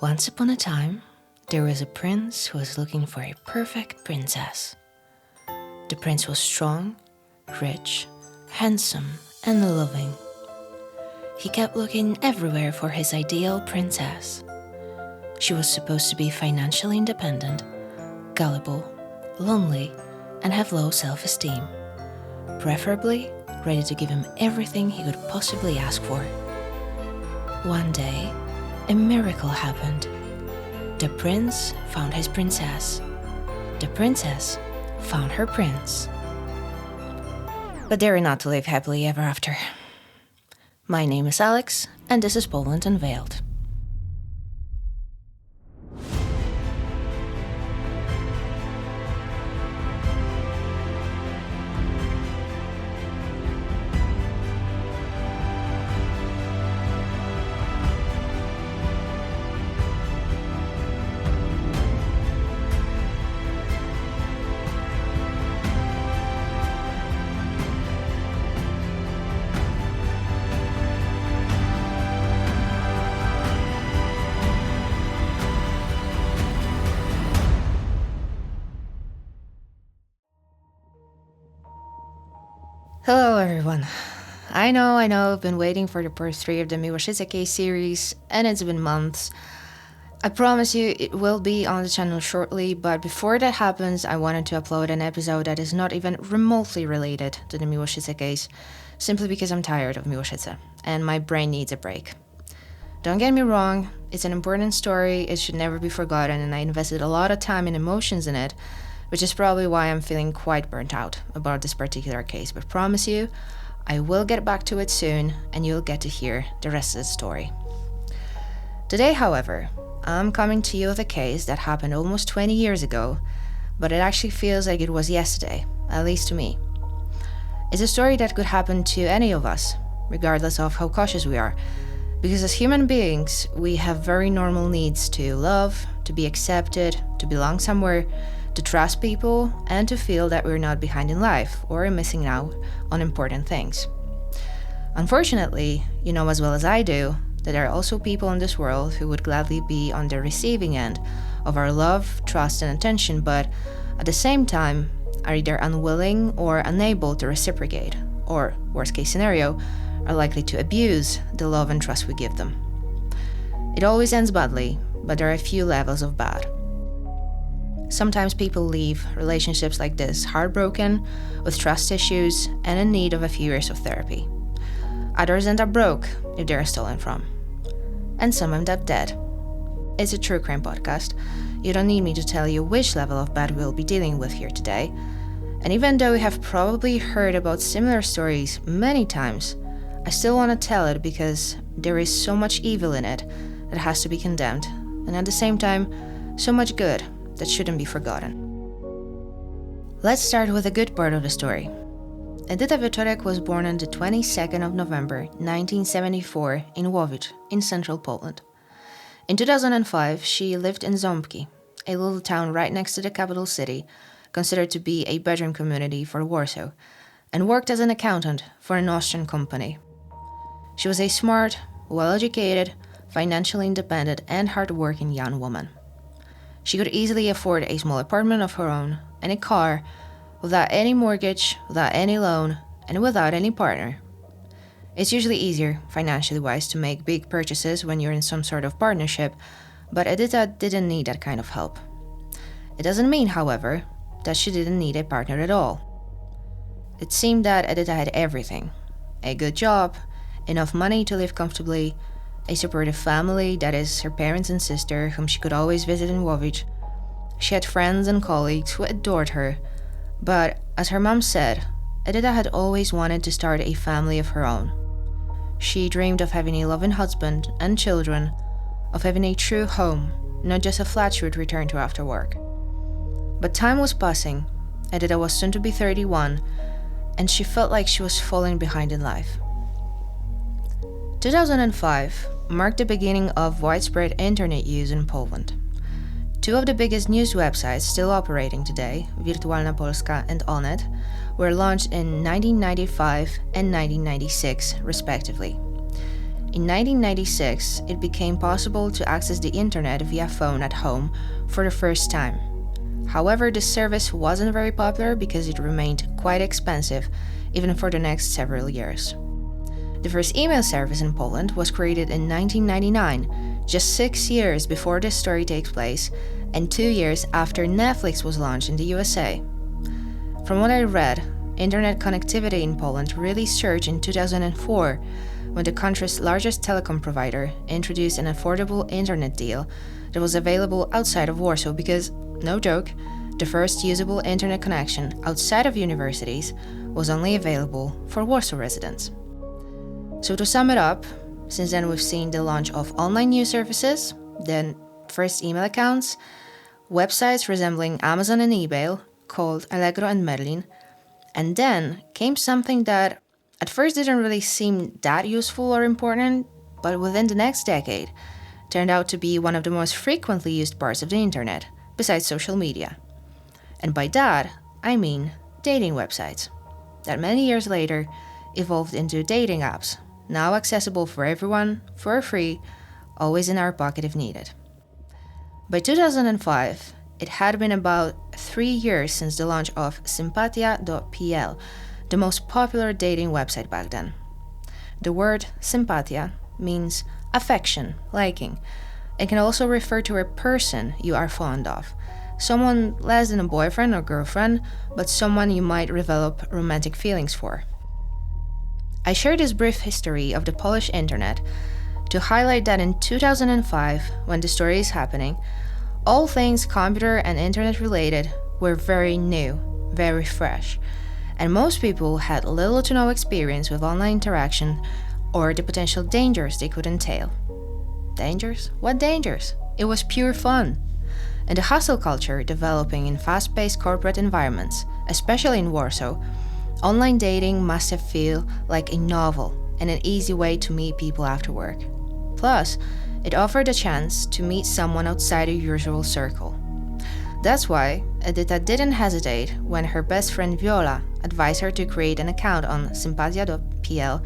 Once upon a time, there was a prince who was looking for a perfect princess. The prince was strong, rich, handsome, and loving. He kept looking everywhere for his ideal princess. She was supposed to be financially independent, gullible, lonely, and have low self-esteem, preferably ready to give him everything he could possibly ask for. One day, a miracle happened. The prince found his princess. The princess found her prince. But they were not to live happily ever after. My name is Alex, and this is Poland Unveiled. Hello everyone. I know, I've been waiting for the part 3 of the Miłość series, and it's been months. I promise you it will be on the channel shortly, but before that happens, I wanted to upload an episode that is not even remotely related to the Miłość case, simply because I'm tired of Miłość, and my brain needs a break. Don't get me wrong, it's an important story, it should never be forgotten, and I invested a lot of time and emotions in it, which is probably why I'm feeling quite burnt out about this particular case, but promise you, I will get back to it soon, and you'll get to hear the rest of the story. Today, however, I'm coming to you with a case that happened almost 20 years ago, but it actually feels like it was yesterday, at least to me. It's a story that could happen to any of us, regardless of how cautious we are, because as human beings, we have very normal needs to love, to be accepted, to belong somewhere, to trust people, and to feel that we're not behind in life or missing out on important things. Unfortunately, you know as well as I do that there are also people in this world who would gladly be on the receiving end of our love, trust, and attention, but at the same time are either unwilling or unable to reciprocate, or, worst case scenario, are likely to abuse the love and trust we give them. It always ends badly, but there are a few levels of bad. Sometimes people leave relationships like this heartbroken, with trust issues, and in need of a few years of therapy. Others end up broke if they are stolen from. And some end up dead. It's a true crime podcast. You don't need me to tell you which level of bad we'll be dealing with here today. And even though you have probably heard about similar stories many times, I still want to tell it because there is so much evil in it that has to be condemned, and at the same time, so much good that shouldn't be forgotten. Let's start with the good part of the story. Edyta Wieczorek was born on the 22nd of November 1974 in Łowicz, in central Poland. In 2005, she lived in Ząbki, a little town right next to the capital city, considered to be a bedroom community for Warsaw, and worked as an accountant for an Austrian company. She was a smart, well-educated, financially independent, and hard-working young woman. She could easily afford a small apartment of her own and a car without any mortgage, without any loan, and without any partner. It's usually easier, financially wise, to make big purchases when you're in some sort of partnership, but Edyta didn't need that kind of help. It doesn't mean, however, that she didn't need a partner at all. It seemed that Edyta had everything: a good job, enough money to live comfortably, a supportive family, that is, her parents and sister, whom she could always visit in Łowicz. She had friends and colleagues who adored her, but, as her mom said, Edyta had always wanted to start a family of her own. She dreamed of having a loving husband and children, of having a true home, not just a flat she would return to after work. But time was passing, Edyta was soon to be 31, and she felt like she was falling behind in life. 2005 marked the beginning of widespread internet use in Poland. Two of the biggest news websites still operating today, Wirtualna Polska and Onet, were launched in 1995 and 1996, respectively. in 1996, it became possible to access the internet via phone at home for the first time. However, this service wasn't very popular because it remained quite expensive, even for the next several years. The first email service in Poland was created in 1999, just 6 years before this story takes place, and 2 years after Netflix was launched in the USA. From what I read, internet connectivity in Poland really surged in 2004, when the country's largest telecom provider introduced an affordable internet deal that was available outside of Warsaw because, no joke, the first usable internet connection outside of universities was only available for Warsaw residents. So to sum it up, since then we've seen the launch of online news services, then first email accounts, websites resembling Amazon and eBay called Allegro and Merlin, and then came something that at first didn't really seem that useful or important, but within the next decade turned out to be one of the most frequently used parts of the internet, besides social media. And by that, I mean dating websites, that many years later evolved into dating apps, now accessible for everyone, for free, always in our pocket if needed. By 2005, it had been about 3 years since the launch of Sympatia.pl, the most popular dating website back then. The word sympatia means affection, liking. It can also refer to a person you are fond of, someone less than a boyfriend or girlfriend, but someone you might develop romantic feelings for. I share this brief history of the Polish internet to highlight that in 2005, when the story is happening, all things computer and internet related were very new, very fresh, and most people had little to no experience with online interaction or the potential dangers they could entail. Dangers? What dangers? It was pure fun. And the hustle culture developing in fast-paced corporate environments, especially in Warsaw, online dating must have felt like a novel and an easy way to meet people after work. Plus, it offered a chance to meet someone outside your usual circle. That's why Edyta didn't hesitate when her best friend Viola advised her to create an account on Sympatia.pl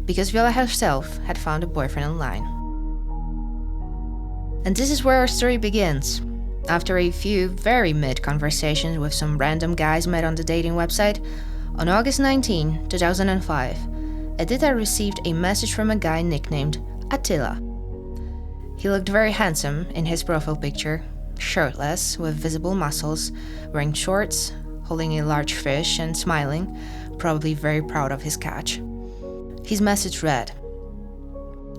because Viola herself had found a boyfriend online. And this is where our story begins. After a few very mid conversations with some random guys met on the dating website, on August 19, 2005, Edyta received a message from a guy nicknamed Attila. He looked very handsome in his profile picture, shirtless, with visible muscles, wearing shorts, holding a large fish and smiling, probably very proud of his catch. His message read,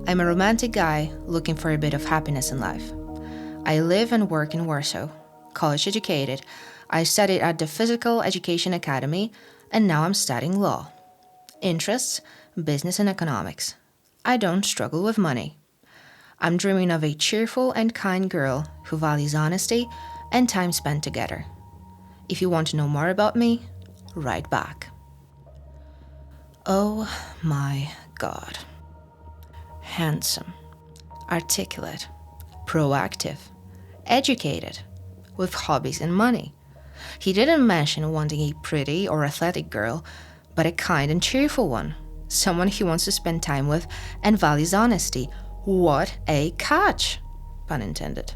"I'm a romantic guy looking for a bit of happiness in life. I live and work in Warsaw, college educated. I studied at the Physical Education Academy, and now I'm studying law. Interests, business and economics. I don't struggle with money. I'm dreaming of a cheerful and kind girl who values honesty and time spent together. If you want to know more about me, write back." Oh my God. Handsome, articulate, proactive, educated, with hobbies and money. He didn't mention wanting a pretty or athletic girl, but a kind and cheerful one, someone he wants to spend time with and values honesty. What a catch! Pun intended.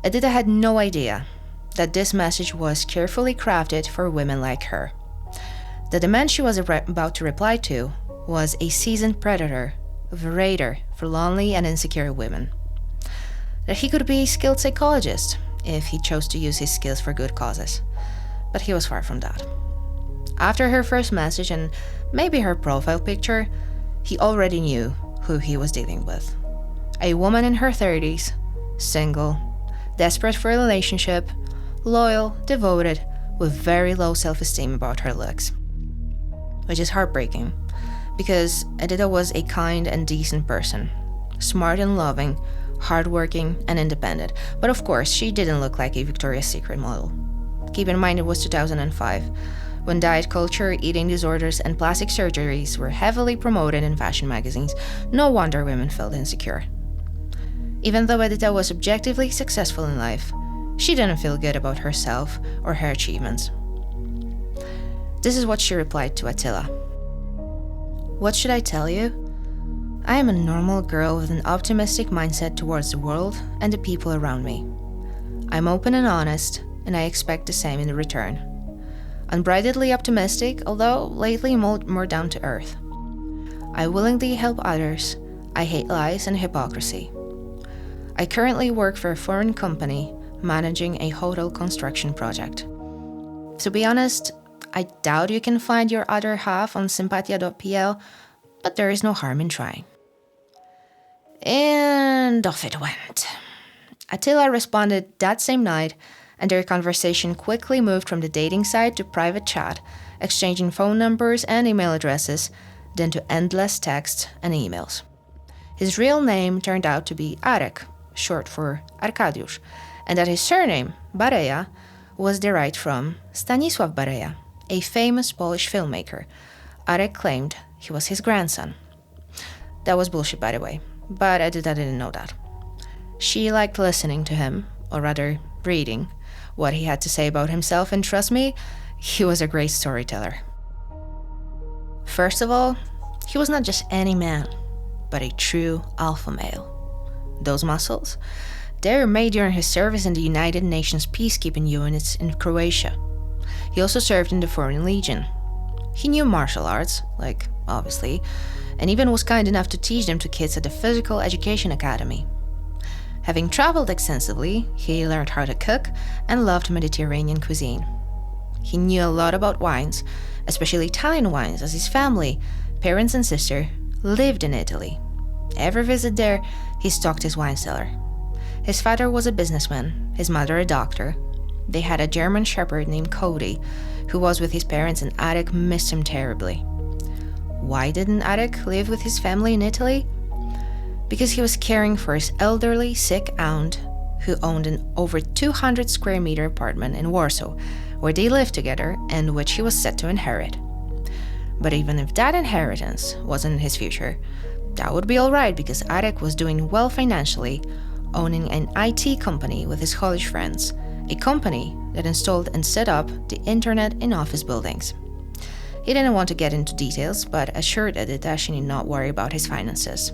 Edyta had no idea that this message was carefully crafted for women like her. That the man she was about to reply to was a seasoned predator, a raider for lonely and insecure women. That he could be a skilled psychologist if he chose to use his skills for good causes. But he was far from that. After her first message and maybe her profile picture, he already knew who he was dealing with. A woman in her 30s, single, desperate for a relationship, loyal, devoted, with very low self-esteem about her looks. Which is heartbreaking, because Edyta was a kind and decent person, smart and loving, hardworking and independent, but of course she didn't look like a Victoria's Secret model. Keep in mind it was 2005, when diet culture, eating disorders, and plastic surgeries were heavily promoted in fashion magazines. No wonder women felt insecure. Even though Edyta was objectively successful in life, she didn't feel good about herself or her achievements. This is what she replied to Attila. "What should I tell you? I am a normal girl with an optimistic mindset towards the world and the people around me. I'm open and honest, and I expect the same in return. Unbridledly optimistic, although lately more down to earth. I willingly help others. I hate lies and hypocrisy. I currently work for a foreign company managing a hotel construction project. To be honest, I doubt you can find your other half on sympatia.pl, but there is no harm in trying. And off it went. Attila responded that same night, and their conversation quickly moved from the dating site to private chat, exchanging phone numbers and email addresses, then to endless texts and emails. His real name turned out to be Arek, short for Arkadiusz, and that his surname, Bareja, was derived from Stanisław Bareja, a famous Polish filmmaker. Arek claimed he was his grandson. That was bullshit, by the way, but Edyta didn't know that. She liked listening to him, or rather, reading what he had to say about himself, and trust me, he was a great storyteller. First of all, he was not just any man, but a true alpha male. Those muscles, they were made during his service in the United Nations peacekeeping units in Croatia. He also served in the Foreign Legion. He knew martial arts, obviously, and even was kind enough to teach them to kids at the Physical Education Academy. Having traveled extensively, he learned how to cook and loved Mediterranean cuisine. He knew a lot about wines, especially Italian wines, as his family, parents and sister, lived in Italy. Every visit there, he stocked his wine cellar. His father was a businessman, his mother a doctor. They had a German shepherd named Cody, who was with his parents, and Arek missed him terribly. Why didn't Arek live with his family in Italy? Because he was caring for his elderly, sick aunt, who owned an over 200 square meter apartment in Warsaw, where they lived together and which he was set to inherit. But even if that inheritance wasn't his future, that would be alright, because Arek was doing well financially, owning an IT company with his college friends, a company that installed and set up the internet in office buildings. He didn't want to get into details, but assured Edyta she need not worry about his finances.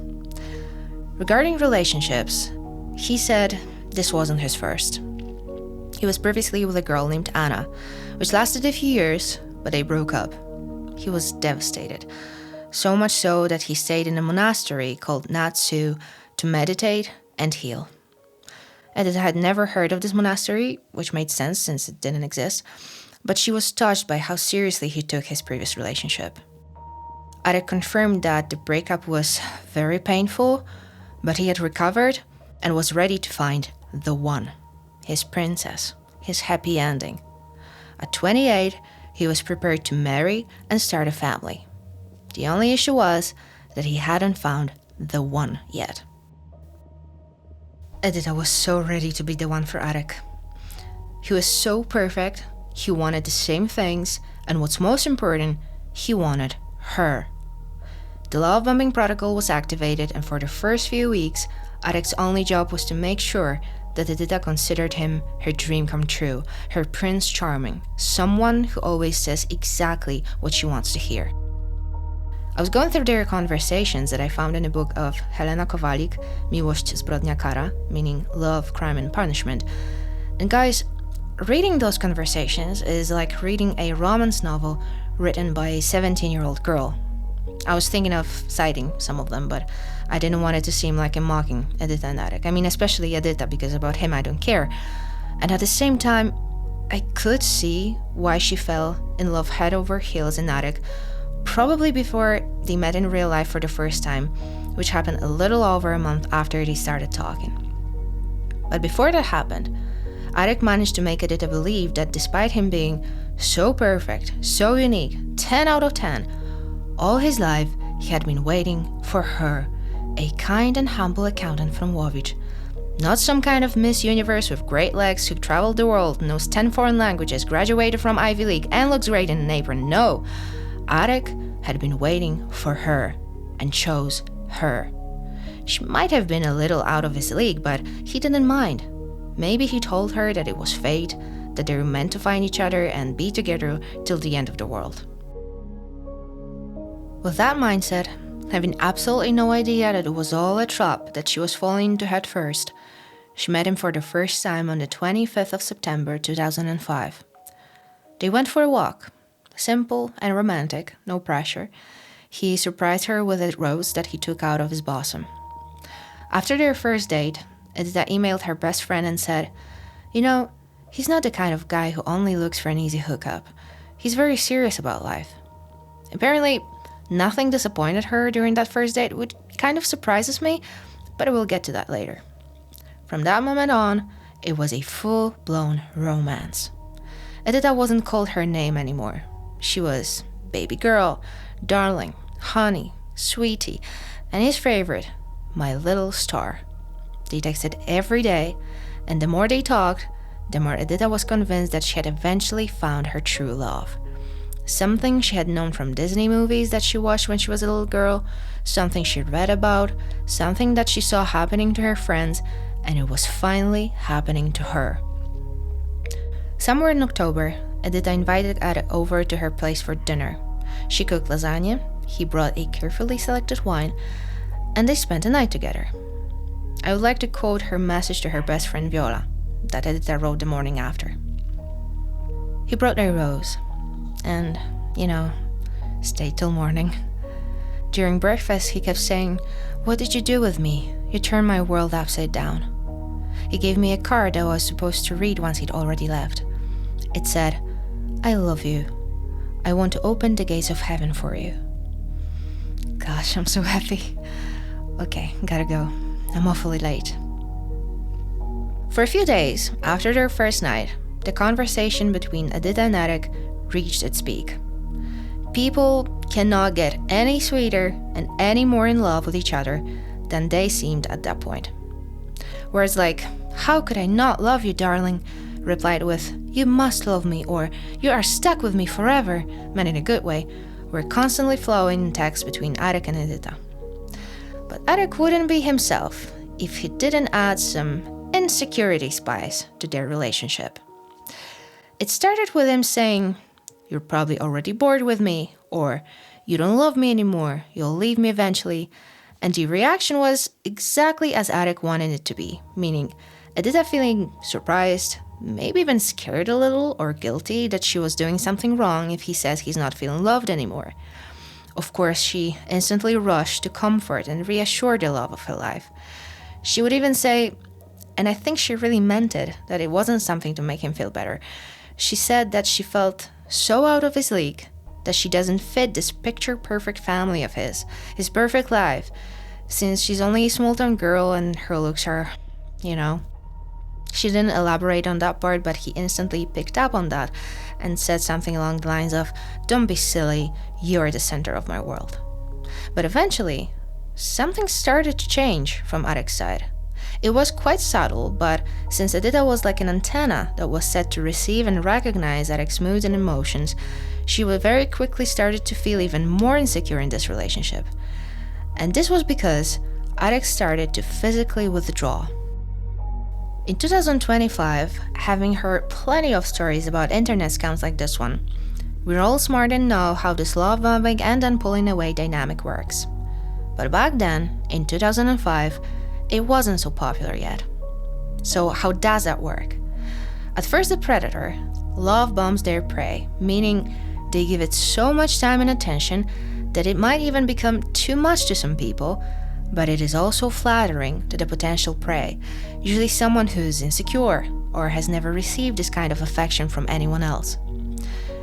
Regarding relationships, he said this wasn't his first. He was previously with a girl named Anna, which lasted a few years, but they broke up. He was devastated, so much so that he stayed in a monastery called Natsu to meditate and heal. Edyta had never heard of this monastery, which made sense since it didn't exist, but she was touched by how seriously he took his previous relationship. Arek confirmed that the breakup was very painful, but he had recovered and was ready to find the one, his princess, his happy ending. At 28, he was prepared to marry and start a family. The only issue was that he hadn't found the one yet. Edyta was so ready to be the one for Arek. He was so perfect, he wanted the same things, and what's most important, he wanted her. The love bombing protocol was activated, and for the first few weeks, Arek's only job was to make sure that Edyta considered him her dream come true, her Prince Charming, someone who always says exactly what she wants to hear. I was going through their conversations that I found in a book of Helena Kowalik, Miłość, zbrodnia, kara, meaning love, crime, and punishment. And guys, reading those conversations is like reading a romance novel written by a 17-year-old girl. I was thinking of citing some of them, but I didn't want it to seem like I'm mocking Edyta and Arek. I mean, especially Edyta, because about him I don't care. And at the same time, I could see why she fell in love head over heels in Arek, probably before they met in real life for the first time, which happened a little over a month after they started talking. But before that happened, Arek managed to make Edyta believe that despite him being so perfect, so unique, 10 out of 10, all his life he had been waiting for her, a kind and humble accountant from Łowicz. Not some kind of Miss Universe with great legs who traveled the world, knows 10 foreign languages, graduated from Ivy League, and looks great in an apron. No, Arek had been waiting for her and chose her. She might have been a little out of his league, but he didn't mind. Maybe he told her that it was fate, that they were meant to find each other and be together till the end of the world. With that mindset, having absolutely no idea that it was all a trap that she was falling into head first. She met him for the first time on the 25th of September 2005. They went for a walk. Simple and romantic, no pressure. He surprised her with a rose that he took out of his bosom. After their first date, Edyta emailed her best friend and said, "You know, he's not the kind of guy who only looks for an easy hookup. He's very serious about life." Apparently, nothing disappointed her during that first date, which kind of surprises me, but I will get to that later. From that moment on, it was a full-blown romance. Edyta wasn't called her name anymore. She was baby girl, darling, honey, sweetie, and his favorite, my little star. They texted every day, and the more they talked, the more Edyta was convinced that she had eventually found her true love. Something she had known from Disney movies that she watched when she was a little girl, something she read about, something that she saw happening to her friends, and it was finally happening to her. Somewhere in October, Edyta invited Arek over to her place for dinner. She cooked lasagna, he brought a carefully selected wine, and they spent the night together. I would like to quote her message to her best friend Viola, that Edyta wrote the morning after. "He brought a rose, and, stayed till morning. During breakfast, he kept saying, 'What did you do with me? You turned my world upside down.' He gave me a card that I was supposed to read once he'd already left. It said, 'I love you. I want to open the gates of heaven for you.'" Gosh, I'm so happy. Okay, gotta go. I'm awfully late. For a few days after their first night, the conversation between Edyta and Arek reached its peak. People cannot get any sweeter and any more in love with each other than they seemed at that point. Words like, "How could I not love you, darling?" replied with, "You must love me," or "You are stuck with me forever," meant in a good way, were constantly flowing in texts between Arek and Edyta. But Arek wouldn't be himself if he didn't add some insecurity spice to their relationship. It started with him saying, "You're probably already bored with me," or "You don't love me anymore, you'll leave me eventually," and the reaction was exactly as Arek wanted it to be, meaning Edyta feeling surprised, maybe even scared a little or guilty that she was doing something wrong if he says he's not feeling loved anymore. Of course, she instantly rushed to comfort and reassure the love of her life. She would even say, and I think she really meant it, that it wasn't something to make him feel better. She said that she felt so out of his league, that she doesn't fit this picture-perfect family of his perfect life, since she's only a small-town girl and her looks are, She didn't elaborate on that part, but he instantly picked up on that and said something along the lines of, "Don't be silly, you're the center of my world." But eventually, something started to change from Arek's side. It was quite subtle, but since Edyta was like an antenna that was set to receive and recognize Arek's moods and emotions, she would very quickly started to feel even more insecure in this relationship. And this was because Arek started to physically withdraw. In 2025, having heard plenty of stories about internet scams like this one, we're all smart and know how this love bombing and then pulling away dynamic works. But back then, in 2005, it wasn't so popular yet. So how does that work? At first, the predator love bombs their prey, meaning they give it so much time and attention that it might even become too much to some people, but it is also flattering to the potential prey, usually someone who's insecure or has never received this kind of affection from anyone else.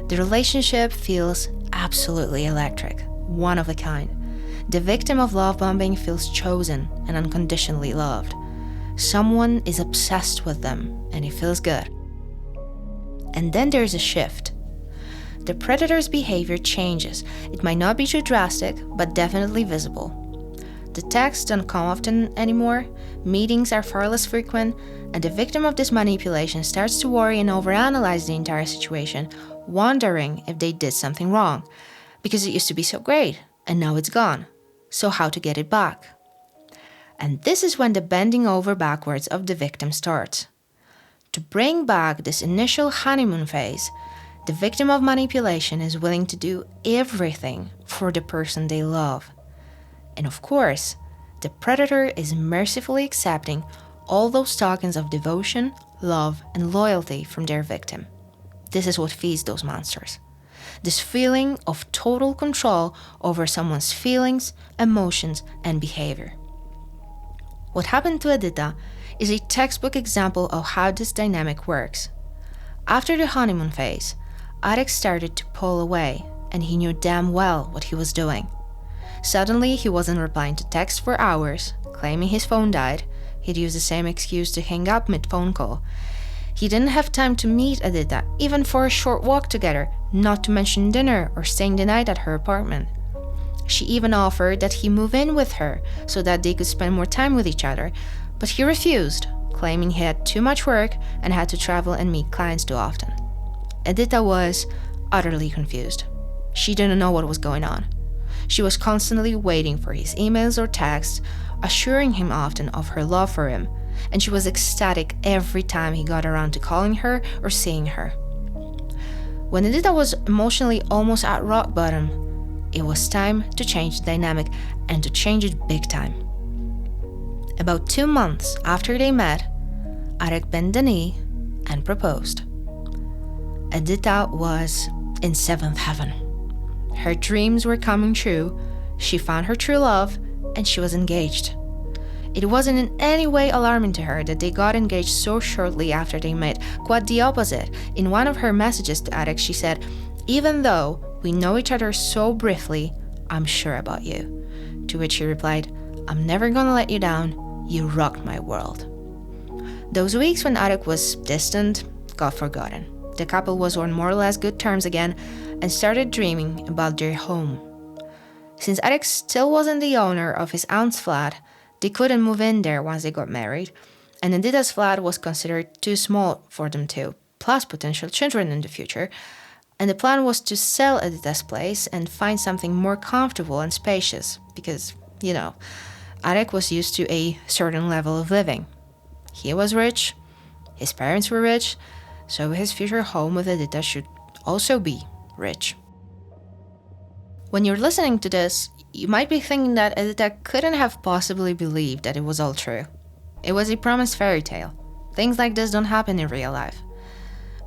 The relationship feels absolutely electric, one of a kind. The victim of love bombing feels chosen and unconditionally loved. Someone is obsessed with them, and it feels good. And then there's a shift. The predator's behavior changes. It might not be too drastic, but definitely visible. The texts don't come often anymore, meetings are far less frequent, and the victim of this manipulation starts to worry and overanalyze the entire situation, wondering if they did something wrong, because it used to be so great, and now it's gone. So how to get it back? And this is when the bending over backwards of the victim starts. To bring back this initial honeymoon phase, the victim of manipulation is willing to do everything for the person they love. And of course, the predator is mercifully accepting all those tokens of devotion, love, and loyalty from their victim. This is what feeds those monsters. This feeling of total control over someone's feelings, emotions, and behavior. What happened to Edyta is a textbook example of how this dynamic works. After the honeymoon phase, Arek started to pull away, and he knew damn well what he was doing. Suddenly, he wasn't replying to texts for hours, claiming his phone died. He'd use the same excuse to hang up mid-phone call. He didn't have time to meet Edyta, even for a short walk together, not to mention dinner or staying the night at her apartment. She even offered that he move in with her so that they could spend more time with each other, but he refused, claiming he had too much work and had to travel and meet clients too often. Edyta was utterly confused. She didn't know what was going on. She was constantly waiting for his emails or texts, assuring him often of her love for him, and she was ecstatic every time he got around to calling her or seeing her. When Edyta was emotionally almost at rock bottom, it was time to change the dynamic, and to change it big time. About 2 months after they met, Arek bent the knee and proposed. Edyta was in seventh heaven. Her dreams were coming true, she found her true love, and she was engaged. It wasn't in any way alarming to her that they got engaged so shortly after they met. Quite the opposite. In one of her messages to Arek, she said, "Even though we know each other so briefly, I'm sure about you." To which he replied, "I'm never gonna let you down. You rocked my world." Those weeks when Arek was distant got forgotten. The couple was on more or less good terms again and started dreaming about their home. Since Arek still wasn't the owner of his aunt's flat, they couldn't move in there once they got married, and Edyta's flat was considered too small for them two, plus potential children in the future, and the plan was to sell Edyta's place and find something more comfortable and spacious, because, Arek was used to a certain level of living. He was rich, his parents were rich, so his future home with Edyta should also be rich. When you're listening to this, you might be thinking that Edyta couldn't have possibly believed that it was all true. It was a promised fairy tale. Things like this don't happen in real life.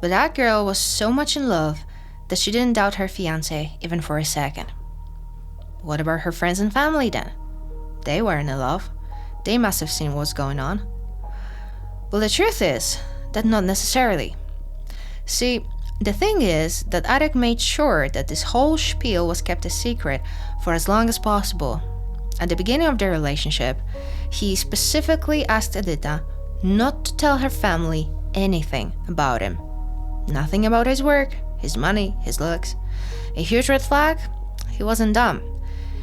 But that girl was so much in love that she didn't doubt her fiancé even for a second. What about her friends and family then? They weren't in love. They must have seen what's going on. Well, the truth is that not necessarily. See, the thing is that Arek made sure that this whole spiel was kept a secret for as long as possible. At the beginning of their relationship, he specifically asked Edyta not to tell her family anything about him. Nothing about his work, his money, his looks. A huge red flag? He wasn't dumb.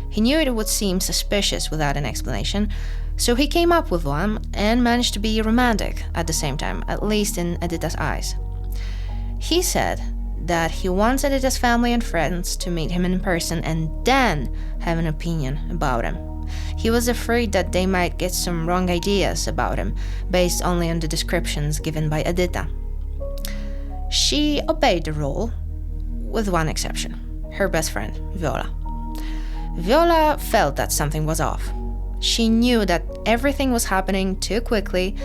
He knew it would seem suspicious without an explanation, so he came up with one and managed to be romantic at the same time, at least in Edyta's eyes. He said that he wants Edyta's family and friends to meet him in person and then have an opinion about him. He was afraid that they might get some wrong ideas about him based only on the descriptions given by Edyta. She obeyed the rule, with one exception, her best friend, Viola. Viola felt that something was off. She knew that everything was happening too quickly.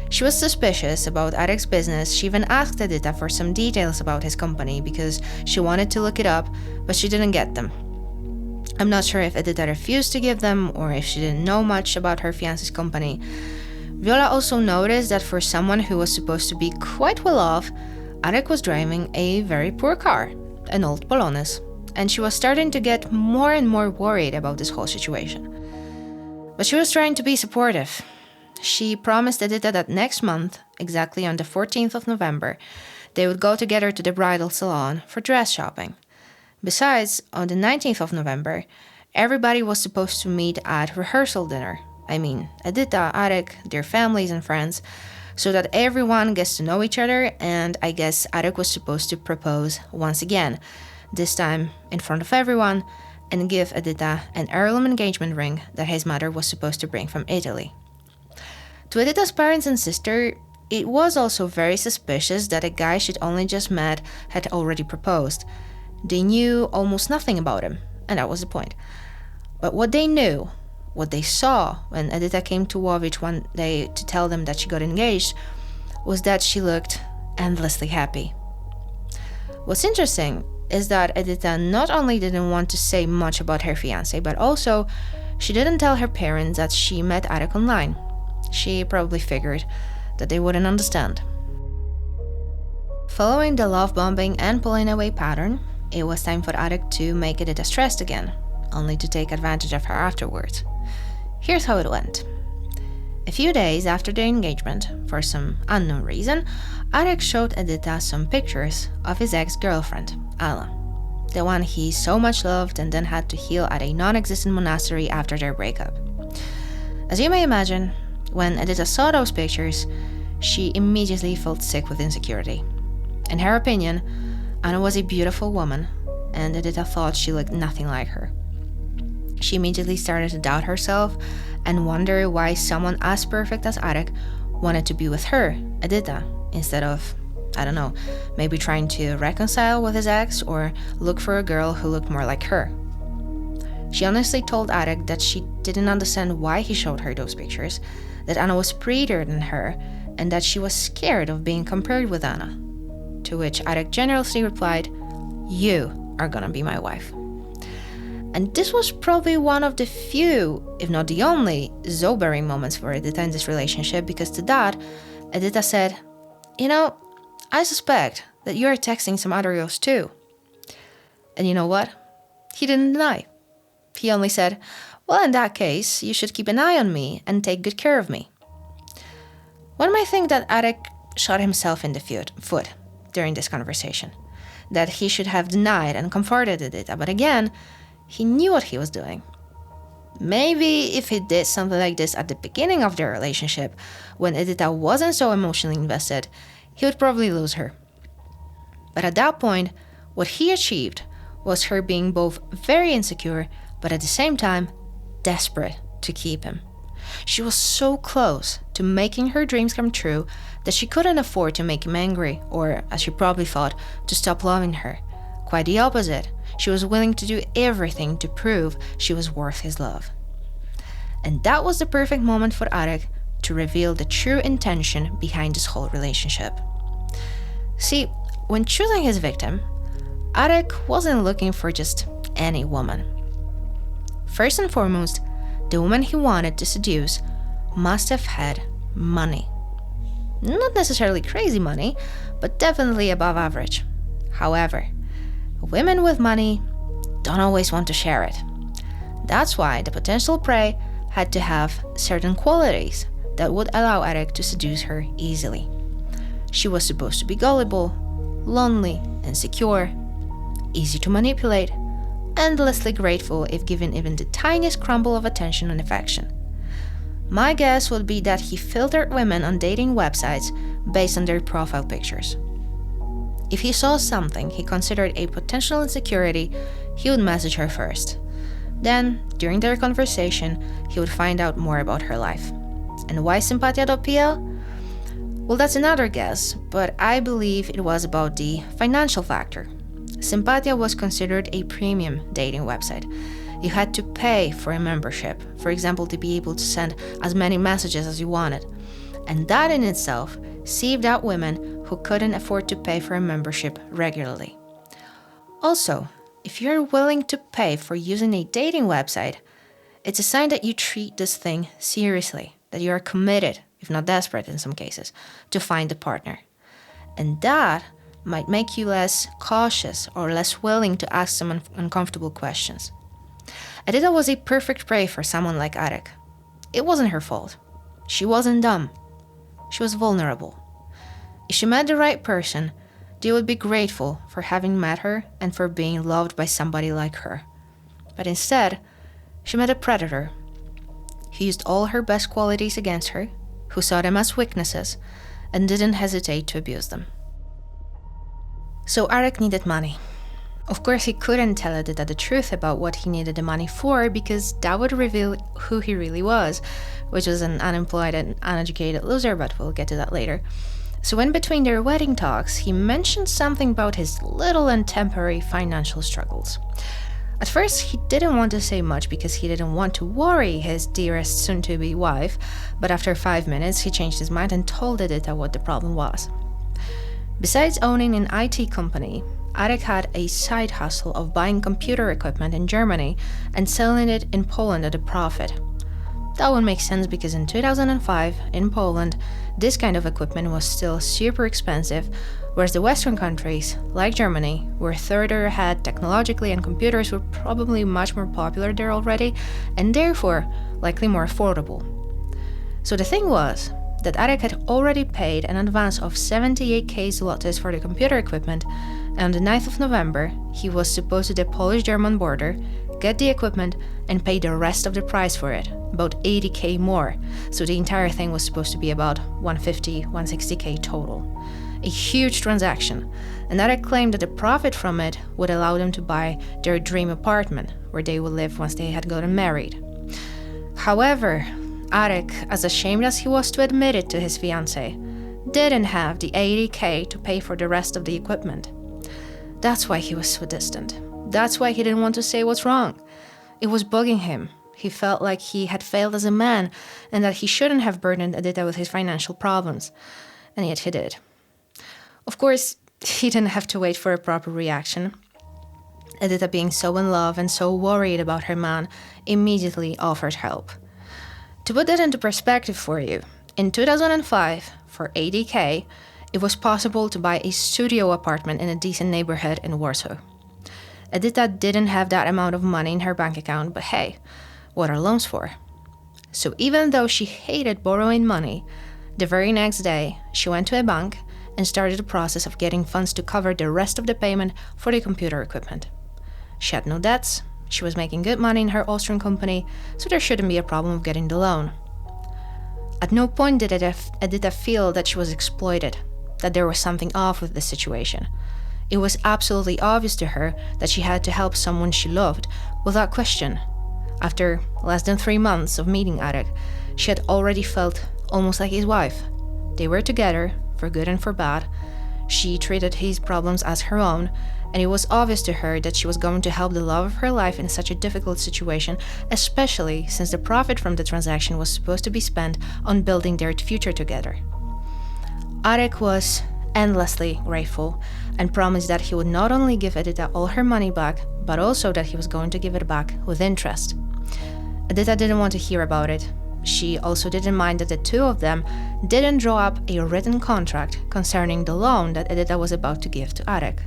She was suspicious about Arek's business. She even asked Edyta for some details about his company because she wanted to look it up, but she didn't get them. I'm not sure if Edyta refused to give them or if she didn't know much about her fiancé's company. Viola also noticed that for someone who was supposed to be quite well off, Arek was driving a very poor car, an old Polones, and she was starting to get more and more worried about this whole situation. But she was trying to be supportive. She promised Edyta that next month, exactly on the 14th of November, they would go together to the bridal salon for dress shopping. Besides, on the 19th of November, everybody was supposed to meet at rehearsal dinner. I mean, Edyta, Arek, their families and friends, so that everyone gets to know each other, and I guess Arek was supposed to propose once again, this time in front of everyone, and give Edyta an heirloom engagement ring that his mother was supposed to bring from Italy. To Edyta's parents and sister, it was also very suspicious that a guy she'd only just met had already proposed. They knew almost nothing about him, and that was the point. But what they knew what they saw when Edyta came to Łowicz one day to tell them that she got engaged was that she looked endlessly happy. What's interesting is that Edyta not only didn't want to say much about her fiancé, but also she didn't tell her parents that she met Arek online. She probably figured that they wouldn't understand. Following the love bombing and pulling away pattern, it was time for Arek to make Edyta stressed again, only to take advantage of her afterwards. Here's how it went. A few days after their engagement, for some unknown reason, Arek showed Edyta some pictures of his ex-girlfriend, Ala, the one he so much loved and then had to heal at a non-existent monastery after their breakup. As you may imagine, when Edyta saw those pictures, she immediately felt sick with insecurity. In her opinion, Anna was a beautiful woman, and Edyta thought she looked nothing like her. She immediately started to doubt herself and wonder why someone as perfect as Arek wanted to be with her, Edyta, instead of, I don't know, maybe trying to reconcile with his ex or look for a girl who looked more like her. She honestly told Arek that she didn't understand why he showed her those pictures, that Anna was prettier than her, and that she was scared of being compared with Anna. To which Arek generously replied, "You are gonna be my wife." And this was probably one of the few, if not the only, sobering moments for Edyta in this relationship, because to that, Edyta said, "You know, I suspect that you're texting some other girls too." And you know what? He didn't deny. He only said, "Well, in that case, you should keep an eye on me and take good care of me." One might think that Arek shot himself in the foot during this conversation, that he should have denied and comforted Edyta, but again, he knew what he was doing. Maybe if he did something like this at the beginning of their relationship, when Edyta wasn't so emotionally invested, he would probably lose her. But at that point, what he achieved was her being both very insecure, but at the same time, desperate to keep him. She was so close to making her dreams come true that she couldn't afford to make him angry, or, as she probably thought, to stop loving her. Quite the opposite. She was willing to do everything to prove she was worth his love. And that was the perfect moment for Arek to reveal the true intention behind this whole relationship. See, when choosing his victim, Arek wasn't looking for just any woman. First and foremost, the woman he wanted to seduce must have had money. Not necessarily crazy money, but definitely above average. However, women with money don't always want to share it. That's why the potential prey had to have certain qualities that would allow Arek to seduce her easily. She was supposed to be gullible, lonely, insecure, easy to manipulate, endlessly grateful if given even the tiniest crumble of attention and affection. My guess would be that he filtered women on dating websites based on their profile pictures. If he saw something he considered a potential insecurity, he would message her first. Then, during their conversation, he would find out more about her life. And why Sympatia.pl? Well, that's another guess, but I believe it was about the financial factor. Sympatia was considered a premium dating website. You had to pay for a membership, for example, to be able to send as many messages as you wanted. And that in itself sieved out women who couldn't afford to pay for a membership regularly. Also, if you're willing to pay for using a dating website, it's a sign that you treat this thing seriously, that you are committed, if not desperate in some cases, to find a partner. And that might make you less cautious or less willing to ask some uncomfortable questions. Edyta was a perfect prey for someone like Arek. It wasn't her fault. She wasn't dumb. She was vulnerable. If she met the right person, they would be grateful for having met her and for being loved by somebody like her. But instead, she met a predator who used all her best qualities against her, who saw them as weaknesses, and didn't hesitate to abuse them. So Arek needed money. Of course, he couldn't tell Edyta the truth about what he needed the money for, because that would reveal who he really was, which was an unemployed and uneducated loser, but we'll get to that later. So in between their wedding talks, he mentioned something about his little and temporary financial struggles. At first, he didn't want to say much because he didn't want to worry his dearest soon-to-be wife, but after 5 minutes, he changed his mind and told Edyta what the problem was. Besides owning an IT company, Arek had a side hustle of buying computer equipment in Germany and selling it in Poland at a profit. That would make sense because in 2005, in Poland, this kind of equipment was still super expensive, whereas the Western countries, like Germany, were further ahead technologically and computers were probably much more popular there already, and therefore likely more affordable. So the thing was that Arek had already paid an advance of 78k zlotys for the computer equipment, and on the 9th of November, he was supposed to the Polish-German border, get the equipment, and pay the rest of the price for it, about 80k more, so the entire thing was supposed to be about 150-160k total. A huge transaction, and Arek claimed that the profit from it would allow them to buy their dream apartment, where they would live once they had gotten married. However, Arek, as ashamed as he was to admit it to his fiancée, didn't have the 80k to pay for the rest of the equipment. That's why he was so distant. That's why he didn't want to say what's wrong. It was bugging him. He felt like he had failed as a man and that he shouldn't have burdened Edyta with his financial problems. And yet he did. Of course, he didn't have to wait for a proper reaction. Edyta, being so in love and so worried about her man, immediately offered help. To put that into perspective for you, in 2005, for 80k, it was possible to buy a studio apartment in a decent neighborhood in Warsaw. Edyta didn't have that amount of money in her bank account, but hey, what are loans for? So even though she hated borrowing money, the very next day, she went to a bank and started the process of getting funds to cover the rest of the payment for the computer equipment. She had no debts, she was making good money in her Austrian company, so there shouldn't be a problem of getting the loan. At no point did Edyta feel that she was exploited, that there was something off with the situation. It was absolutely obvious to her that she had to help someone she loved, without question. After less than 3 months of meeting Arek, she had already felt almost like his wife. They were together, for good and for bad. She treated his problems as her own, and it was obvious to her that she was going to help the love of her life in such a difficult situation, especially since the profit from the transaction was supposed to be spent on building their future together. Arek was endlessly grateful and promised that he would not only give Edyta all her money back, but also that he was going to give it back with interest. Edyta didn't want to hear about it. She also didn't mind that the two of them didn't draw up a written contract concerning the loan that Edyta was about to give to Arek.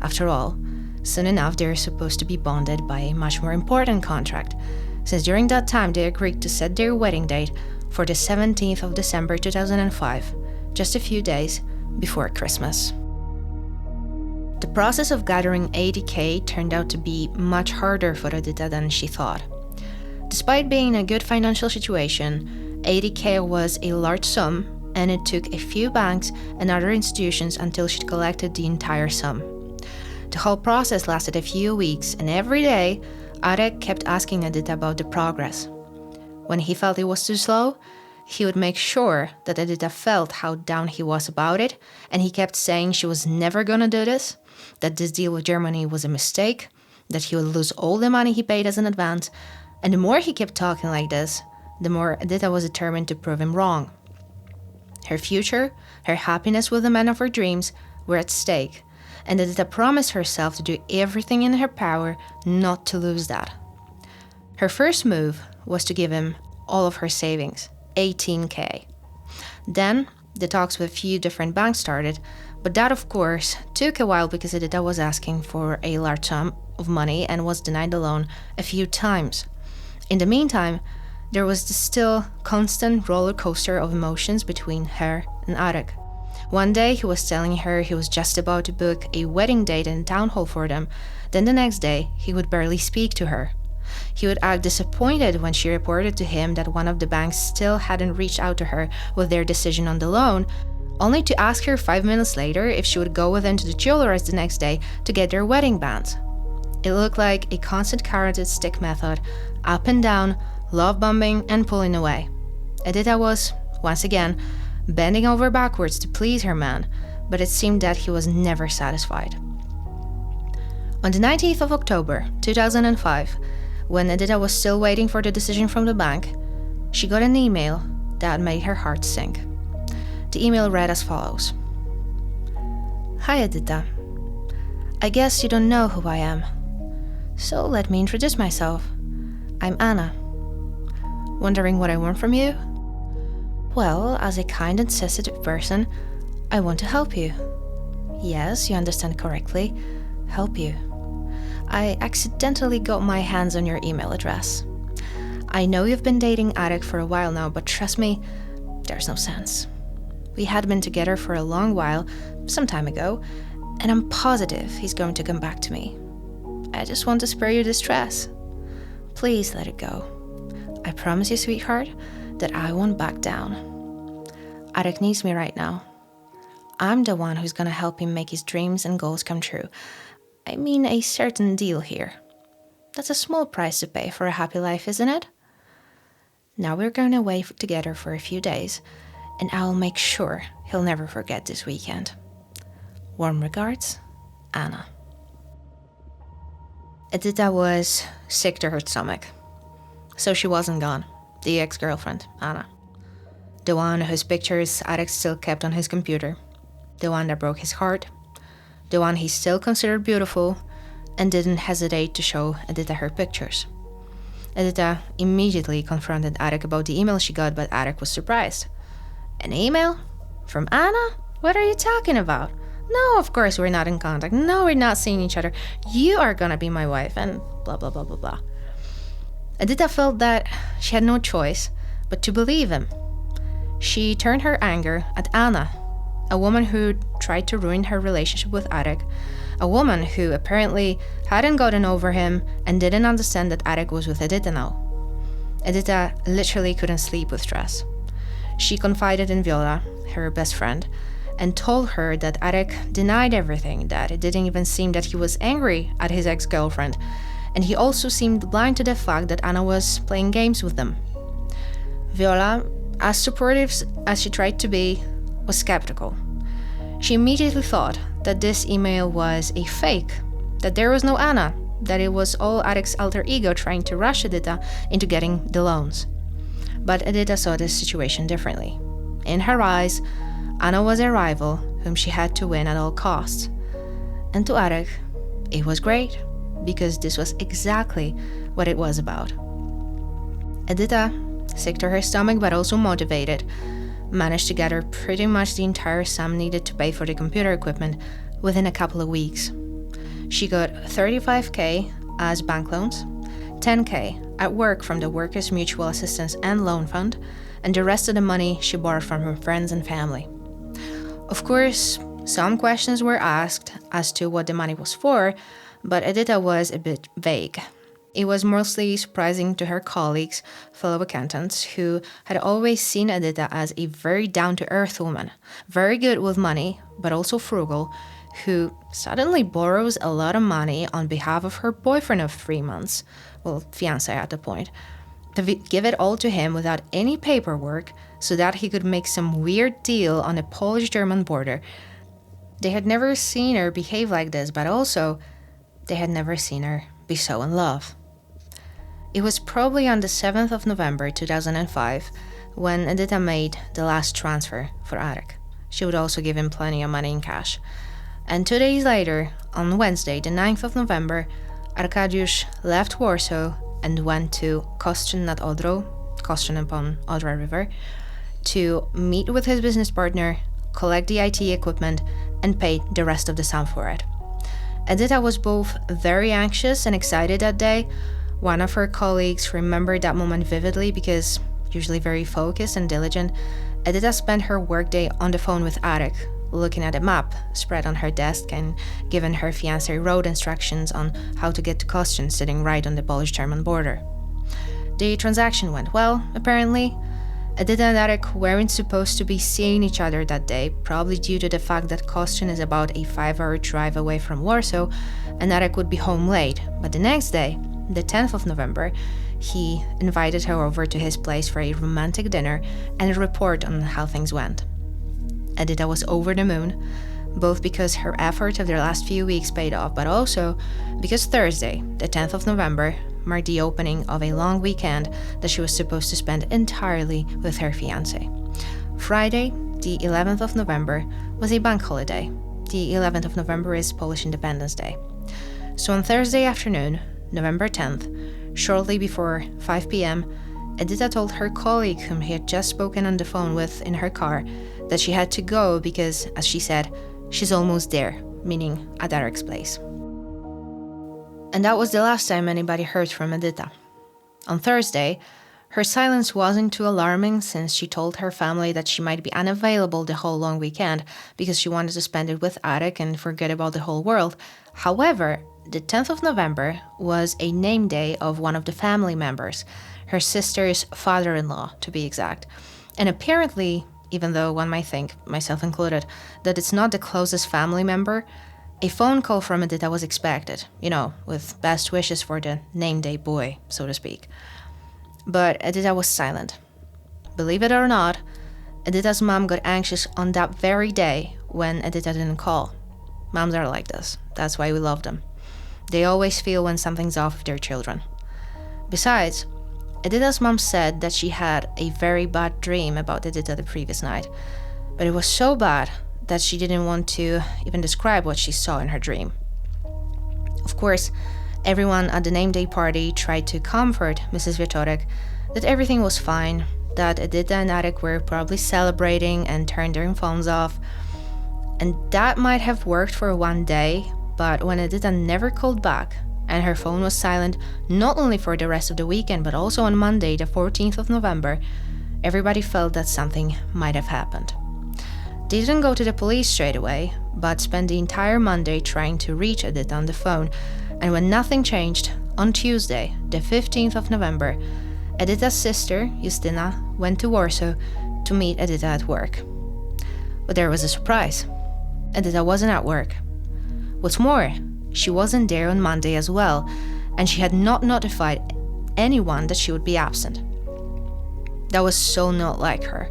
After all, soon enough they're supposed to be bonded by a much more important contract, since during that time they agreed to set their wedding date for the 17th of December 2005, just a few days before Christmas. The process of gathering 80k turned out to be much harder for Edyta than she thought. Despite being in a good financial situation, 80k was a large sum, and it took a few banks and other institutions until she'd collected the entire sum. The whole process lasted a few weeks, and every day, Arek kept asking Edyta about the progress. When he felt it was too slow, he would make sure that Edyta felt how down he was about it, and he kept saying she was never gonna do this, that this deal with Germany was a mistake, that he would lose all the money he paid as an advance, and the more he kept talking like this, the more Edyta was determined to prove him wrong. Her future, her happiness with the man of her dreams were at stake, and Edyta promised herself to do everything in her power not to lose that. Her first move was to give him all of her savings, 18k. Then, the talks with a few different banks started, but that of course took a while because Edyta was asking for a large sum of money and was denied the loan a few times. In the meantime, there was the still constant roller coaster of emotions between her and Arek. One day he was telling her he was just about to book a wedding date in a town hall for them, then the next day he would barely speak to her. He would act disappointed when she reported to him that one of the banks still hadn't reached out to her with their decision on the loan, only to ask her 5 minutes later if she would go with him to the jeweler's the next day to get their wedding bands. It looked like a constant carrot and stick method, up and down, love bombing and pulling away. Edyta was, once again, bending over backwards to please her man, but it seemed that he was never satisfied. On the 19th of October 2005, when Edyta was still waiting for the decision from the bank, she got an email that made her heart sink. The email read as follows. Hi Edyta. I guess you don't know who I am. So let me introduce myself. I'm Anna. Wondering what I want from you? Well, as a kind and sensitive person, I want to help you. Yes, you understand correctly. Help you. I accidentally got my hands on your email address. I know you've been dating Arek for a while now, but trust me, there's no sense. We had been together for a long while, some time ago, and I'm positive he's going to come back to me. I just want to spare you the stress. Please let it go. I promise you, sweetheart, that I won't back down. Arek needs me right now. I'm the one who's gonna help him make his dreams and goals come true. I mean a certain deal here. That's a small price to pay for a happy life, isn't it? Now we're going away together for a few days, and I'll make sure he'll never forget this weekend. Warm regards, Anna. Edyta was sick to her stomach. So she wasn't gone, the ex-girlfriend, Anna. The one whose pictures Arek still kept on his computer. The one that broke his heart. The one he still considered beautiful and didn't hesitate to show Edyta her pictures. Edyta immediately confronted Arek about the email she got, but Arek was surprised. An email? From Anna? What are you talking about? No, of course we're not in contact. No, we're not seeing each other. You are gonna be my wife, and blah, blah, blah, blah, blah. Edyta felt that she had no choice but to believe him. She turned her anger at Anna, a woman who tried to ruin her relationship with Arek, a woman who apparently hadn't gotten over him and didn't understand that Arek was with Edyta now. Edyta literally couldn't sleep with stress. She confided in Viola, her best friend, and told her that Arek denied everything, that it didn't even seem that he was angry at his ex-girlfriend, and he also seemed blind to the fact that Anna was playing games with them. Viola, as supportive as she tried to be, was skeptical. She immediately thought that this email was a fake, that there was no Anna, that it was all Arek's alter ego trying to rush Edyta into getting the loans. But Edyta saw this situation differently. In her eyes, Anna was a rival whom she had to win at all costs. And to Arek, it was great, because this was exactly what it was about. Edyta, sick to her stomach but also motivated, managed to gather pretty much the entire sum needed to pay for the computer equipment within a couple of weeks. She got $35,000 as bank loans, $10,000 at work from the Workers' Mutual Assistance and Loan Fund, and the rest of the money she borrowed from her friends and family. Of course, some questions were asked as to what the money was for, but Edyta was a bit vague. It was mostly surprising to her colleagues, fellow accountants, who had always seen Edyta as a very down-to-earth woman, very good with money, but also frugal, who suddenly borrows a lot of money on behalf of her boyfriend of 3 months, well, fiancé at the point, to give it all to him without any paperwork so that he could make some weird deal on the Polish-German border. They had never seen her behave like this, but also they had never seen her be so in love. It was probably on the 7th of November 2005 when Edyta made the last transfer for Arek. She would also give him plenty of money in cash. And 2 days later, on Wednesday, the 9th of November, Arkadiusz left Warsaw and went to Kostrzyn nad Odrą, Kostrzyn upon Odra River, to meet with his business partner, collect the IT equipment, and pay the rest of the sum for it. Edyta was both very anxious and excited that day. One of her colleagues remembered that moment vividly because, usually very focused and diligent, Edyta spent her workday on the phone with Arek, looking at a map spread on her desk and giving her fiancé road instructions on how to get to Kostrzyn, sitting right on the Polish-German border. The transaction went well, apparently. Edyta and Arek weren't supposed to be seeing each other that day, probably due to the fact that Kostrzyn is about a 5-hour drive away from Warsaw, and Arek would be home late. But the next day, the 10th of November, he invited her over to his place for a romantic dinner and a report on how things went. Edyta was over the moon, both because her effort of the last few weeks paid off, but also because Thursday, the 10th of November, marked the opening of a long weekend that she was supposed to spend entirely with her fiancé. Friday, the 11th of November, was a bank holiday. The 11th of November is Polish Independence Day. So on Thursday afternoon, November 10th, shortly before 5 p.m., Edyta told her colleague whom he had just spoken on the phone with in her car that she had to go because, as she said, she's almost there, meaning at Arek's place. And that was the last time anybody heard from Edyta. On Thursday, her silence wasn't too alarming since she told her family that she might be unavailable the whole long weekend because she wanted to spend it with Arek and forget about the whole world. However, the 10th of November was a name day of one of the family members, her sister's father-in-law, to be exact. And apparently, even though one might think, myself included, that it's not the closest family member, a phone call from Edyta was expected, with best wishes for the name day boy, so to speak. But Edyta was silent. Believe it or not, Edyta's mom got anxious on that very day when Edyta didn't call. Moms are like this. That's why we love them. They always feel when something's off with their children. Besides, Edyta's mom said that she had a very bad dream about Edyta the previous night, but it was so bad that she didn't want to even describe what she saw in her dream. Of course, everyone at the name day party tried to comfort Mrs. Wieczorek that everything was fine, that Edyta and Arek were probably celebrating and turned their phones off. And that might have worked for one day, but when Edyta never called back and her phone was silent not only for the rest of the weekend but also on Monday, the 14th of November, everybody felt that something might have happened. They didn't go to the police straight away, but spent the entire Monday trying to reach Edyta on the phone. And when nothing changed, on Tuesday, the 15th of November, Edyta's sister, Justyna, went to Warsaw to meet Edyta at work. But there was a surprise. Edyta wasn't at work. What's more, she wasn't there on Monday as well, and she had not notified anyone that she would be absent. That was so not like her.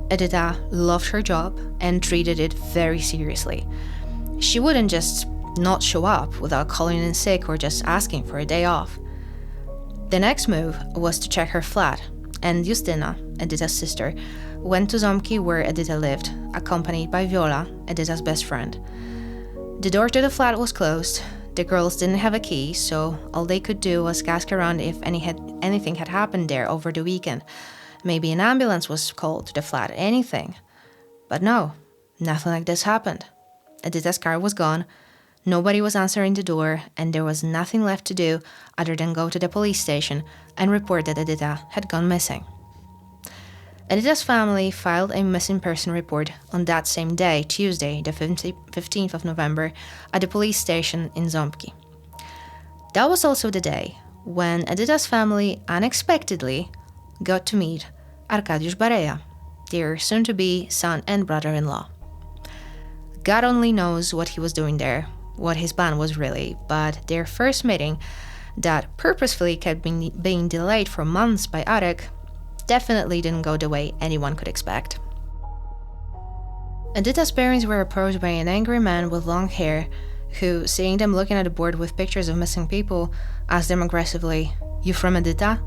Edyta loved her job and treated it very seriously. She wouldn't just not show up without calling in sick or just asking for a day off. The next move was to check her flat, and Justyna, Edyta's sister, went to Ząbki where Edyta lived, accompanied by Viola, Edyta's best friend. The door to the flat was closed. The girls didn't have a key, so all they could do was ask around if anything had happened there over the weekend. Maybe an ambulance was called to the flat, anything. But no, nothing like this happened. Edyta's car was gone, nobody was answering the door, and there was nothing left to do other than go to the police station and report that Edyta had gone missing. Edyta's family filed a missing person report on that same day, Tuesday, the 15th of November, at the police station in Ząbki. That was also the day when Edyta's family unexpectedly got to meet Arkadiusz Bareja, their soon-to-be son and brother-in-law. God only knows what he was doing there, what his plan was really, but their first meeting, that purposefully kept being delayed for months by Arek, definitely didn't go the way anyone could expect. Edyta's parents were approached by an angry man with long hair who, seeing them looking at a board with pictures of missing people, asked them aggressively, "You from Edyta?"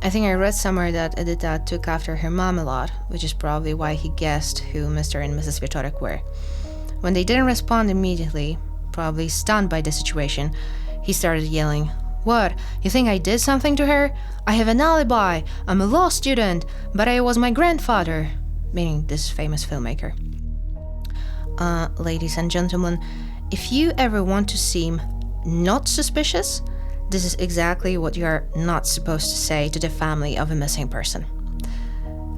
I think I read somewhere that Edyta took after her mom a lot, which is probably why he guessed who Mr. and Mrs. Wieczorek were. When they didn't respond immediately, probably stunned by the situation, he started yelling, "What? You think I did something to her? I have an alibi. I'm a law student, but I was my grandfather," meaning this famous filmmaker. Ladies and gentlemen, if you ever want to seem not suspicious, this is exactly what you are not supposed to say to the family of a missing person.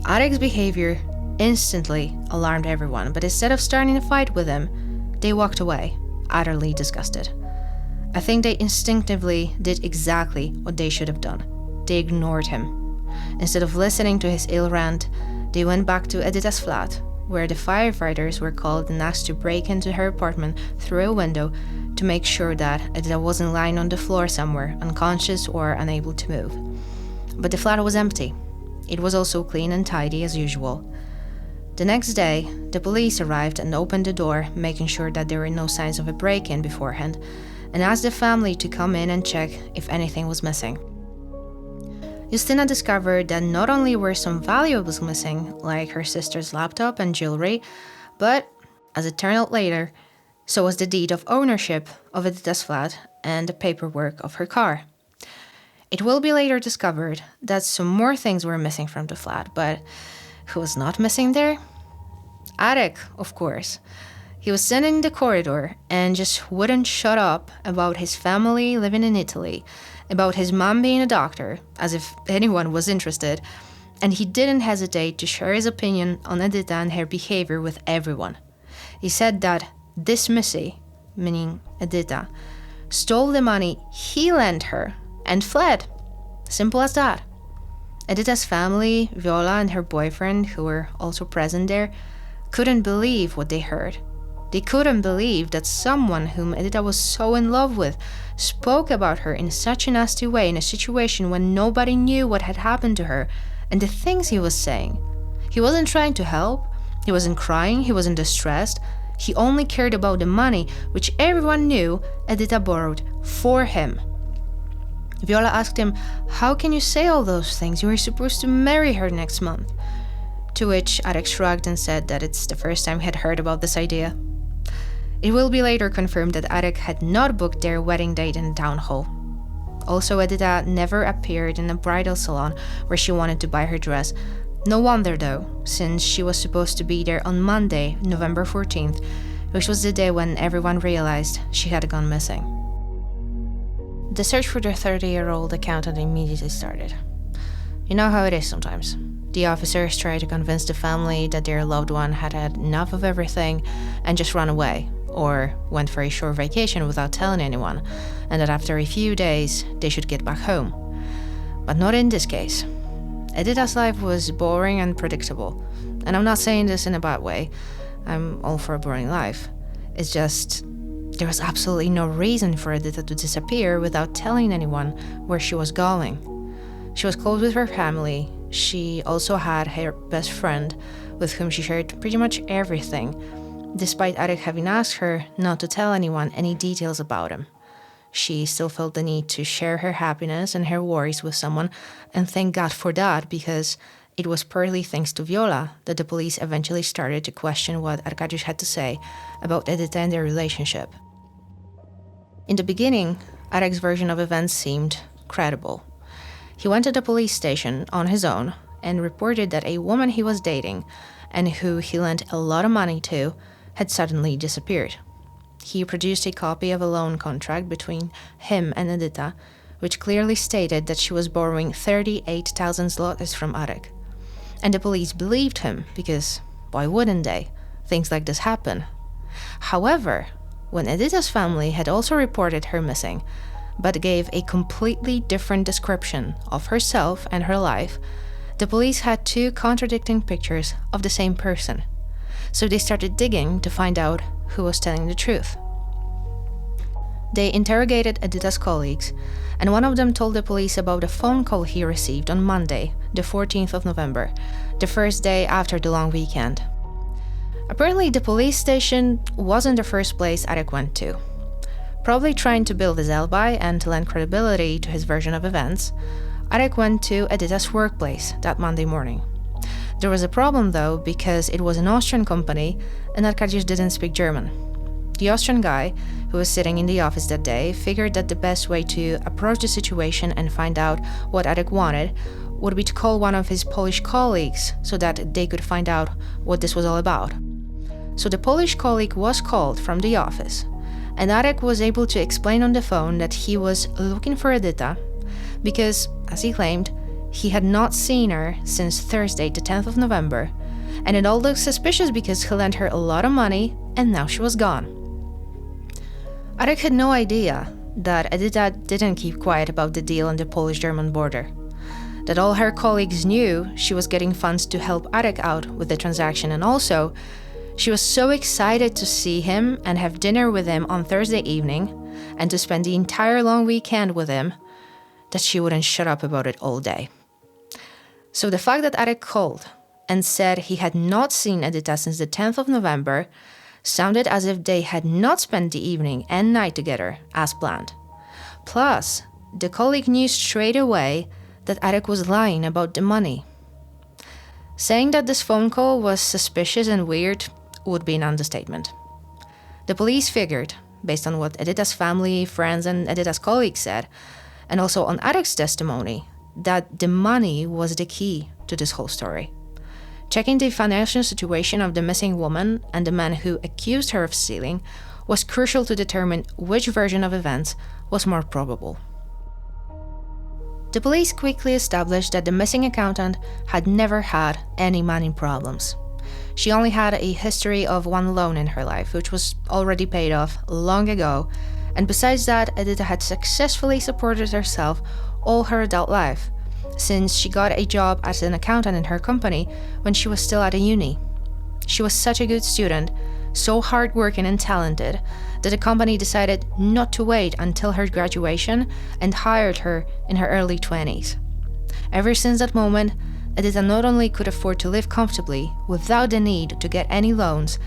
Arek's behavior instantly alarmed everyone, but instead of starting a fight with him, they walked away, utterly disgusted. I think they instinctively did exactly what they should have done. They ignored him. Instead of listening to his ill rant, they went back to Edyta's flat, where the firefighters were called and asked to break into her apartment through a window to make sure that Edyta wasn't lying on the floor somewhere, unconscious or unable to move. But the flat was empty. It was also clean and tidy as usual. The next day, the police arrived and opened the door, making sure that there were no signs of a break-in beforehand, and asked the family to come in and check if anything was missing. Justina discovered that not only were some valuables missing, like her sister's laptop and jewelry, but, as it turned out later, so was the deed of ownership of Edyta's flat and the paperwork of her car. It will be later discovered that some more things were missing from the flat, but who was not missing there? Arek, of course. He was sitting in the corridor and just wouldn't shut up about his family living in Italy, about his mom being a doctor, as if anyone was interested, and he didn't hesitate to share his opinion on Edyta and her behavior with everyone. He said that this Missy, meaning Edyta, stole the money he lent her and fled. Simple as that. Edyta's family, Viola and her boyfriend, who were also present there, couldn't believe what they heard. They couldn't believe that someone whom Edyta was so in love with spoke about her in such a nasty way in a situation when nobody knew what had happened to her and the things he was saying. He wasn't trying to help, he wasn't crying, he wasn't distressed. He only cared about the money, which everyone knew Edyta borrowed for him. Viola asked him, "How can you say all those things? You were supposed to marry her next month." To which Arek shrugged and said that it's the first time he had heard about this idea. It will be later confirmed that Arek had not booked their wedding date in the town hall. Also, Edyta never appeared in a bridal salon where she wanted to buy her dress. No wonder though, since she was supposed to be there on Monday, November 14th, which was the day when everyone realized she had gone missing. The search for the 30-year-old accountant immediately started. You know how it is sometimes. The officers tried to convince the family that their loved one had had enough of everything and just run away, or went for a short vacation without telling anyone, and that after a few days they should get back home. But not in this case. Edyta's life was boring and predictable, and I'm not saying this in a bad way. I'm all for a boring life. It's just there was absolutely no reason for Edyta to disappear without telling anyone where she was going. She was close with her family. She also had her best friend, with whom she shared pretty much everything, despite Arek having asked her not to tell anyone any details about him. She still felt the need to share her happiness and her worries with someone, and thank God for that, because it was partly thanks to Viola that the police eventually started to question what Arkadiusz had to say about Edyta and their relationship. In the beginning, Arek's version of events seemed credible. He went to the police station on his own and reported that a woman he was dating, and who he lent a lot of money to, had suddenly disappeared. He produced a copy of a loan contract between him and Edyta, which clearly stated that she was borrowing 38,000 zlotys from Arek. And the police believed him, because why wouldn't they? Things like this happen. However, when Edyta's family had also reported her missing, but gave a completely different description of herself and her life, the police had two contradicting pictures of the same person. So they started digging to find out who was telling the truth. They interrogated Edyta's colleagues, and one of them told the police about a phone call he received on Monday, the 14th of November, the first day after the long weekend. Apparently, the police station wasn't the first place Arek went to. Probably trying to build his alibi and to lend credibility to his version of events, Arek went to Edyta's workplace that Monday morning. There was a problem though, because it was an Austrian company and Arkadiusz didn't speak German. The Austrian guy, who was sitting in the office that day, figured that the best way to approach the situation and find out what Arek wanted would be to call one of his Polish colleagues so that they could find out what this was all about. So the Polish colleague was called from the office, and Arek was able to explain on the phone that he was looking for Edyta because, as he claimed, he had not seen her since Thursday, the 10th of November, and it all looked suspicious because he lent her a lot of money and now she was gone. Arek had no idea that Edyta didn't keep quiet about the deal on the Polish-German border, that all her colleagues knew she was getting funds to help Arek out with the transaction, and also she was so excited to see him and have dinner with him on Thursday evening and to spend the entire long weekend with him that she wouldn't shut up about it all day. So the fact that Arek called and said he had not seen Edyta since the 10th of November sounded as if they had not spent the evening and night together as planned. Plus, the colleague knew straight away that Arek was lying about the money. Saying that this phone call was suspicious and weird would be an understatement. The police figured, based on what Edyta's family, friends, and Edyta's colleagues said, and also on Arek's testimony, that the money was the key to this whole story. Checking the financial situation of the missing woman and the man who accused her of stealing was crucial to determine which version of events was more probable. The police quickly established that the missing accountant had never had any money problems. She only had a history of one loan in her life, which was already paid off long ago, and besides that, Edyta had successfully supported herself all her adult life, since she got a job as an accountant in her company when she was still at a uni. She was such a good student, so hardworking and talented, that the company decided not to wait until her graduation and hired her in her early 20s. Ever since that moment, Edyta not only could afford to live comfortably without the need to get any loans,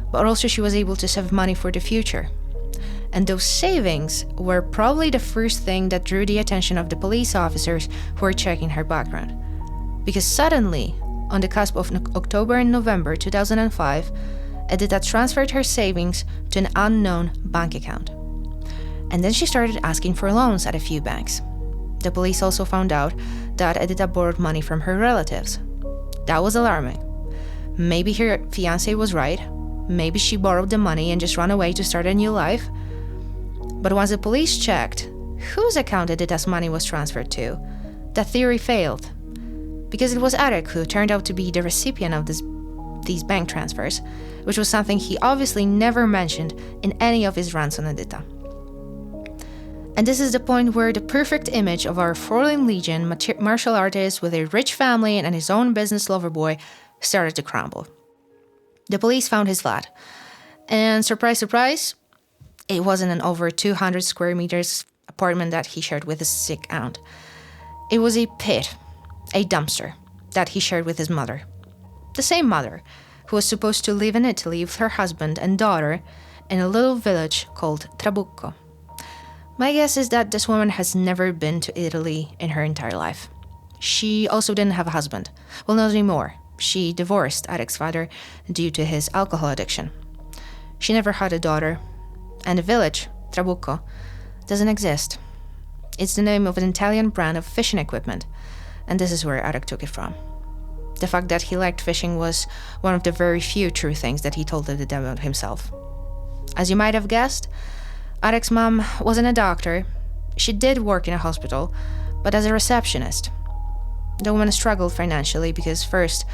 but also she was able to save money for the future. And those savings were probably the first thing that drew the attention of the police officers who were checking her background. Because suddenly, on the cusp of October and November 2005, Edyta transferred her savings to an unknown bank account. And then she started asking for loans at a few banks. The police also found out that Edyta borrowed money from her relatives. That was alarming. Maybe her fiancé was right. Maybe she borrowed the money and just ran away to start a new life. But once the police checked whose account Edyta's money was transferred to, that theory failed. Because it was Arek who turned out to be the recipient of these bank transfers, which was something he obviously never mentioned in any of his rants on Edyta. And this is the point where the perfect image of our fallen legion martial artist with a rich family and his own business lover boy started to crumble. The police found his flat, and surprise, surprise, it wasn't an over 200 square meters apartment that he shared with his sick aunt. It was a pit, a dumpster, that he shared with his mother. The same mother who was supposed to live in Italy with her husband and daughter in a little village called Trabucco. My guess is that this woman has never been to Italy in her entire life. She also didn't have a husband. Well, not anymore. She divorced Arek's father due to his alcohol addiction. She never had a daughter, and the village, Trabucco, doesn't exist. It's the name of an Italian brand of fishing equipment, and this is where Arek took it from. The fact that he liked fishing was one of the very few true things that he told the devil himself. As you might have guessed, Arek's mom wasn't a doctor. She did work in a hospital, but as a receptionist. The woman struggled financially because first,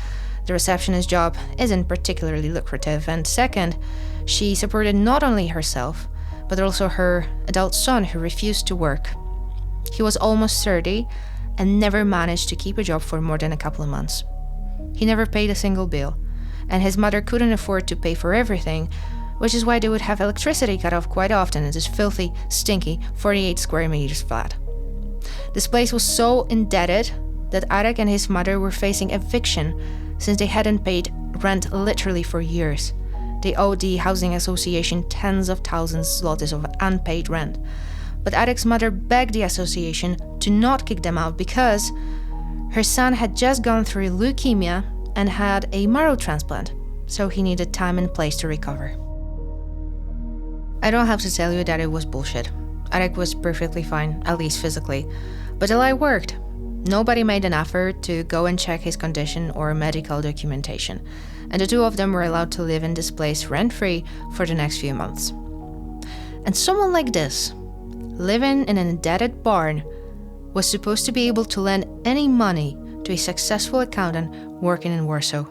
the receptionist job isn't particularly lucrative, and second, she supported not only herself, but also her adult son who refused to work. He was almost 30 and never managed to keep a job for more than a couple of months. He never paid a single bill, and his mother couldn't afford to pay for everything, which is why they would have electricity cut off quite often in this filthy, stinky 48 square meters flat. This place was so indebted that Arek and his mother were facing eviction since they hadn't paid rent literally for years. They owed the housing association tens of thousands zlotys of unpaid rent. But Arek's mother begged the association to not kick them out because her son had just gone through leukemia and had a marrow transplant, so he needed time and place to recover. I don't have to tell you that it was bullshit. Arek was perfectly fine, at least physically, but the lie worked. Nobody made an effort to go and check his condition or medical documentation, and the two of them were allowed to live in this place rent-free for the next few months. And someone like this, living in an indebted barn, was supposed to be able to lend any money to a successful accountant working in Warsaw.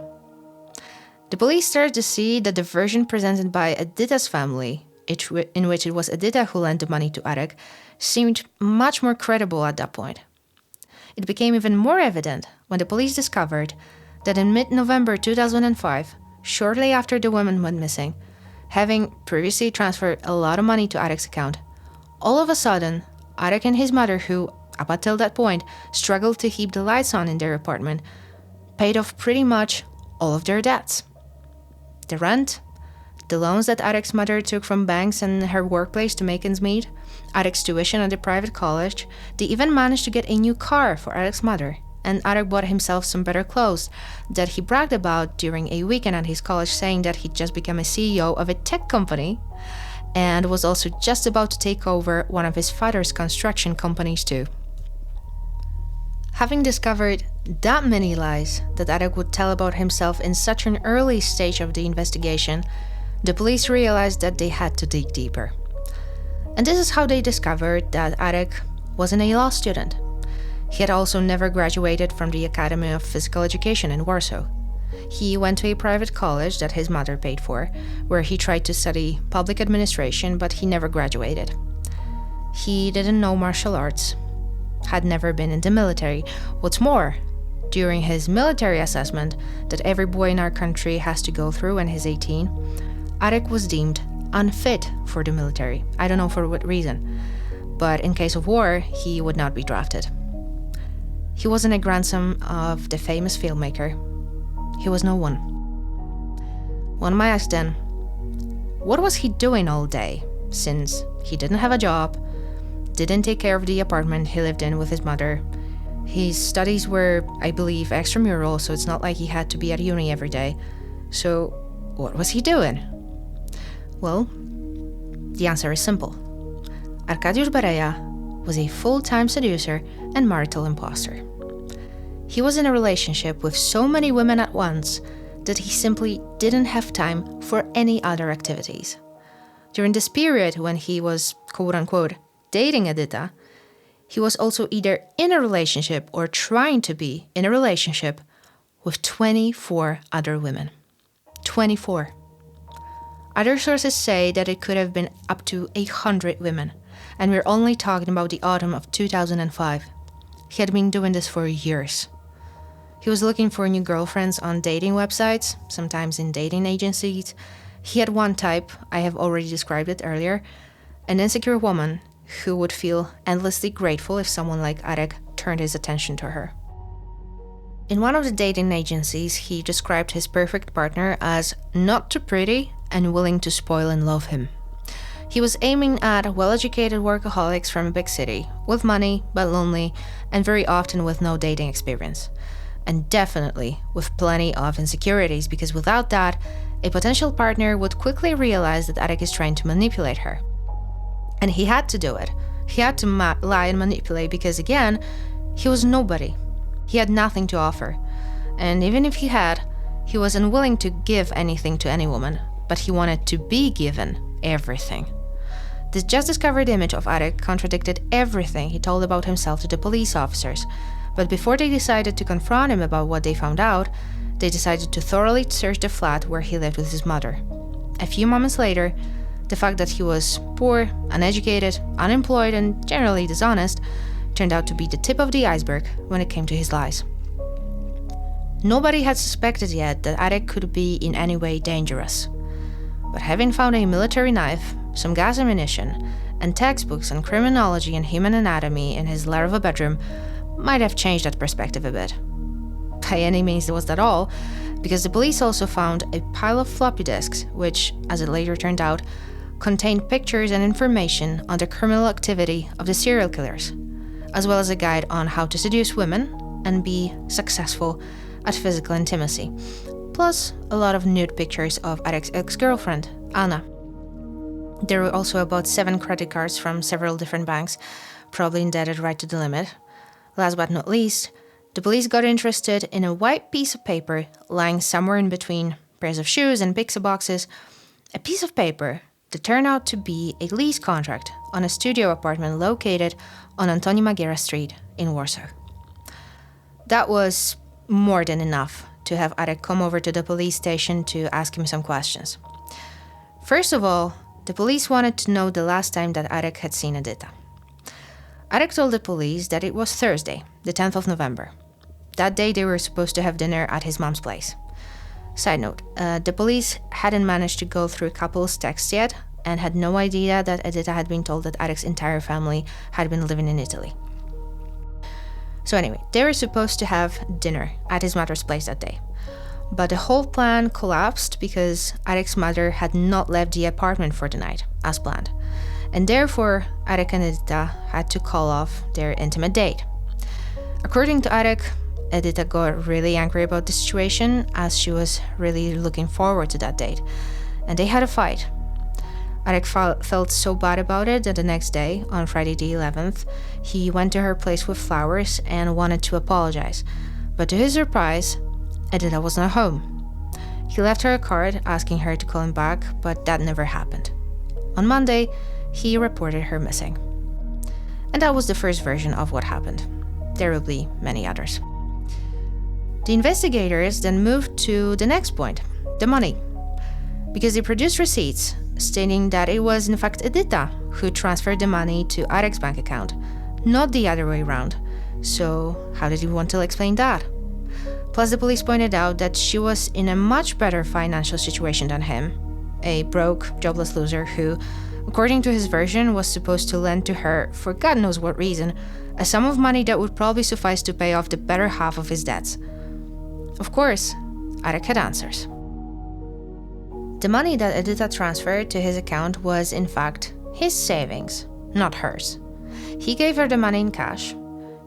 The police started to see that the version presented by Edyta's family, in which it was Edyta who lent the money to Arek, seemed much more credible at that point. It became even more evident when the police discovered that in mid-November 2005, shortly after the woman went missing, having previously transferred a lot of money to Arek's account, all of a sudden, Arek and his mother, who, up until that point, struggled to keep the lights on in their apartment, paid off pretty much all of their debts. The rent, the loans that Arek's mother took from banks and her workplace to make ends meet, Arek's tuition at the private college. They even managed to get a new car for Arek's mother, and Arek bought himself some better clothes that he bragged about during a weekend at his college, saying that he'd just become a CEO of a tech company and was also just about to take over one of his father's construction companies too. Having discovered that many lies that Arek would tell about himself in such an early stage of the investigation, the police realized that they had to dig deeper. And this is how they discovered that Arek wasn't a law student. He had also never graduated from the Academy of Physical Education in Warsaw. He went to a private college that his mother paid for, where he tried to study public administration, but he never graduated. He didn't know martial arts, had never been in the military. What's more, during his military assessment that every boy in our country has to go through when he's 18, Arek was deemed unfit for the military. I don't know for what reason, but in case of war, he would not be drafted. He wasn't a grandson of the famous filmmaker. He was no one. One might ask then, what was he doing all day, since he didn't have a job, didn't take care of the apartment he lived in with his mother. His studies were, I believe, extramural, so it's not like he had to be at uni every day. So what was he doing? Well, the answer is simple. Arkadiusz Bereja was a full-time seducer and marital imposter. He was in a relationship with so many women at once that he simply didn't have time for any other activities. During this period when he was, quote-unquote, dating Edyta, he was also either in a relationship or trying to be in a relationship with 24 other women. 24. Other sources say that it could have been up to 800 women, and we're only talking about the autumn of 2005. He had been doing this for years. He was looking for new girlfriends on dating websites, sometimes in dating agencies. He had one type, I have already described it earlier, an insecure woman who would feel endlessly grateful if someone like Arek turned his attention to her. In one of the dating agencies, he described his perfect partner as not too pretty and willing to spoil and love him. He was aiming at well-educated workaholics from a big city, with money, but lonely, and very often with no dating experience. And definitely with plenty of insecurities, because without that, a potential partner would quickly realize that Arek is trying to manipulate her. And he had to do it. He had to lie and manipulate because, again, he was nobody. He had nothing to offer. And even if he had, he was unwilling to give anything to any woman, but he wanted to be given everything. This just discovered image of Arek contradicted everything he told about himself to the police officers, but before they decided to confront him about what they found out, they decided to thoroughly search the flat where he lived with his mother. A few moments later, the fact that he was poor, uneducated, unemployed, and generally dishonest turned out to be the tip of the iceberg when it came to his lies. Nobody had suspected yet that Arek could be in any way dangerous. But having found a military knife, some gas ammunition, and textbooks on criminology and human anatomy in his Larva bedroom might have changed that perspective a bit. By any means was that all, because the police also found a pile of floppy disks, which, as it later turned out, contained pictures and information on the criminal activity of the serial killers, as well as a guide on how to seduce women and be successful at physical intimacy, plus a lot of nude pictures of Arek's ex-girlfriend, Anna. There were also about 7 credit cards from several different banks, probably indebted right to the limit. Last but not least, the police got interested in a white piece of paper lying somewhere in between pairs of shoes and pizza boxes, a piece of paper that turned out to be a lease contract on a studio apartment located on Antoni Magiera Street in Warsaw. That was more than enough to have Arek come over to the police station to ask him some questions. First of all, the police wanted to know the last time that Arek had seen Edyta. Arek told the police that it was Thursday, the 10th of November. That day they were supposed to have dinner at his mom's place. Side note, the police hadn't managed to go through couple's texts yet and had no idea that Edyta had been told that Arek's entire family had been living in Italy. So anyway, they were supposed to have dinner at his mother's place that day. But the whole plan collapsed because Arek's mother had not left the apartment for the night, as planned. And therefore, Arek and Edyta had to call off their intimate date. According to Arek, Edyta got really angry about the situation as she was really looking forward to that date. And they had a fight. Arek felt so bad about it that the next day, on Friday the 11th, he went to her place with flowers and wanted to apologize. But to his surprise, Edyta was not home. He left her a card asking her to call him back, but that never happened. On Monday, he reported her missing. And that was the first version of what happened. There will be many others. The investigators then moved to the next point, the money, because they produced receipts stating that it was in fact Edyta who transferred the money to Arek's bank account, not the other way around. So how did he want to explain that? Plus, the police pointed out that she was in a much better financial situation than him, a broke, jobless loser who, according to his version, was supposed to lend to her, for God knows what reason, a sum of money that would probably suffice to pay off the better half of his debts. Of course, Arek had answers. The money that Edyta transferred to his account was, in fact, his savings, not hers. He gave her the money in cash.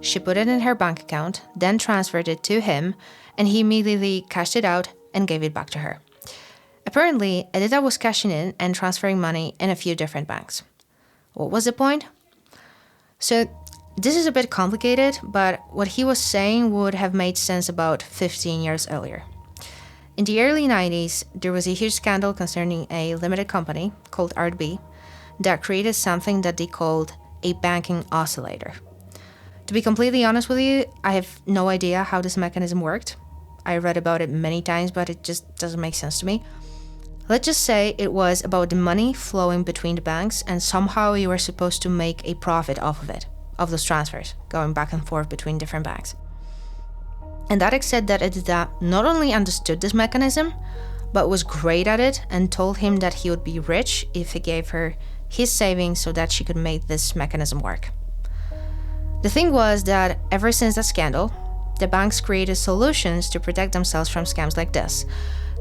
She put it in her bank account, then transferred it to him, and he immediately cashed it out and gave it back to her. Apparently, Edyta was cashing in and transferring money in a few different banks. What was the point? So, this is a bit complicated, but what he was saying would have made sense about 15 years earlier. In the early 90s, there was a huge scandal concerning a limited company called RB that created something that they called a banking oscillator. To be completely honest with you, I have no idea how this mechanism worked. I read about it many times, but it just doesn't make sense to me. Let's just say it was about the money flowing between the banks, and somehow you were supposed to make a profit off of it, of those transfers, going back and forth between different banks. And Arek said that Edyta not only understood this mechanism, but was great at it and told him that he would be rich if he gave her his savings so that she could make this mechanism work. The thing was that ever since that scandal, the banks created solutions to protect themselves from scams like this,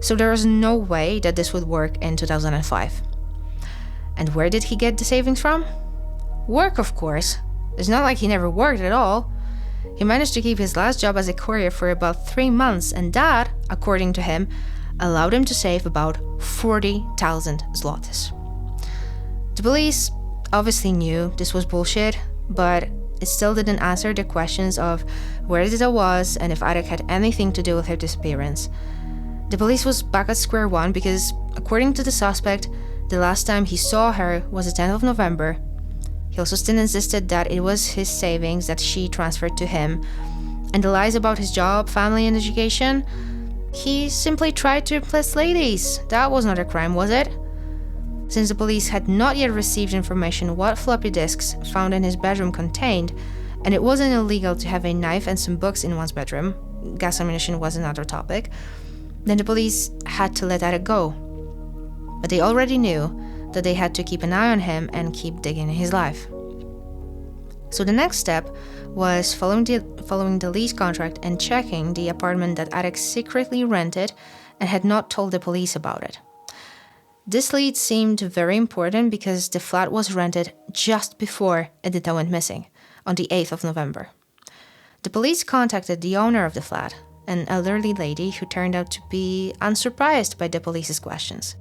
so there was no way that this would work in 2005. And where did he get the savings from? Work, of course. It's not like he never worked at all. He managed to keep his last job as a courier for about 3 months, and that, according to him, allowed him to save about 40,000 zlotys. The police obviously knew this was bullshit, but it still didn't answer the questions of where Edyta was and if Arek had anything to do with her disappearance. The police was back at square one because, according to the suspect, the last time he saw her was the 10th of November. He also still insisted that it was his savings that she transferred to him, and the lies about his job, family, and education, he simply tried to impress ladies. That was not a crime, was it? Since the police had not yet received information what floppy disks found in his bedroom contained, and it wasn't illegal to have a knife and some books in one's bedroom, gas ammunition was another topic, then the police had to let Arek go. But they already knew that they had to keep an eye on him and keep digging in his life. So the next step was following the lease contract and checking the apartment that Arek secretly rented and had not told the police about it. This lead seemed very important because the flat was rented just before Edyta went missing, on the 8th of November. The police contacted the owner of the flat, an elderly lady who turned out to be unsurprised by the police's questions.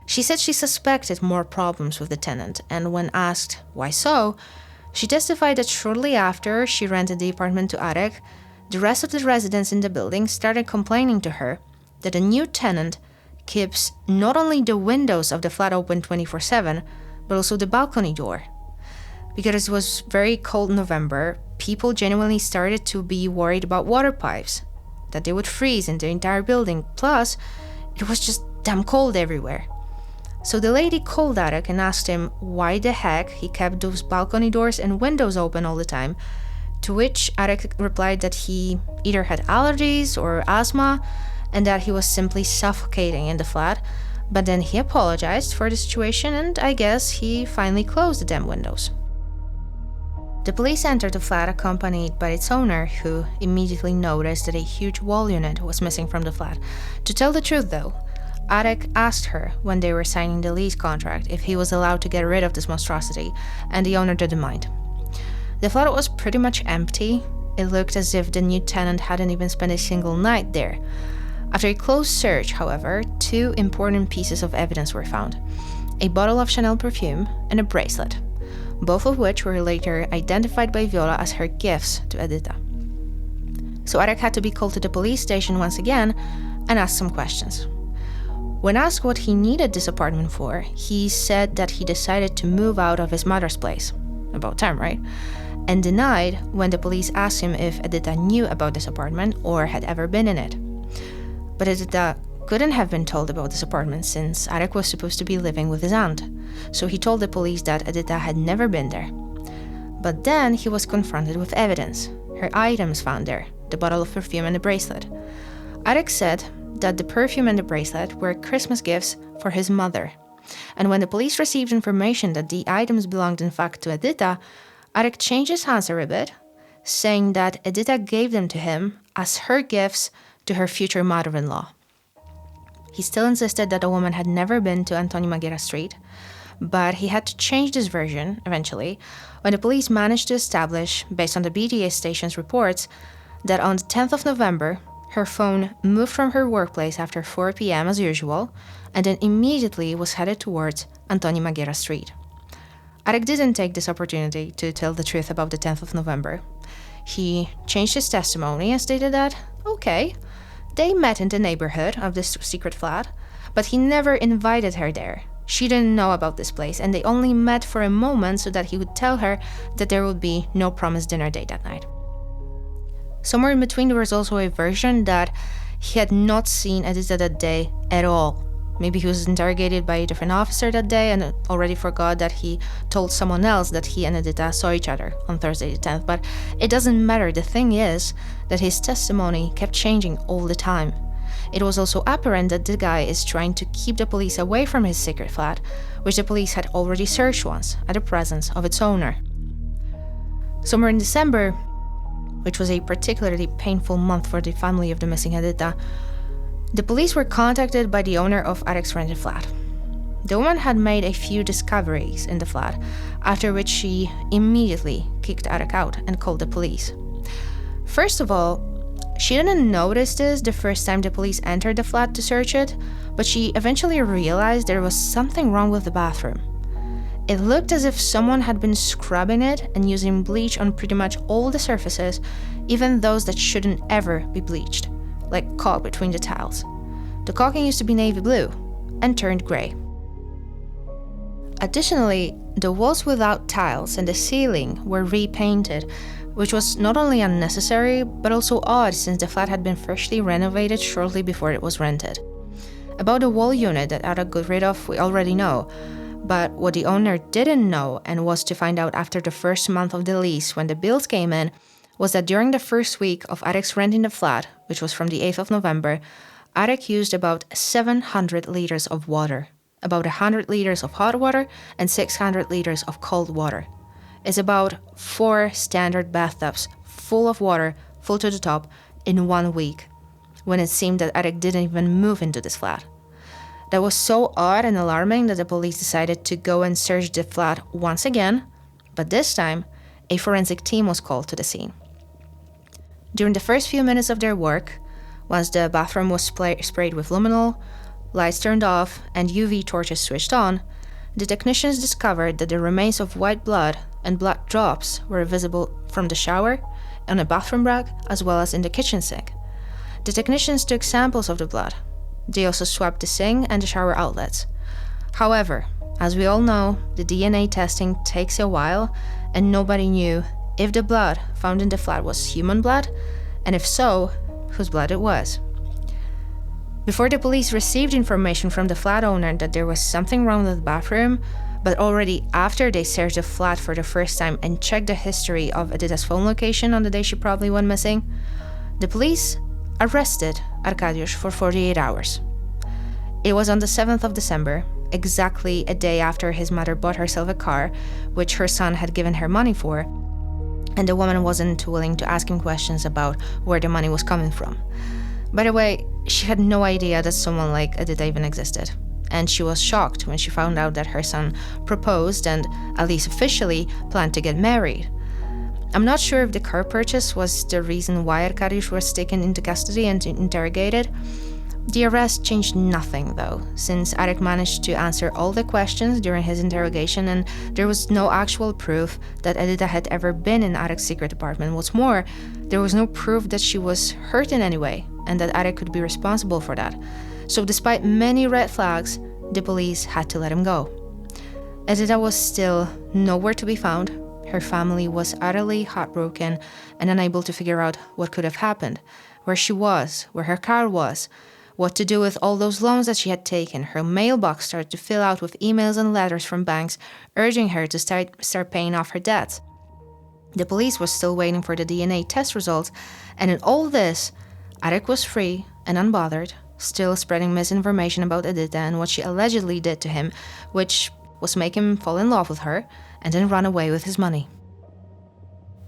She said she suspected more problems with the tenant, and when asked why so, she testified that shortly after she rented the apartment to Arek, the rest of the residents in the building started complaining to her that a new tenant keeps not only the windows of the flat open 24/7, but also the balcony door. Because it was very cold in November, people genuinely started to be worried about water pipes, that they would freeze in the entire building, plus it was just damn cold everywhere. So the lady called Arek and asked him why the heck he kept those balcony doors and windows open all the time, to which Arek replied that he either had allergies or asthma, and that he was simply suffocating in the flat, but then he apologized for the situation and I guess he finally closed the damn windows. The police entered the flat accompanied by its owner, who immediately noticed that a huge wall unit was missing from the flat. To tell the truth, though, Arek asked her when they were signing the lease contract if he was allowed to get rid of this monstrosity, and the owner didn't mind. The flat was pretty much empty. It looked as if the new tenant hadn't even spent a single night there. After a close search, however, 2 important pieces of evidence were found: a bottle of Chanel perfume and a bracelet, both of which were later identified by Viola as her gifts to Edyta. So Arek had to be called to the police station once again and asked some questions. When asked what he needed this apartment for, he said that he decided to move out of his mother's place. About time, right? And denied when the police asked him if Edyta knew about this apartment or had ever been in it. But Edyta couldn't have been told about this apartment since Arek was supposed to be living with his aunt, so he told the police that Edyta had never been there. But then he was confronted with evidence, her items found there, the bottle of perfume and the bracelet. Arek said that the perfume and the bracelet were Christmas gifts for his mother. And when the police received information that the items belonged in fact to Edyta, Arek changed his answer a bit, saying that Edyta gave them to him as her gifts to her future mother-in-law. He still insisted that the woman had never been to Antoni Magiera Street, but he had to change this version eventually when the police managed to establish, based on the BTA station's reports, that on the 10th of November, her phone moved from her workplace after 4 p.m. as usual, and then immediately was headed towards Antoni Magiera Street. Arek didn't take this opportunity to tell the truth about the 10th of November. He changed his testimony and stated that, okay, they met in the neighborhood of this secret flat, but he never invited her there. She didn't know about this place, and they only met for a moment so that he would tell her that there would be no promised dinner date that night. Somewhere in between, there was also a version that he had not seen Edyta that day at all. Maybe he was interrogated by a different officer that day and already forgot that he told someone else that he and Edyta saw each other on Thursday the 10th. But it doesn't matter. The thing is that his testimony kept changing all the time. It was also apparent that the guy is trying to keep the police away from his secret flat, which the police had already searched once at the presence of its owner. Somewhere in December, which was a particularly painful month for the family of the missing Edyta, the police were contacted by the owner of Arek's rented flat. The woman had made a few discoveries in the flat, after which she immediately kicked Arek out and called the police. First of all, she didn't notice this the first time the police entered the flat to search it, but she eventually realized there was something wrong with the bathroom. It looked as if someone had been scrubbing it and using bleach on pretty much all the surfaces, even those that shouldn't ever be bleached, like caulk between the tiles. The caulking used to be navy blue and turned gray. Additionally, the walls without tiles and the ceiling were repainted, which was not only unnecessary, but also odd since the flat had been freshly renovated shortly before it was rented. About the wall unit that Arek got rid of, we already know, but what the owner didn't know and was to find out after the first month of the lease when the bills came in, was that during the first week of Arek's renting the flat, which was from the 8th of November, Arek used about 700 liters of water, about 100 liters of hot water and 600 liters of cold water. It's about 4 standard bathtubs full of water, full to the top, in 1 week, when it seemed that Arek didn't even move into this flat. That was so odd and alarming that the police decided to go and search the flat once again, but this time, a forensic team was called to the scene. During the first few minutes of their work, once the bathroom was sprayed with luminol, lights turned off, and UV torches switched on, the technicians discovered that the remains of white blood and blood drops were visible from the shower, on a bathroom rag, as well as in the kitchen sink. The technicians took samples of the blood. They also swabbed the sink and the shower outlets. However, as we all know, the DNA testing takes a while, and nobody knew if the blood found in the flat was human blood, and if so, whose blood it was. Before the police received information from the flat owner that there was something wrong with the bathroom, but already after they searched the flat for the first time and checked the history of Edyta's phone location on the day she probably went missing, the police arrested Arkadiusz for 48 hours. It was on the 7th of December, exactly a day after his mother bought herself a car, which her son had given her money for, and the woman wasn't willing to ask him questions about where the money was coming from. By the way, she had no idea that someone like Edyta even existed, and she was shocked when she found out that her son proposed and, at least officially, planned to get married. I'm not sure if the car purchase was the reason why Arkadiusz was taken into custody and interrogated. The arrest changed nothing, though, since Arek managed to answer all the questions during his interrogation, and there was no actual proof that Edyta had ever been in Arek's secret apartment. What's more, there was no proof that she was hurt in any way, and that Arek could be responsible for that. So despite many red flags, the police had to let him go. Edyta was still nowhere to be found. Her family was utterly heartbroken and unable to figure out what could have happened, where she was, where her car was, what to do with all those loans that she had taken. Her mailbox started to fill out with emails and letters from banks urging her to start paying off her debts. The police was still waiting for the DNA test results, and in all this, Arek was free and unbothered, still spreading misinformation about Edyta and what she allegedly did to him, which was make him fall in love with her and then run away with his money.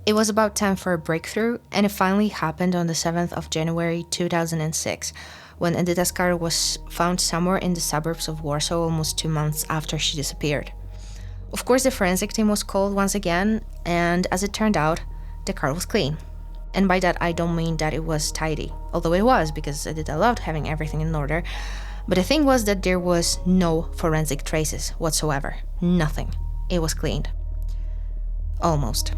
It was about time for a breakthrough, and it finally happened on the 7th of January 2006, when Edyta's car was found somewhere in the suburbs of Warsaw almost 2 months after she disappeared. Of course, the forensic team was called once again, and as it turned out, the car was clean. And by that, I don't mean that it was tidy, although it was, because Edyta loved having everything in order. But the thing was that there was no forensic traces whatsoever. Nothing. It was cleaned. Almost.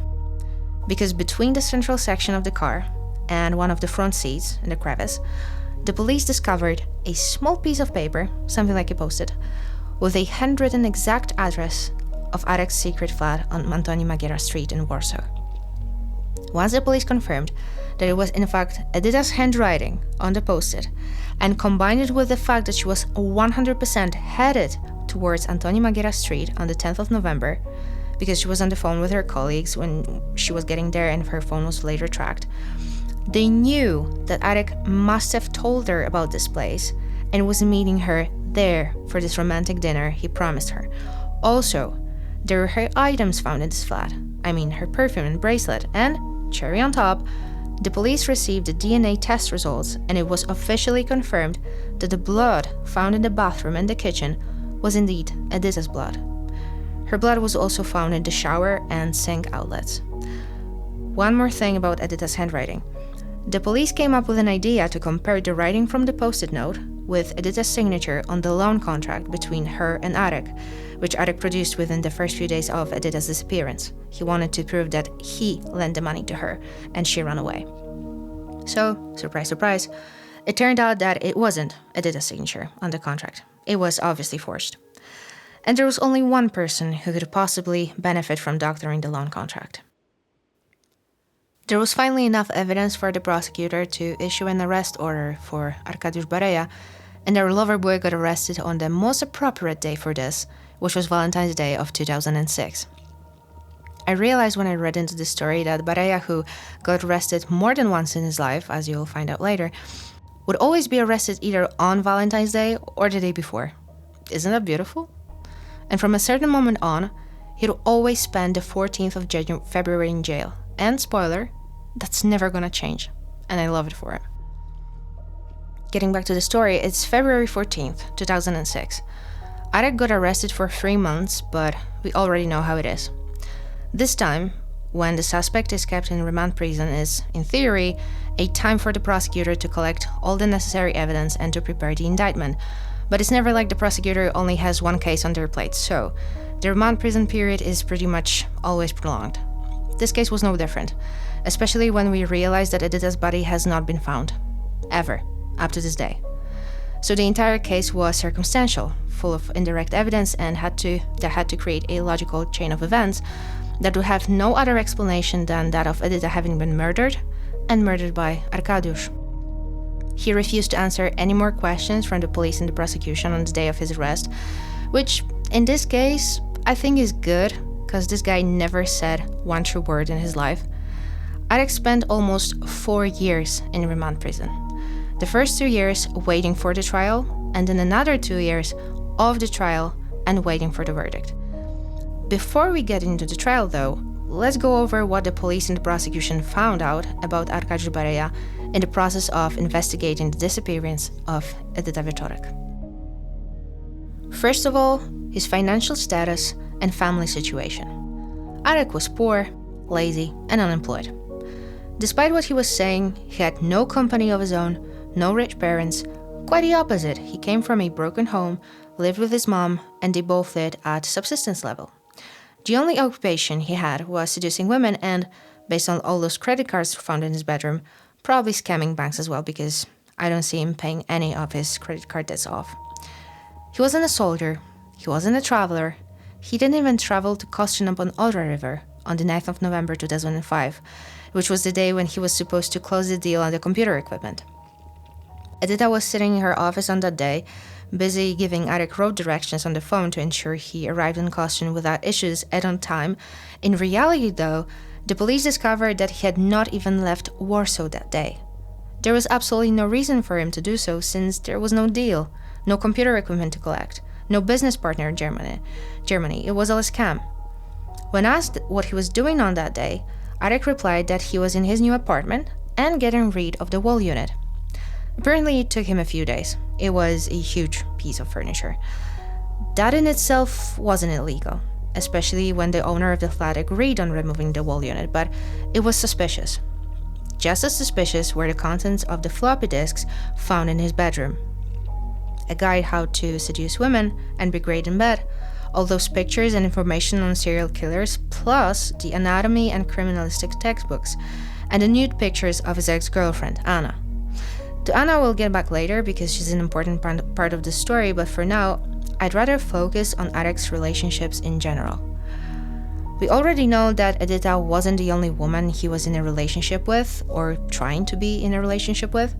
Because between the central section of the car and one of the front seats in the crevice, the police discovered a small piece of paper, something like a post-it, with a handwritten exact address of Arek's secret flat on Antoni Magiera Street in Warsaw. Once the police confirmed that it was in fact Edyta's handwriting on the post-it, and combined it with the fact that she was 100% headed towards Antoni Magiera Street on the 10th of November, because she was on the phone with her colleagues when she was getting there and her phone was later tracked, they knew that Arek must have told her about this place and was meeting her there for this romantic dinner he promised her. Also, there were her items found in this flat. I mean, her perfume and bracelet, and, cherry on top, the police received the DNA test results, and it was officially confirmed that the blood found in the bathroom and the kitchen was indeed Edyta's blood. Her blood was also found in the shower and sink outlets. One more thing about Edyta's handwriting. The police came up with an idea to compare the writing from the post-it note with Edyta's signature on the loan contract between her and Arek, which Arek produced within the first few days of Edyta's disappearance. He wanted to prove that he lent the money to her and she ran away. So, surprise, surprise, it turned out that it wasn't Edyta's signature on the contract. It was obviously forged. And there was only one person who could possibly benefit from doctoring the loan contract. There was finally enough evidence for the prosecutor to issue an arrest order for Arkadiusz Bareja, and their lover boy got arrested on the most appropriate day for this, which was Valentine's Day of 2006. I realized when I read into the story that Bareja, who got arrested more than once in his life, as you'll find out later, would always be arrested either on Valentine's Day or the day before. Isn't that beautiful? And from a certain moment on, he'd always spend the 14th of February in jail. And spoiler, that's never gonna change, and I love it for him. Getting back to the story, it's February 14th, 2006. Arek got arrested for 3 months, but we already know how it is. This time, when the suspect is kept in remand prison, is, in theory, a time for the prosecutor to collect all the necessary evidence and to prepare the indictment. But it's never like the prosecutor only has one case on their plate, so the remand prison period is pretty much always prolonged. This case was no different, especially when we realized that Edyta's body has not been found. Ever. Up to this day. So the entire case was circumstantial, full of indirect evidence, and had to create a logical chain of events that would have no other explanation than that of Edyta having been murdered, and murdered by Arkadiusz. He refused to answer any more questions from the police and the prosecution on the day of his arrest, which, in this case, I think is good, because this guy never said one true word in his life. Arek spent almost 4 years in remand prison. The first 2 years waiting for the trial, and then another 2 years of the trial and waiting for the verdict. Before we get into the trial though, let's go over what the police and the prosecution found out about Arkadiusz Bareja in the process of investigating the disappearance of Edyta Wieczorek. First of all, his financial status and family situation. Arek was poor, lazy, and unemployed. Despite what he was saying, he had no company of his own, no rich parents. Quite the opposite, he came from a broken home, lived with his mom, and they both lived at subsistence level. The only occupation he had was seducing women and, based on all those credit cards found in his bedroom, probably scamming banks as well, because I don't see him paying any of his credit card debts off. He wasn't a soldier, he wasn't a traveler, he didn't even travel to Kostrzyna-on-Odra River on the 9th of November 2005, which was the day when he was supposed to close the deal on the computer equipment. Edyta was sitting in her office on that day, busy giving Arek road directions on the phone to ensure he arrived in Kostrzyna without issues and on time. In reality, though, the police discovered that he had not even left Warsaw that day. There was absolutely no reason for him to do so, since there was no deal, no computer equipment to collect, no business partner in Germany. It was all a scam. When asked what he was doing on that day, Arek replied that he was in his new apartment and getting rid of the wall unit. Apparently, it took him a few days. It was a huge piece of furniture. That in itself wasn't illegal, especially when the owner of the flat agreed on removing the wall unit, but it was suspicious. Just as suspicious were the contents of the floppy disks found in his bedroom. A guide how to seduce women and be great in bed, all those pictures and information on serial killers, plus the anatomy and criminalistic textbooks, and the nude pictures of his ex-girlfriend, Anna. To Anna we'll get back later because she's an important part of the story, but for now, I'd rather focus on Arek's relationships in general. We already know that Edyta wasn't the only woman he was in a relationship with, or trying to be in a relationship with.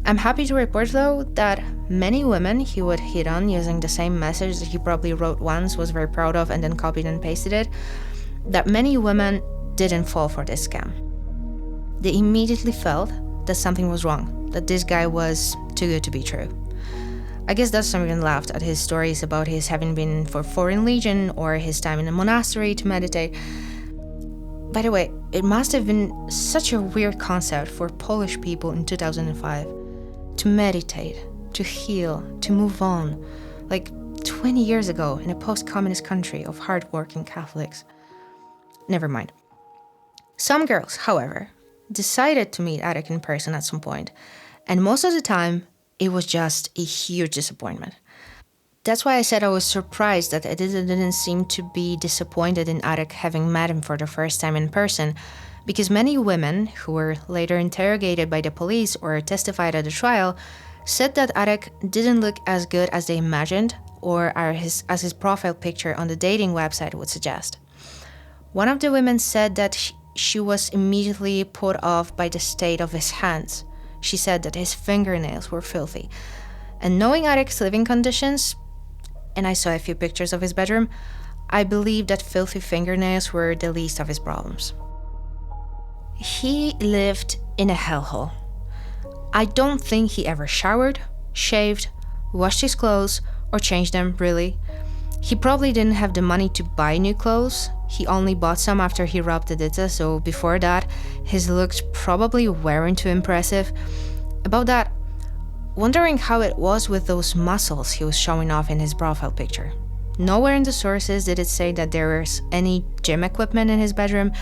I'm happy to report, though, that many women he would hit on using the same message that he probably wrote once, was very proud of, and then copied and pasted it, that many women didn't fall for this scam. They immediately felt that something was wrong, that this guy was too good to be true. I guess that's some even laughed at his stories about his having been for Foreign Legion or his time in a monastery to meditate. By the way, it must have been such a weird concept for Polish people in 2005 to meditate, to heal, to move on, like 20 years ago in a post-communist country of hard-working Catholics. Never mind. Some girls, however, decided to meet Arek in person at some point, and most of the time, it was just a huge disappointment. That's why I said I was surprised that Edyta didn't seem to be disappointed in Arek having met him for the first time in person, because many women, who were later interrogated by the police or testified at the trial, said that Arek didn't look as good as they imagined, or as his profile picture on the dating website would suggest. One of the women said that she was immediately put off by the state of his hands. She said that his fingernails were filthy. And knowing Arek's living conditions, and I saw a few pictures of his bedroom, I believe that filthy fingernails were the least of his problems. He lived in a hellhole. I don't think he ever showered, shaved, washed his clothes, or changed them, really. He probably didn't have the money to buy new clothes. He only bought some after he robbed Edyta, so before that, his looks probably weren't too impressive. About that, wondering how it was with those muscles he was showing off in his profile picture. Nowhere in the sources did it say that there was any gym equipment in his bedroom.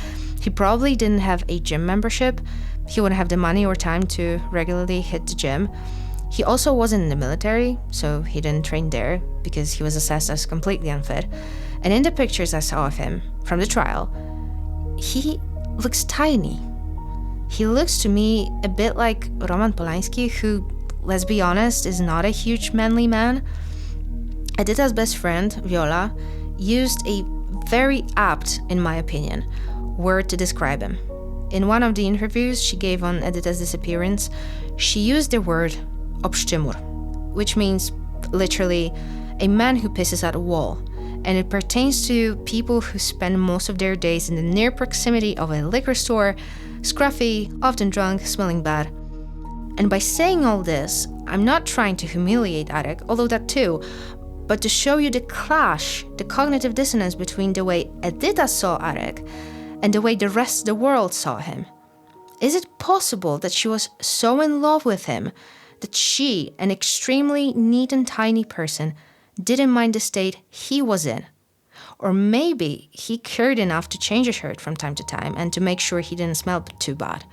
He probably didn't have a gym membership. He wouldn't have the money or time to regularly hit the gym. He also wasn't in the military, so he didn't train there because he was assessed as completely unfit. And in the pictures I saw of him from the trial, he looks tiny. He looks to me a bit like Roman Polanski, who, let's be honest, is not a huge manly man. Edyta's best friend, Viola, used a very apt, in my opinion, word to describe him. In one of the interviews she gave on Edyta's disappearance, she used the word obszczymur, which means literally a man who pisses at a wall, and it pertains to people who spend most of their days in the near proximity of a liquor store, scruffy, often drunk, smelling bad. And by saying all this, I'm not trying to humiliate Arek, although that too, but to show you the clash, the cognitive dissonance between the way Edyta saw Arek and the way the rest of the world saw him? Is it possible that she was so in love with him that she, an extremely neat and tiny person, didn't mind the state he was in? Or maybe he cared enough to change his shirt from time to time and to make sure he didn't smell too bad.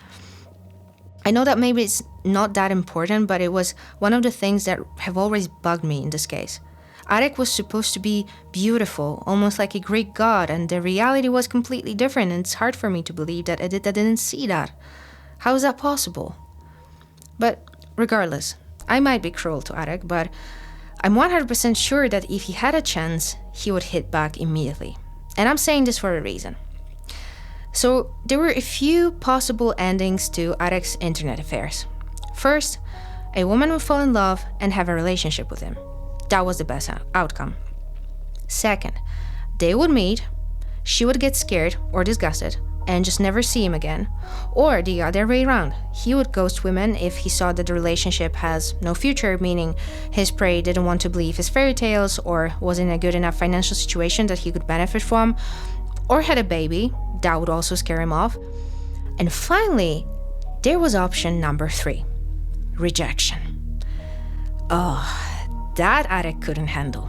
I know that maybe it's not that important, but it was one of the things that have always bugged me in this case. Arek was supposed to be beautiful, almost like a Greek god, and the reality was completely different, and it's hard for me to believe that Edyta didn't see that. How is that possible? But regardless, I might be cruel to Arek, but I'm 100% sure that if he had a chance, he would hit back immediately. And I'm saying this for a reason. So there were a few possible endings to Arek's internet affairs. First, a woman would fall in love and have a relationship with him. That was the best outcome. Second, they would meet, she would get scared or disgusted and just never see him again. Or the other way around, he would ghost women if he saw that the relationship has no future, meaning his prey didn't want to believe his fairy tales or was in a good enough financial situation that he could benefit from, or had a baby. That would also scare him off. And finally, there was option number 3, rejection. Oh, that Arek couldn't handle.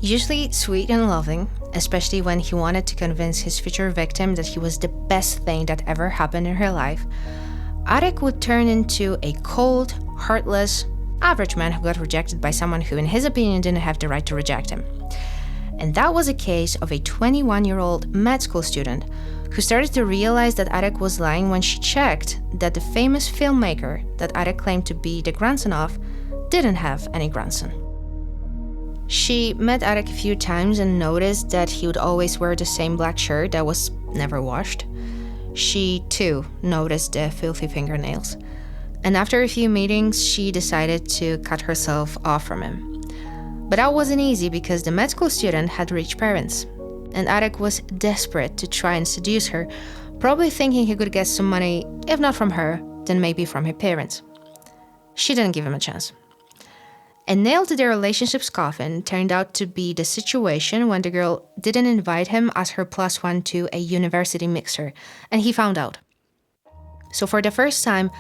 Usually sweet and loving, especially when he wanted to convince his future victim that he was the best thing that ever happened in her life, Arek would turn into a cold, heartless, average man who got rejected by someone who, in his opinion, didn't have the right to reject him. And that was a case of a 21-year-old med school student who started to realize that Arek was lying when she checked that the famous filmmaker that Arek claimed to be the grandson of didn't have any grandson. She met Arek a few times and noticed that he would always wear the same black shirt that was never washed. She, too, noticed the filthy fingernails. And after a few meetings, she decided to cut herself off from him. But that wasn't easy because the med school student had rich parents, and Arek was desperate to try and seduce her, probably thinking he could get some money, if not from her, then maybe from her parents. She didn't give him a chance. A nail to their relationship's coffin turned out to be the situation when the girl didn't invite him as her +1 to a university mixer, and he found out. So for the first time,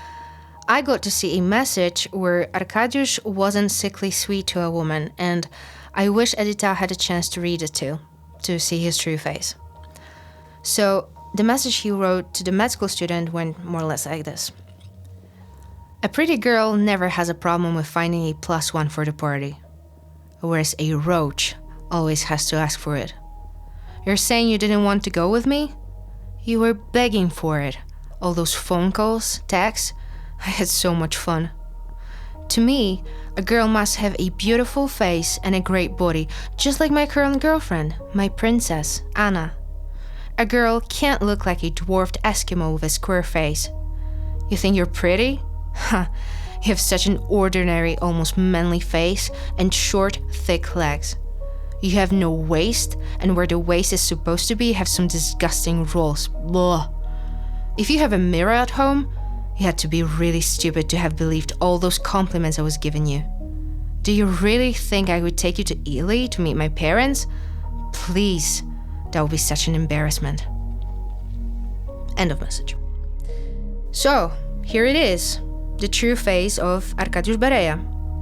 I got to see a message where Arkadiusz wasn't sickly sweet to a woman, and I wish Edyta had a chance to read it too, to see his true face. So the message he wrote to the med school student went more or less like this. A pretty girl never has a problem with finding a +1 for the party, whereas a roach always has to ask for it. You're saying you didn't want to go with me? You were begging for it. All those phone calls, texts, I had so much fun. To me, a girl must have a beautiful face and a great body, just like my current girlfriend, my princess, Anna. A girl can't look like a dwarfed Eskimo with a square face. You think you're pretty? Huh, you have such an ordinary, almost manly face and short, thick legs. You have no waist, and where the waist is supposed to be, you have some disgusting rolls. Blah. If you have a mirror at home, you had to be really stupid to have believed all those compliments I was giving you. Do you really think I would take you to Ely to meet my parents? Please, that would be such an embarrassment. End of message. So, here it is. The true face of Arkadiusz Bereja.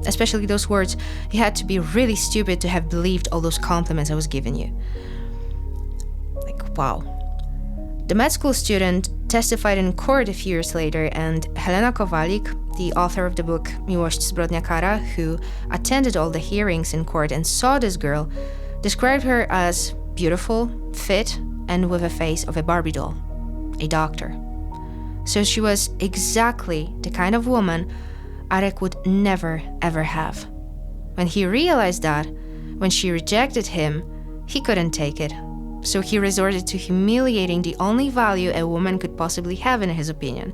Especially those words, you had to be really stupid to have believed all those compliments I was giving you. Like, wow. The med school student testified in court a few years later, and Helena Kowalik, the author of the book Miłość, Zbrodnia, who attended all the hearings in court and saw this girl, described her as beautiful, fit, and with a face of a Barbie doll, a doctor. So she was exactly the kind of woman Arek would never ever have. When he realized that, when she rejected him, he couldn't take it. So he resorted to humiliating the only value a woman could possibly have in his opinion,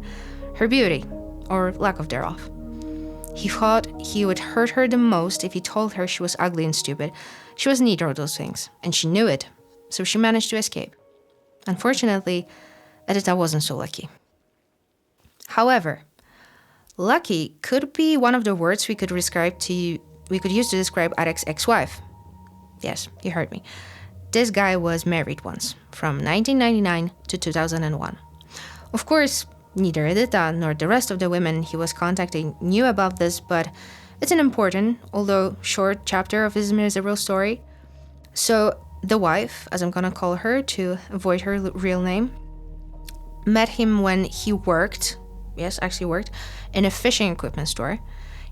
her beauty, or lack of thereof. He thought he would hurt her the most if he told her she was ugly and stupid. She was neither of those things, and she knew it, so she managed to escape. Unfortunately, Edyta wasn't so lucky. However, lucky could be one of the words we could use to describe Arek's ex-wife. Yes, you heard me. this guy was married once, from 1999 to 2001. Of course, neither Edyta nor the rest of the women he was contacting knew about this, but it's an important, although short, chapter of his miserable story. So the wife, as I'm gonna call her to avoid her real name, met him when he worked in a fishing equipment store.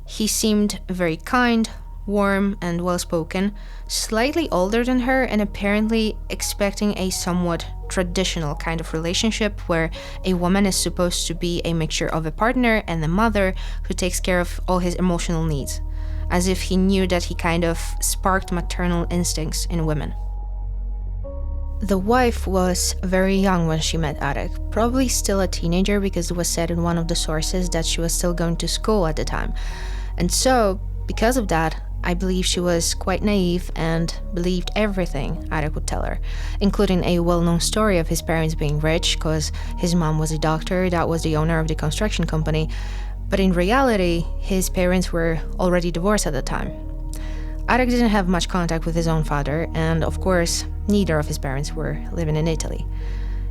He seemed very kind, warm, and well-spoken, slightly older than her, and apparently expecting a somewhat traditional kind of relationship where a woman is supposed to be a mixture of a partner and a mother who takes care of all his emotional needs, as if he knew that he kind of sparked maternal instincts in women. The wife was very young when she met Arek, probably still a teenager because it was said in one of the sources that she was still going to school at the time. And so, because of that, I believe she was quite naive and believed everything Arek would tell her, including a well-known story of his parents being rich because his mom was a doctor that was the owner of the construction company. But in reality, his parents were already divorced at the time. Arek didn't have much contact with his own father, and of course, neither of his parents were living in Italy.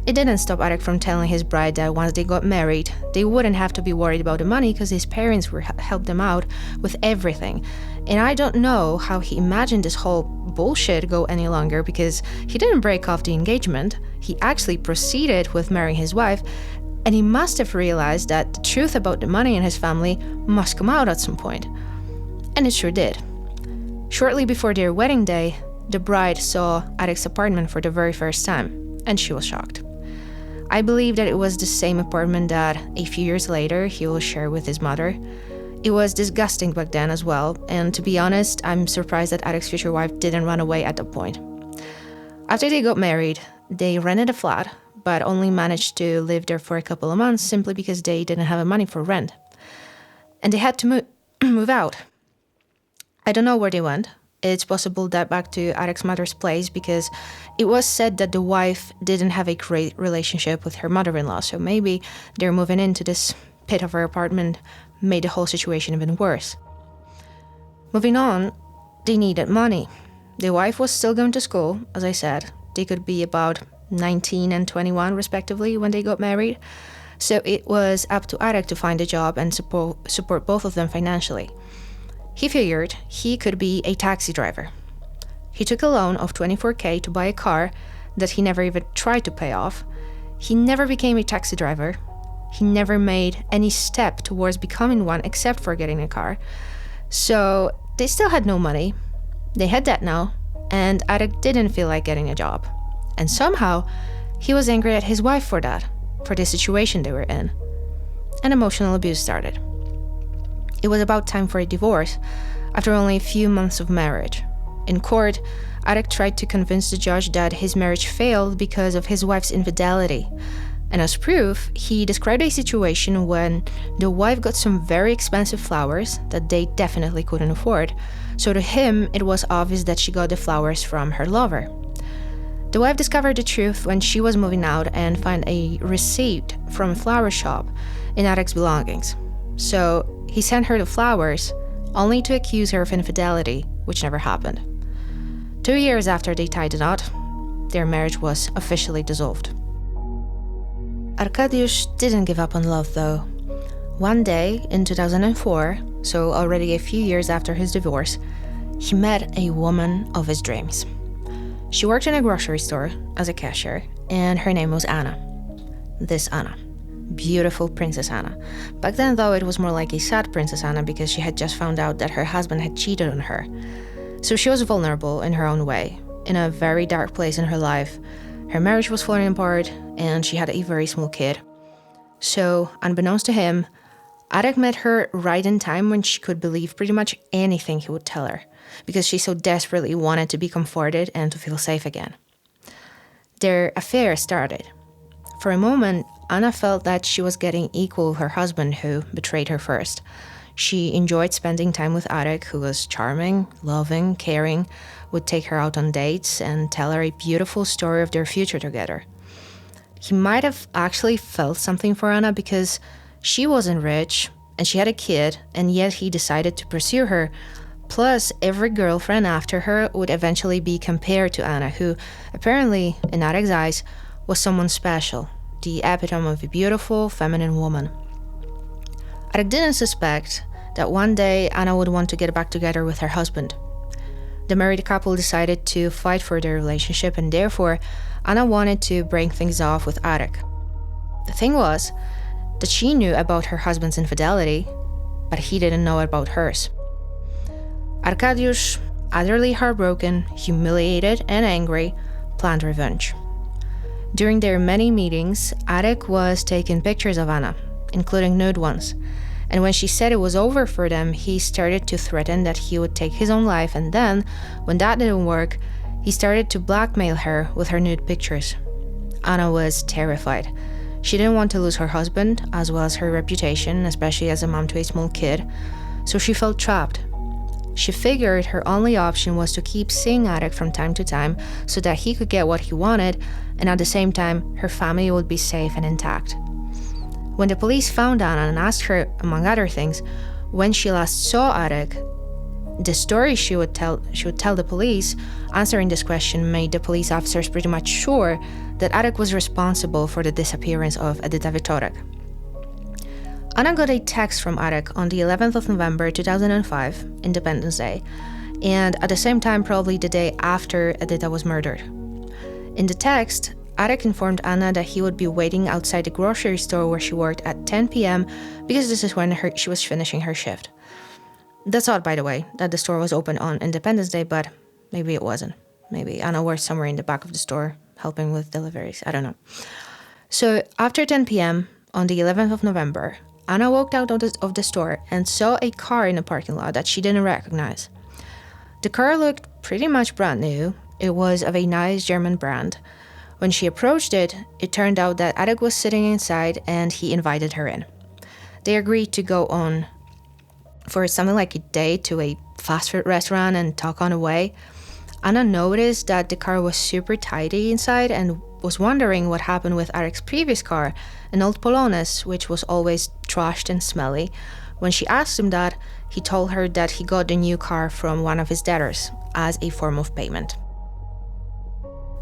It didn't stop Arek from telling his bride that once they got married, they wouldn't have to be worried about the money because his parents would help them out with everything. And I don't know how he imagined this whole bullshit go any longer, because he didn't break off the engagement. He actually proceeded with marrying his wife, and he must have realized that the truth about the money in his family must come out at some point. And it sure did. Shortly before their wedding day, the bride saw Arek's apartment for the very first time, and she was shocked. I believe that it was the same apartment that, a few years later, he will share with his mother. It was disgusting back then as well, and to be honest, I'm surprised that Arek's future wife didn't run away at that point. After they got married, they rented a flat, but only managed to live there for a couple of months simply because they didn't have money for rent. And they had to move out. I don't know where they went. It's possible that back to Arek's mother's place, because it was said that the wife didn't have a great relationship with her mother-in-law, so maybe their moving into this pit of her apartment made the whole situation even worse. Moving on, they needed money. The wife was still going to school, as I said. They could be about 19 and 21 respectively when they got married, so it was up to Arek to find a job and support both of them financially. He figured he could be a taxi driver. He took a loan of $24,000 to buy a car that he never even tried to pay off. He never became a taxi driver. He never made any step towards becoming one except for getting a car. So they still had no money. They had debt now, and Arek didn't feel like getting a job. And somehow, he was angry at his wife for that, for the situation they were in. And emotional abuse started. It was about time for a divorce, after only a few months of marriage. In court, Arek tried to convince the judge that his marriage failed because of his wife's infidelity. And as proof, he described a situation when the wife got some very expensive flowers that they definitely couldn't afford. So to him, it was obvious that she got the flowers from her lover. The wife discovered the truth when she was moving out and found a receipt from a flower shop in Arek's belongings. So he sent her the flowers, only to accuse her of infidelity, which never happened. 2 years after they tied the knot, their marriage was officially dissolved. Arkadiusz didn't give up on love, though. One day, in 2004, so already a few years after his divorce, he met a woman of his dreams. She worked in a grocery store as a cashier, and her name was Anna. This Anna. Beautiful Princess Anna. Back then, though, it was more like a sad Princess Anna because she had just found out that her husband had cheated on her. So she was vulnerable in her own way, in a very dark place in her life. Her marriage was falling apart, and she had a very small kid. So, unbeknownst to him, Arek met her right in time when she could believe pretty much anything he would tell her, because she so desperately wanted to be comforted and to feel safe again. Their affair started. For a moment, Anna felt that she was getting equal with her husband, who betrayed her first. She enjoyed spending time with Arek, who was charming, loving, caring, would take her out on dates and tell her a beautiful story of their future together. He might have actually felt something for Anna because she wasn't rich and she had a kid, and yet he decided to pursue her, Plus, every girlfriend after her would eventually be compared to Anna, who apparently, in Arek's eyes, was someone special, the epitome of a beautiful, feminine woman. Arek didn't suspect that one day Anna would want to get back together with her husband. The married couple decided to fight for their relationship, and therefore Anna wanted to break things off with Arek. The thing was that she knew about her husband's infidelity, but he didn't know about hers. Arkadiusz, utterly heartbroken, humiliated, and angry, planned revenge. During their many meetings, Arek was taking pictures of Anna, including nude ones, and when she said it was over for them, he started to threaten that he would take his own life, and then, when that didn't work, he started to blackmail her with her nude pictures. Anna was terrified. She didn't want to lose her husband, as well as her reputation, especially as a mom to a small kid, so she felt trapped. She figured her only option was to keep seeing Arek from time to time so that he could get what he wanted, and at the same time, her family would be safe and intact. When the police found Anna and asked her, among other things, when she last saw Arek, the story she would tell the police, answering this question made the police officers pretty much sure that Arek was responsible for the disappearance of Edyta Wieczorek. Anna got a text from Arek on the 11th of November 2005, Independence Day, and at the same time probably the day after Edyta was murdered. In the text, Arek informed Anna that he would be waiting outside the grocery store where she worked at 10 p.m. because this is when she was finishing her shift. That's odd, by the way, that the store was open on Independence Day, but maybe it wasn't. Maybe Anna worked somewhere in the back of the store, helping with deliveries. I don't know. So after 10 p.m. on the 11th of November, Anna walked out of the store and saw a car in the parking lot that she didn't recognize. The car looked pretty much brand new. It was of a nice German brand. When she approached it, it turned out that Arek was sitting inside and he invited her in. They agreed to go on for something like a date to a fast food restaurant and talk on the way. Anna noticed that the car was super tidy inside and was wondering what happened with Arek's previous car, an old Polonez, which was always trashed and smelly. When she asked him that, he told her that he got the new car from one of his debtors as a form of payment.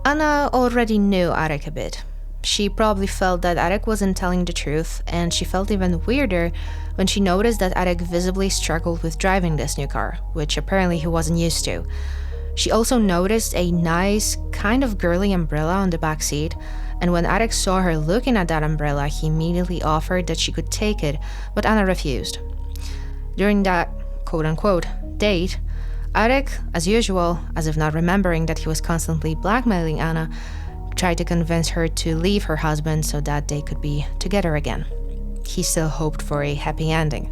Anna already knew Arek a bit. She probably felt that Arek wasn't telling the truth, and she felt even weirder when she noticed that Arek visibly struggled with driving this new car, which apparently he wasn't used to. She also noticed a nice, kind of girly umbrella on the back seat, and when Arek saw her looking at that umbrella, he immediately offered that she could take it, but Anna refused. During that quote-unquote date, Arek, as usual, as if not remembering that he was constantly blackmailing Anna, tried to convince her to leave her husband so that they could be together again. He still hoped for a happy ending.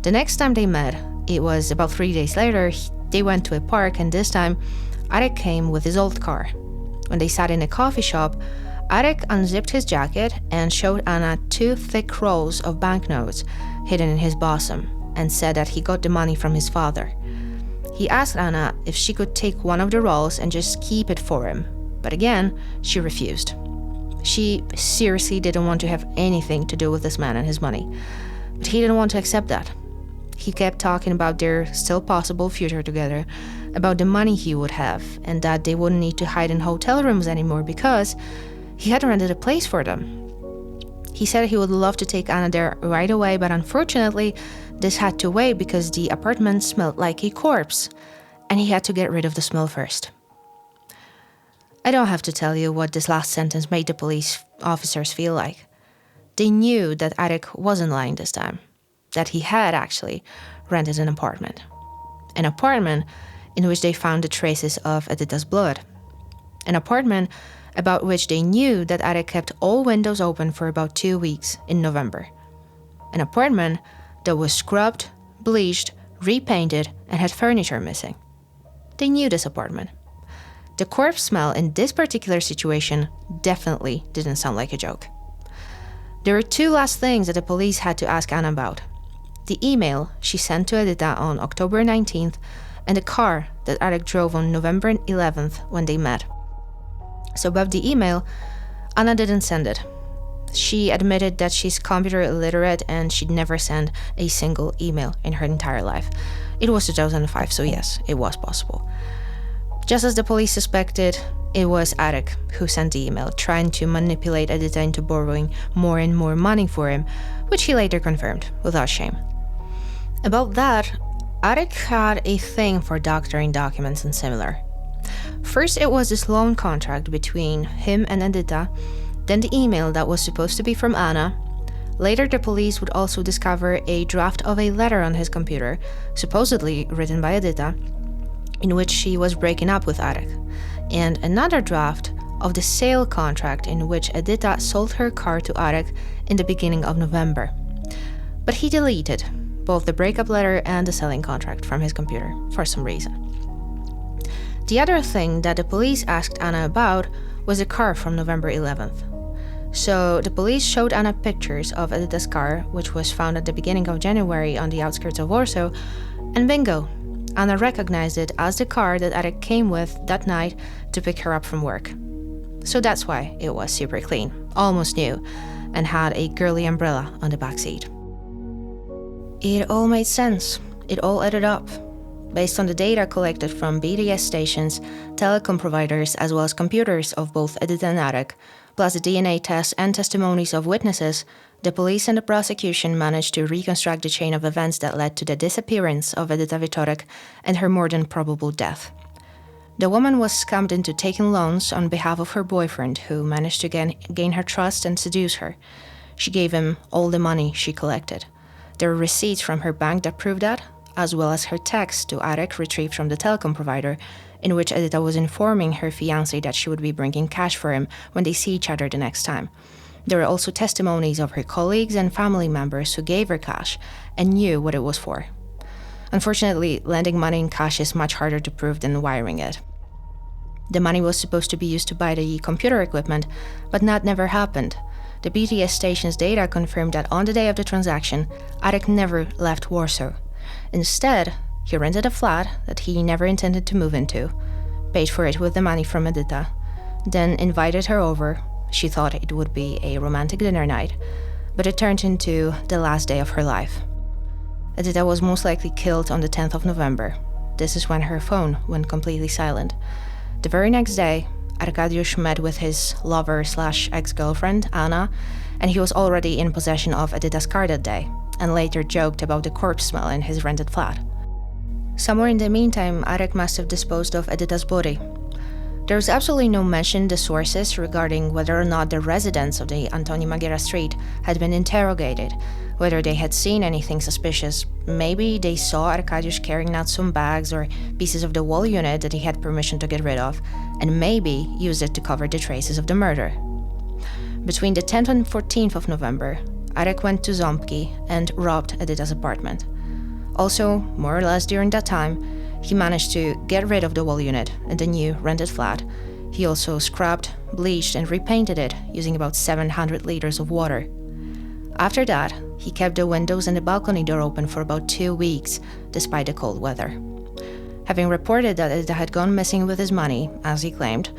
The next time they met, it was about 3 days later. They went to a park, and this time, Arek came with his old car. When they sat in a coffee shop, Arek unzipped his jacket and showed Anna 2 thick rolls of banknotes hidden in his bosom, and said that he got the money from his father. He asked Anna if she could take one of the rolls and just keep it for him, but again, she refused. She seriously didn't want to have anything to do with this man and his money, but he didn't want to accept that. He kept talking about their still possible future together, about the money he would have, and that they wouldn't need to hide in hotel rooms anymore because he had rented a place for them. He said he would love to take Anna there right away, but unfortunately, this had to wait because the apartment smelled like a corpse, and he had to get rid of the smell first. I don't have to tell you what this last sentence made the police officers feel like. They knew that Arek wasn't lying this time, that he had actually rented an apartment in which they found the traces of Edyta's blood, an apartment about which they knew that Arek kept all windows open for about 2 weeks in November, an apartment that was scrubbed, bleached, repainted, and had furniture missing. They knew this apartment. The corpse smell in this particular situation definitely didn't sound like a joke. There were 2 last things that the police had to ask Anna about: the email she sent to Edyta on October 19th, and the car that Arek drove on November 11th when they met. So about the email, Anna didn't send it. She admitted that she's computer illiterate and she'd never sent a single email in her entire life. It was 2005, so yes, it was possible. Just as the police suspected, it was Arek who sent the email, trying to manipulate Edyta into borrowing more and more money for him, which he later confirmed, without shame. About that, Arek had a thing for doctoring documents and similar. First, it was this loan contract between him and Edyta, then the email that was supposed to be from Anna. Later, the police would also discover a draft of a letter on his computer, supposedly written by Edyta, in which she was breaking up with Arek, and another draft of the sale contract in which Edyta sold her car to Arek in the beginning of November. But he deleted both the breakup letter and the selling contract from his computer for some reason. The other thing that the police asked Anna about was a car from November 11th. So the police showed Anna pictures of Edyta's car, which was found at the beginning of January on the outskirts of Warsaw, and bingo, Anna recognized it as the car that Arek came with that night to pick her up from work. So that's why it was super clean, almost new, and had a girly umbrella on the back seat. It all made sense. It all added up. Based on the data collected from BTS stations, telecom providers, as well as computers of both Edyta and Arek, plus the DNA tests and testimonies of witnesses, the police and the prosecution managed to reconstruct the chain of events that led to the disappearance of Edyta Wieczorek and her more than probable death. The woman was scammed into taking loans on behalf of her boyfriend, who managed to gain her trust and seduce her. She gave him all the money she collected. There were receipts from her bank that proved that, as well as her text to Arek retrieved from the telecom provider, in which Edyta was informing her fiancé that she would be bringing cash for him when they see each other the next time. There were also testimonies of her colleagues and family members who gave her cash and knew what it was for. Unfortunately, lending money in cash is much harder to prove than wiring it. The money was supposed to be used to buy the computer equipment, but that never happened. The BTS station's data confirmed that on the day of the transaction, Arek never left Warsaw. Instead, he rented a flat that he never intended to move into, paid for it with the money from Edyta, then invited her over. She thought it would be a romantic dinner night, but it turned into the last day of her life. Edyta was most likely killed on the 10th of November. This is when her phone went completely silent. The very next day, Arkadiusz met with his lover/ex-girlfriend, Anna, and he was already in possession of Edyta's car that day, and later joked about the corpse smell in his rented flat. Somewhere in the meantime, Arek must have disposed of Edyta's body. There was absolutely no mention in the sources regarding whether or not the residents of the Antoni Magiera street had been interrogated, whether they had seen anything suspicious. Maybe they saw Arkadiusz carrying out some bags or pieces of the wall unit that he had permission to get rid of, and maybe used it to cover the traces of the murder. Between the 10th and 14th of November, Arek went to Ząbki and robbed Edyta's apartment. Also, more or less during that time, he managed to get rid of the wall unit in the new rented flat. He also scrubbed, bleached, and repainted it using about 700 liters of water. After that, he kept the windows and the balcony door open for about 2 weeks, despite the cold weather. Having reported that Edyta had gone missing with his money, as he claimed,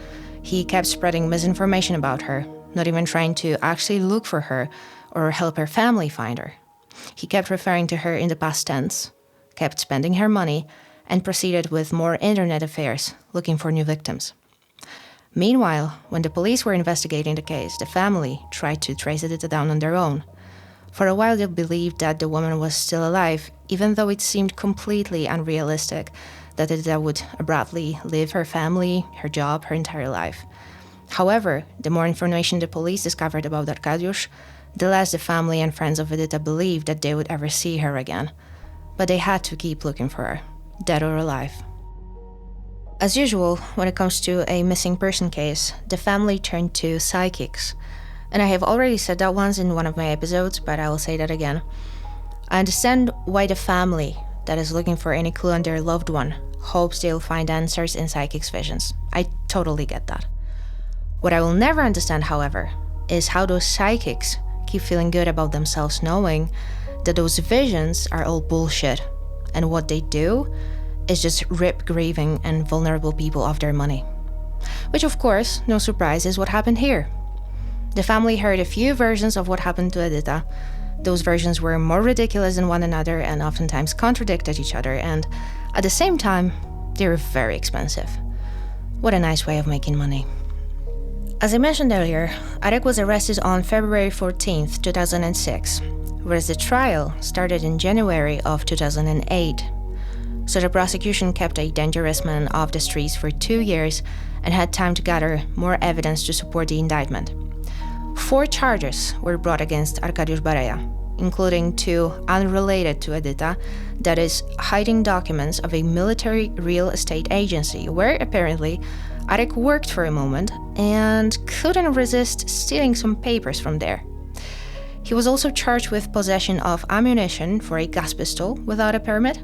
he kept spreading misinformation about her, not even trying to actually look for her or help her family find her. He kept referring to her in the past tense, kept spending her money, and proceeded with more internet affairs, looking for new victims. Meanwhile, when the police were investigating the case, the family tried to trace Edyta down on their own. For a while, they believed that the woman was still alive, even though it seemed completely unrealistic that Edyta would abruptly leave her family, her job, her entire life. However, the more information the police discovered about Arkadiusz, the less the family and friends of Edyta believed that they would ever see her again. But they had to keep looking for her, dead or alive. As usual, when it comes to a missing person case, the family turned to psychics. And I have already said that once in one of my episodes, but I will say that again. I understand why the family that is looking for any clue on their loved one hopes they'll find answers in psychics' visions. I totally get that. What I will never understand, however, is how those psychics keep feeling good about themselves knowing that those visions are all bullshit, and what they do is just rip grieving and vulnerable people of their money. Which, of course, no surprise, is what happened here. The family heard a few versions of what happened to Edyta. Those versions were more ridiculous than one another and oftentimes contradicted each other, and at the same time, they were very expensive. What a nice way of making money. As I mentioned earlier, Arek was arrested on February 14th, 2006, whereas the trial started in January of 2008. So the prosecution kept a dangerous man off the streets for 2 years and had time to gather more evidence to support the indictment. 4 charges were brought against Arkadiusz Bareja, including 2 unrelated to Edyta, that is, hiding documents of a military real estate agency where apparently Arek worked for a moment and couldn't resist stealing some papers from there. He was also charged with possession of ammunition for a gas pistol without a permit.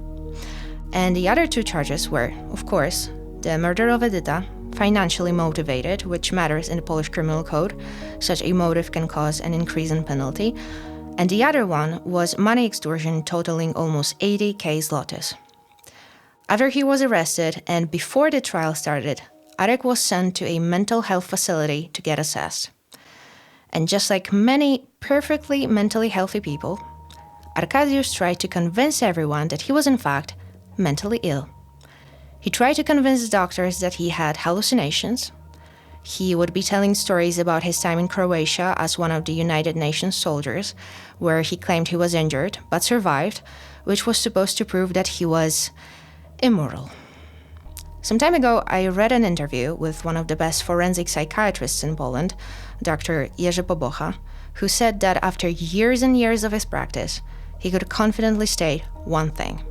And the other 2 charges were, of course, the murder of Edyta, financially motivated, which matters in the Polish criminal code. Such a motive can cause an increase in penalty. And the other one was money extortion totaling almost 80,000 zlotys. After he was arrested and before the trial started, Arek was sent to a mental health facility to get assessed. And just like many perfectly mentally healthy people, Arkadiusz tried to convince everyone that he was in fact mentally ill. He tried to convince the doctors that he had hallucinations. He would be telling stories about his time in Croatia as one of the United Nations soldiers, where he claimed he was injured but survived, which was supposed to prove that he was immoral. Some time ago, I read an interview with one of the best forensic psychiatrists in Poland, Dr. Jerzy Pobocha, who said that after years and years of his practice, he could confidently state one thing: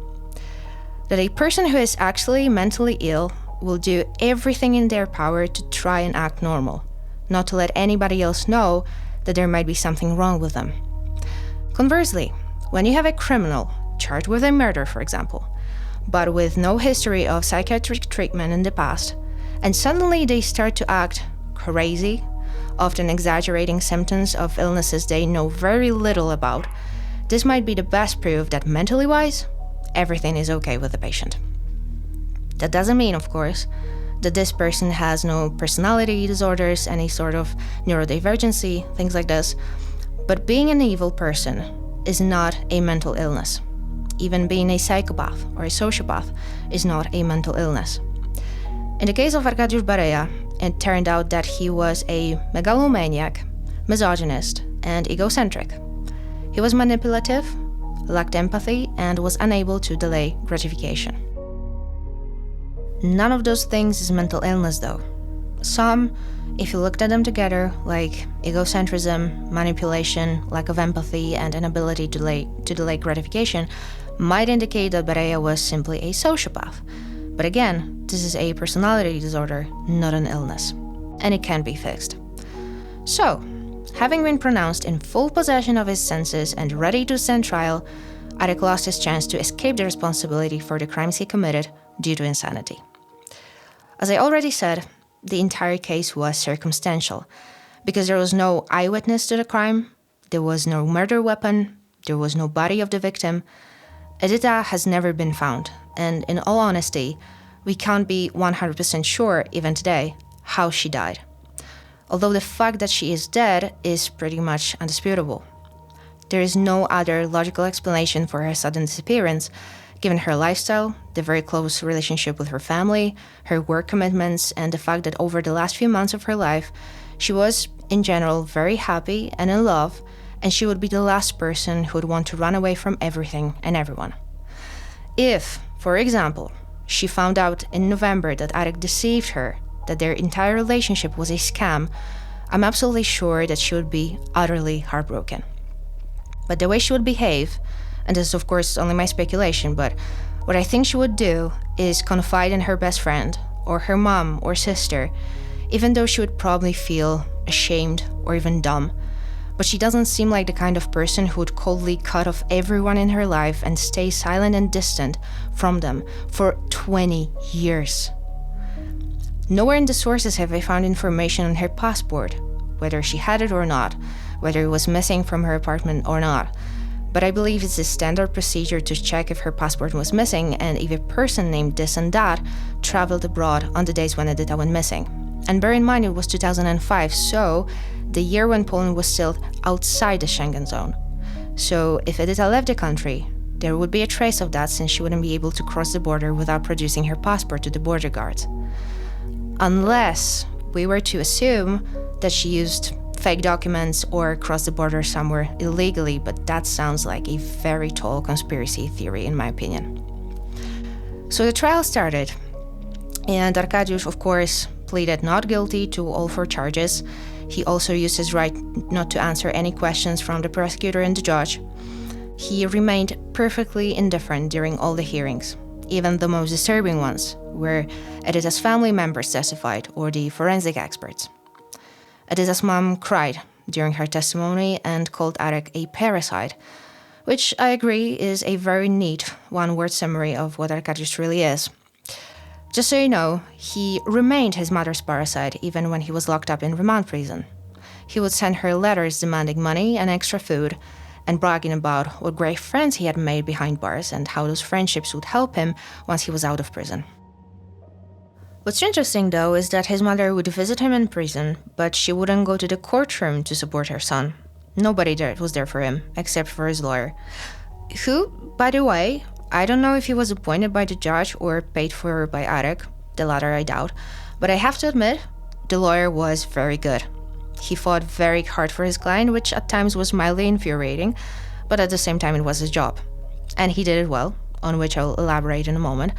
that a person who is actually mentally ill will do everything in their power to try and act normal, not to let anybody else know that there might be something wrong with them. Conversely, when you have a criminal charged with a murder, for example, but with no history of psychiatric treatment in the past, and suddenly they start to act crazy, often exaggerating symptoms of illnesses they know very little about, this might be the best proof that mentally wise, everything is okay with the patient. That doesn't mean, of course, that this person has no personality disorders, any sort of neurodivergency, things like this, but being an evil person is not a mental illness. Even being a psychopath or a sociopath is not a mental illness. In the case of Arkadiusz Bareja, it turned out that he was a megalomaniac, misogynist, and egocentric. He was manipulative, lacked empathy, and was unable to delay gratification. None of those things is mental illness, though. Some, if you looked at them together, like egocentrism, manipulation, lack of empathy, and inability to delay gratification, might indicate that Bareja was simply a sociopath. But again, this is a personality disorder, not an illness, and it can be fixed. So, having been pronounced in full possession of his senses and ready to stand trial, Arek lost his chance to escape the responsibility for the crimes he committed due to insanity. As I already said, the entire case was circumstantial, because there was no eyewitness to the crime, there was no murder weapon, there was no body of the victim. Edyta has never been found, and in all honesty, we can't be 100% sure, even today, how she died. Although the fact that she is dead is pretty much undisputable. There is no other logical explanation for her sudden disappearance, given her lifestyle, the very close relationship with her family, her work commitments, and the fact that over the last few months of her life, she was, in general, very happy and in love, and she would be the last person who would want to run away from everything and everyone. If, for example, she found out in November that Arek deceived her, that their entire relationship was a scam, I'm absolutely sure that she would be utterly heartbroken. But the way she would behave, and this is of course only my speculation, but what I think she would do is confide in her best friend, or her mom or sister, even though she would probably feel ashamed or even dumb. But she doesn't seem like the kind of person who would coldly cut off everyone in her life and stay silent and distant from them for 20 years. Nowhere in the sources have I found information on her passport, whether she had it or not, whether it was missing from her apartment or not. But I believe it's a standard procedure to check if her passport was missing and if a person named this and that traveled abroad on the days when Edyta went missing. And bear in mind, it was 2005, so the year when Poland was still outside the Schengen zone. So if Edyta left the country, there would be a trace of that since she wouldn't be able to cross the border without producing her passport to the border guards. Unless we were to assume that she used fake documents or crossed the border somewhere illegally, but that sounds like a very tall conspiracy theory in my opinion. So the trial started, and Arkadiusz, of course, pleaded not guilty to all 4 charges. He also used his right not to answer any questions from the prosecutor and the judge. He remained perfectly indifferent during all the hearings, even the most disturbing ones, where Edyta's family members testified or the forensic experts. Edyta's mom cried during her testimony and called Arek a parasite, which I agree is a very neat one-word summary of what Arkadiusz really is. Just so you know, he remained his mother's parasite even when he was locked up in remand prison. He would send her letters demanding money and extra food, and bragging about what great friends he had made behind bars and how those friendships would help him once he was out of prison. What's interesting, though, is that his mother would visit him in prison, but she wouldn't go to the courtroom to support her son. Nobody there was there for him, except for his lawyer, who, by the way, I don't know if he was appointed by the judge or paid for by Arek, the latter I doubt, but I have to admit, the lawyer was very good. He fought very hard for his client, which at times was mildly infuriating, but at the same time it was his job. And he did it well, on which I'll elaborate in a moment.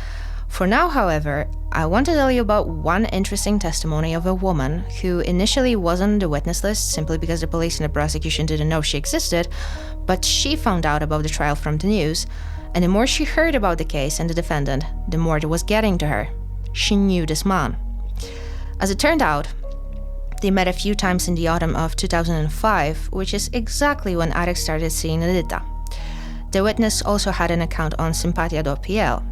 For now, however, I want to tell you about one interesting testimony of a woman who initially wasn't on the witness list simply because the police and the prosecution didn't know she existed, but she found out about the trial from the news, and the more she heard about the case and the defendant, the more it was getting to her. She knew this man. As it turned out, they met a few times in the autumn of 2005, which is exactly when Arek started seeing Edyta. The witness also had an account on sympatia.pl.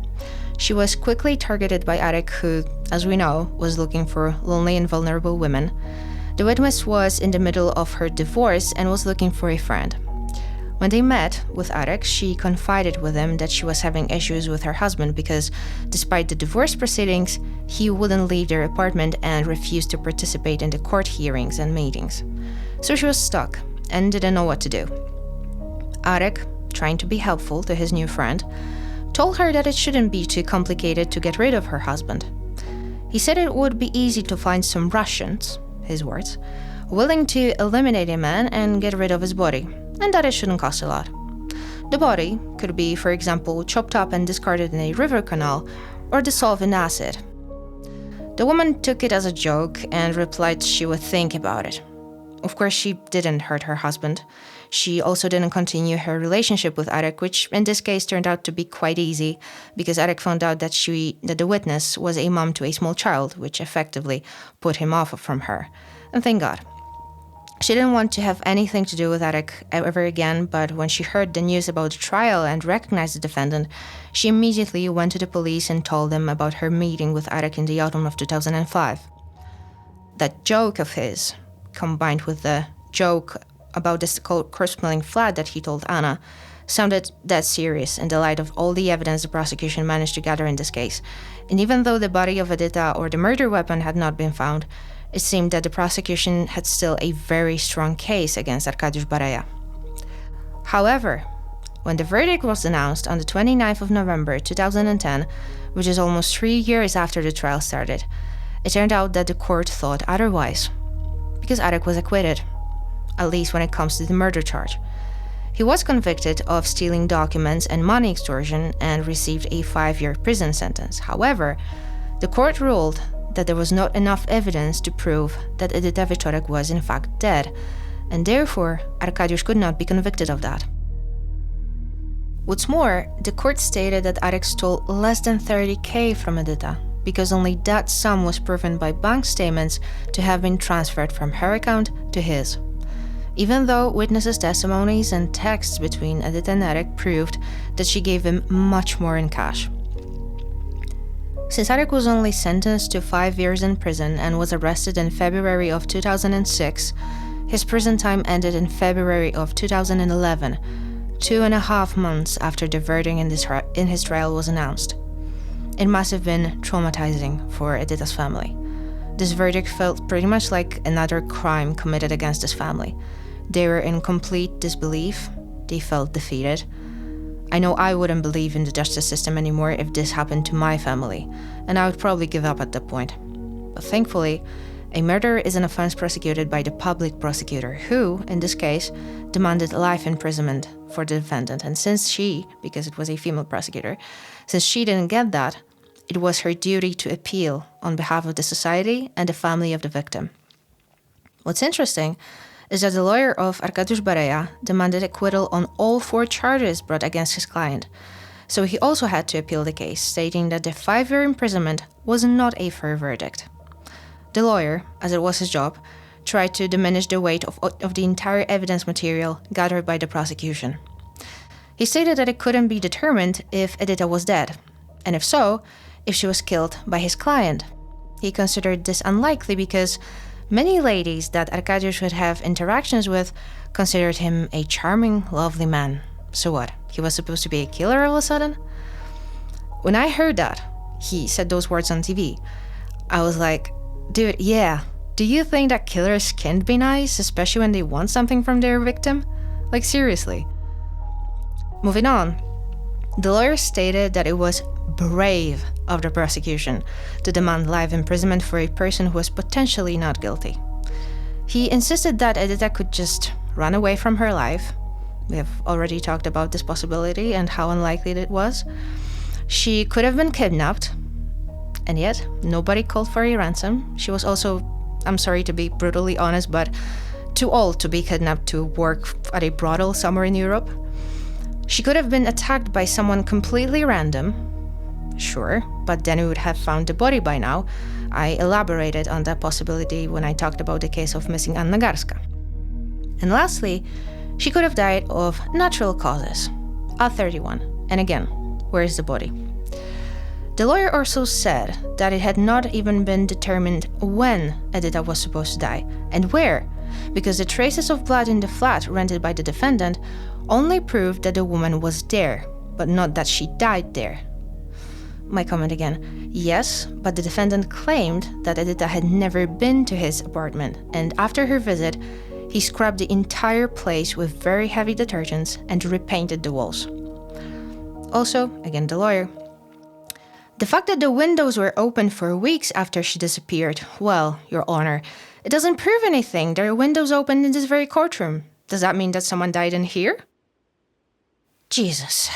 She was quickly targeted by Arek, who, as we know, was looking for lonely and vulnerable women. The witness was in the middle of her divorce and was looking for a friend. When they met with Arek, she confided with him that she was having issues with her husband because, despite the divorce proceedings, he wouldn't leave their apartment and refused to participate in the court hearings and meetings. So she was stuck and didn't know what to do. Arek, trying to be helpful to his new friend, told her that it shouldn't be too complicated to get rid of her husband. He said it would be easy to find some Russians, his words, willing to eliminate a man and get rid of his body, and that it shouldn't cost a lot. The body could be, for example, chopped up and discarded in a river canal or dissolved in acid. The woman took it as a joke and replied she would think about it. Of course, she didn't hurt her husband. She also didn't continue her relationship with Arek, which in this case turned out to be quite easy because Arek found out that the witness was a mom to a small child, which effectively put him off from her. And thank God. She didn't want to have anything to do with Arek ever again, but when she heard the news about the trial and recognized the defendant, she immediately went to the police and told them about her meeting with Arek in the autumn of 2005. That joke of his, combined with the joke about this corpse-smelling flat that he told Anna, sounded that serious in the light of all the evidence the prosecution managed to gather in this case. And even though the body of Edyta or the murder weapon had not been found, it seemed that the prosecution had still a very strong case against Arkadiusz Bareja. However, when the verdict was announced on the 29th of November 2010, which is almost 3 years after the trial started, it turned out that the court thought otherwise, because Arek was acquitted, at least when it comes to the murder charge. He was convicted of stealing documents and money extortion and received a 5-year prison sentence. However, the court ruled that there was not enough evidence to prove that Edyta Wieczorek was in fact dead, and therefore Arkadiusz could not be convicted of that. What's more, the court stated that Arek stole less than 30,000 from Edyta, because only that sum was proven by bank statements to have been transferred from her account to his. Even though witnesses' testimonies and texts between Edyta and Arek proved that she gave him much more in cash. Since Arek was only sentenced to 5 years in prison and was arrested in February of 2006, his prison time ended in February of 2011, 2.5 months after the verdict in his trial was announced. It must have been traumatizing for Edyta's family. this verdict felt pretty much like another crime committed against his family. They were in complete disbelief. They felt defeated. I know I wouldn't believe in the justice system anymore if this happened to my family, and I would probably give up at that point. But thankfully, a murder is an offense prosecuted by the public prosecutor, who, in this case, demanded life imprisonment for the defendant. And since she, because it was a female prosecutor, since she didn't get that, it was her duty to appeal on behalf of the society and the family of the victim. What's interesting is that the lawyer of Arkadiusz Bareja demanded acquittal on all 4 charges brought against his client. So he also had to appeal the case, stating that the 5-year imprisonment was not a fair verdict. The lawyer, as it was his job, tried to diminish the weight of the entire evidence material gathered by the prosecution. He stated that it couldn't be determined if Edyta was dead, and if so, if she was killed by his client. He considered this unlikely because many ladies that Arkadiusz would have interactions with considered him a charming, lovely man. So what, he was supposed to be a killer all of a sudden? When I heard that, he said those words on TV, I was like, dude, yeah, do you think that killers can't be nice, especially when they want something from their victim? Like, seriously. Moving on, the lawyer stated that it was brave of the prosecution to demand life imprisonment for a person who was potentially not guilty. He insisted that Edyta could just run away from her life. We have already talked about this possibility and how unlikely it was. She could have been kidnapped, and yet nobody called for a ransom. She was also, I'm sorry to be brutally honest, but too old to be kidnapped to work at a brothel somewhere in Europe. She could have been attacked by someone completely random. Sure, but then we would have found the body by now. I elaborated on that possibility when I talked about the case of missing Anna Garska. And lastly, she could have died of natural causes at 31. And again, where is the body? The lawyer also said that it had not even been determined when Edyta was supposed to die and where, because the traces of blood in the flat rented by the defendant only proved that the woman was there, but not that she died there. My comment again, yes, but the defendant claimed that Edyta had never been to his apartment, and after her visit, he scrubbed the entire place with very heavy detergents and repainted the walls. Also, again the lawyer, the fact that the windows were open for weeks after she disappeared, well, Your Honor, it doesn't prove anything. There are windows open in this very courtroom. Does that mean that someone died in here? Jesus.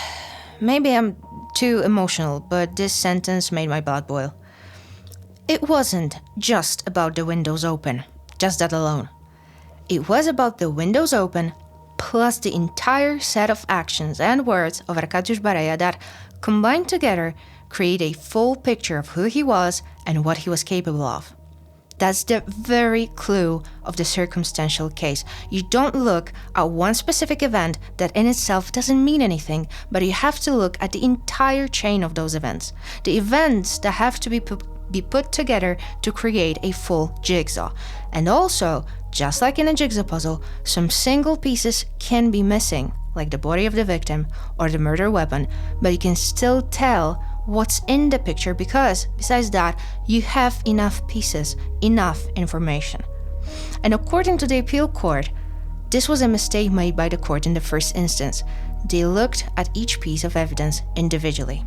Maybe I'm too emotional, but this sentence made my blood boil. It wasn't just about the windows open, just that alone. It was about the windows open, plus the entire set of actions and words of Arkadiusz Bareja that, combined together, create a full picture of who he was and what he was capable of. That's the very clue of the circumstantial case. You don't look at one specific event that in itself doesn't mean anything, but you have to look at the entire chain of those events. The events that have to be put together to create a full jigsaw. And also, just like in a jigsaw puzzle, some single pieces can be missing, like the body of the victim or the murder weapon, but you can still tell what's in the picture because, besides that, you have enough pieces, enough information. And according to the appeal court, this was a mistake made by the court in the first instance. They looked at each piece of evidence individually.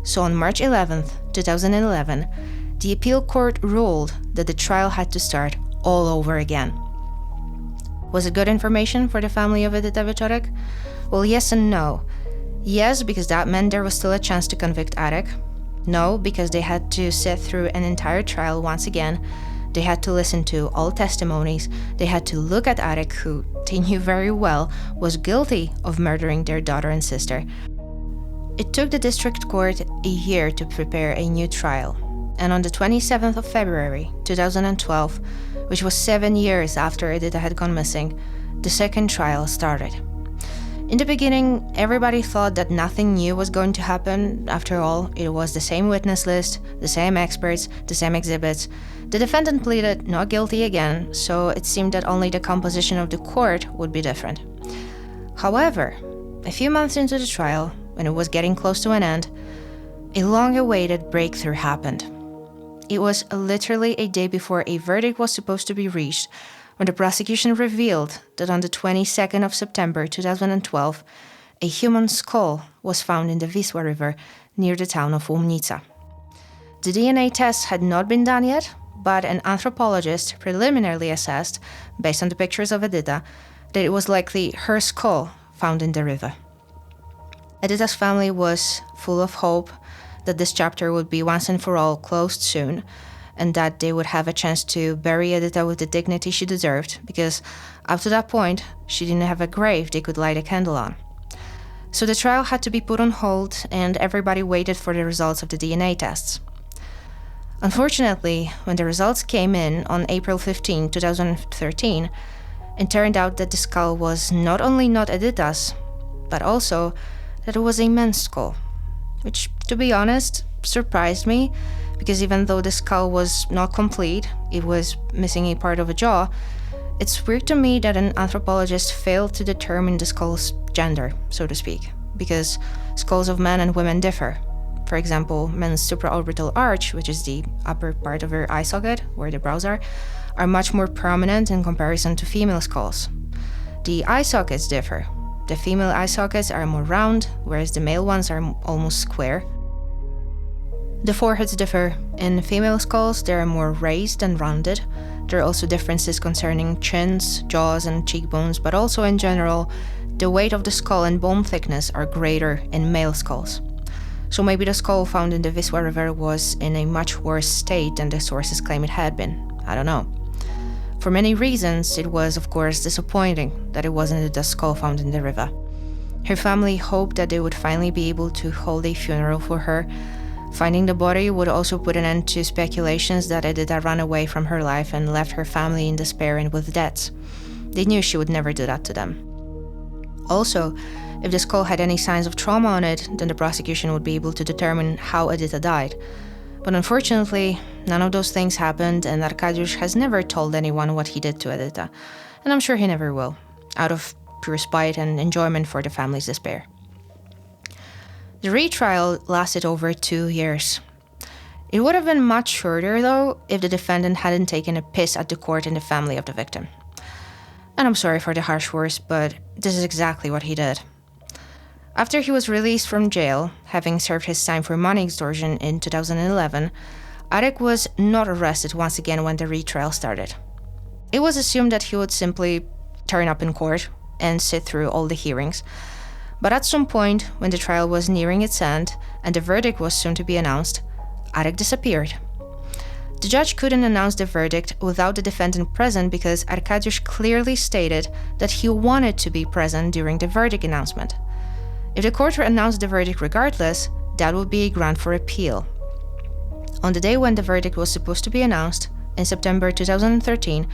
So on March 11th, 2011, the appeal court ruled that the trial had to start all over again. Was it good information for the family of Edyta Wieczorek? Well, yes and no. Yes, because that meant there was still a chance to convict Arek. No, because they had to sit through an entire trial once again. They had to listen to all testimonies. They had to look at Arek, who they knew very well was guilty of murdering their daughter and sister. It took the district court a year to prepare a new trial. And on the 27th of February, 2012, which was 7 years after Edyta had gone missing, the second trial started. In the beginning, everybody thought that nothing new was going to happen. After all, it was the same witness list, the same experts, the same exhibits. The defendant pleaded not guilty again, so it seemed that only the composition of the court would be different. However, a few months into the trial, when it was getting close to an end, a long-awaited breakthrough happened. it was literally a day before a verdict was supposed to be reached when the prosecution revealed that on the 22nd of September 2012, a human skull was found in the Wisła River near the town of Łomnica. The DNA tests had not been done yet, but an anthropologist preliminarily assessed, based on the pictures of Edyta, that it was likely her skull found in the river. Edyta's family was full of hope that this chapter would be once and for all closed soon, and that they would have a chance to bury Edyta with the dignity she deserved, because up to that point, she didn't have a grave they could light a candle on. So the trial had to be put on hold, and everybody waited for the results of the DNA tests. Unfortunately, when the results came in on April 15, 2013, it turned out that the skull was not only not Edyta's, but also that it was a men's skull, which, to be honest, surprised me, because even though the skull was not complete, it was missing a part of a jaw, it's weird to me that an anthropologist failed to determine the skull's gender, so to speak, because skulls of men and women differ. For example, men's supraorbital arch, which is the upper part of your eye socket, where the brows are much more prominent in comparison to female skulls. The eye sockets differ. The female eye sockets are more round, whereas the male ones are almost square. The foreheads differ. In female skulls, they are more raised and rounded. There are also differences concerning chins, jaws, and cheekbones, but also in general, the weight of the skull and bone thickness are greater in male skulls. So maybe the skull found in the Wisła River was in a much worse state than the sources claim it had been. I don't know. For many reasons, it was, of course, disappointing that it wasn't the skull found in the river. Her family hoped that they would finally be able to hold a funeral for her. Finding the body would also put an end to speculations that Edyta ran away from her life and left her family in despair and with debts. They knew she would never do that to them. Also, if the skull had any signs of trauma on it, then the prosecution would be able to determine how Edyta died. But unfortunately, none of those things happened, and Arkadiusz has never told anyone what he did to Edyta, and I'm sure he never will, out of pure spite and enjoyment for the family's despair. The retrial lasted over 2 years. It would have been much shorter, though, if the defendant hadn't taken a piss at the court and the family of the victim. And I'm sorry for the harsh words, but this is exactly what he did. After he was released from jail, having served his time for money extortion in 2011, Arek was not arrested once again when the retrial started. It was assumed that he would simply turn up in court and sit through all the hearings. But at some point, when the trial was nearing its end and the verdict was soon to be announced, Arek disappeared. The judge couldn't announce the verdict without the defendant present because Arkadiusz clearly stated that he wanted to be present during the verdict announcement. If the court announced the verdict regardless, that would be a ground for appeal. On the day when the verdict was supposed to be announced, in September 2013,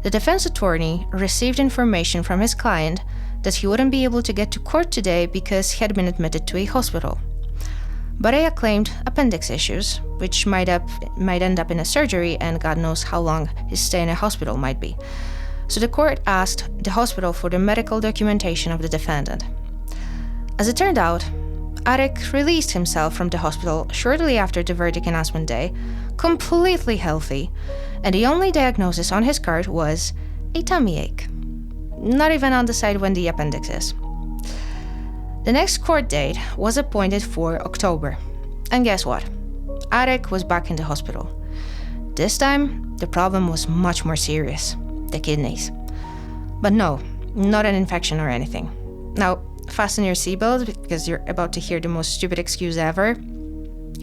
the defense attorney received information from his client that he wouldn't be able to get to court today because he had been admitted to a hospital. Barea claimed appendix issues, which might end up in a surgery, and God knows how long his stay in a hospital might be. So the court asked the hospital for the medical documentation of the defendant. As it turned out, Arek released himself from the hospital shortly after the verdict announcement day, completely healthy, and the only diagnosis on his card was a tummy ache. Not even on the side when the appendix is. The next court date was appointed for October. And guess what? Arek was back in the hospital. This time, the problem was much more serious: the kidneys. But no, not an infection or anything. Now, fasten your seatbelt because you're about to hear the most stupid excuse ever.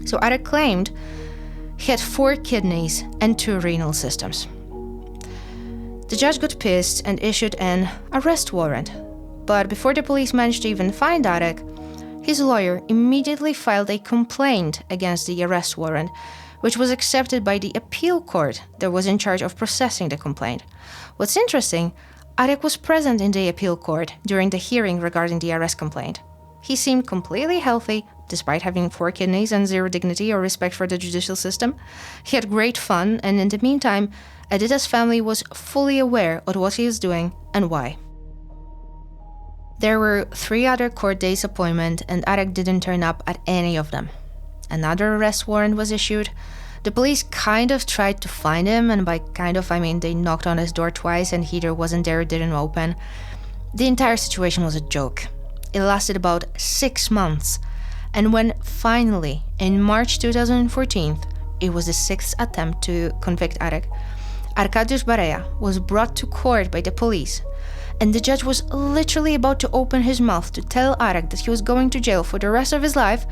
So Arek claimed he had 4 kidneys and 2 renal systems. The judge got pissed and issued an arrest warrant. But before the police managed to even find Arek, his lawyer immediately filed a complaint against the arrest warrant, which was accepted by the appeal court that was in charge of processing the complaint. What's interesting, Arek was present in the appeal court during the hearing regarding the arrest complaint. He seemed completely healthy, despite having 4 kidneys and 0 dignity or respect for the judicial system. He had great fun, and in the meantime, Edyta's family was fully aware of what he was doing and why. There were 3 other court days appointed, and Arek didn't turn up at any of them. Another arrest warrant was issued. The police kind of tried to find him, and by kind of, I mean they knocked on his door twice and he either wasn't there or didn't open. The entire situation was a joke. It lasted about 6 months, and when finally, in March 2014, it was the 6th attempt to convict Arek, Arkadiusz Bareja was brought to court by the police, and the judge was literally about to open his mouth to tell Arek that he was going to jail for the rest of his life.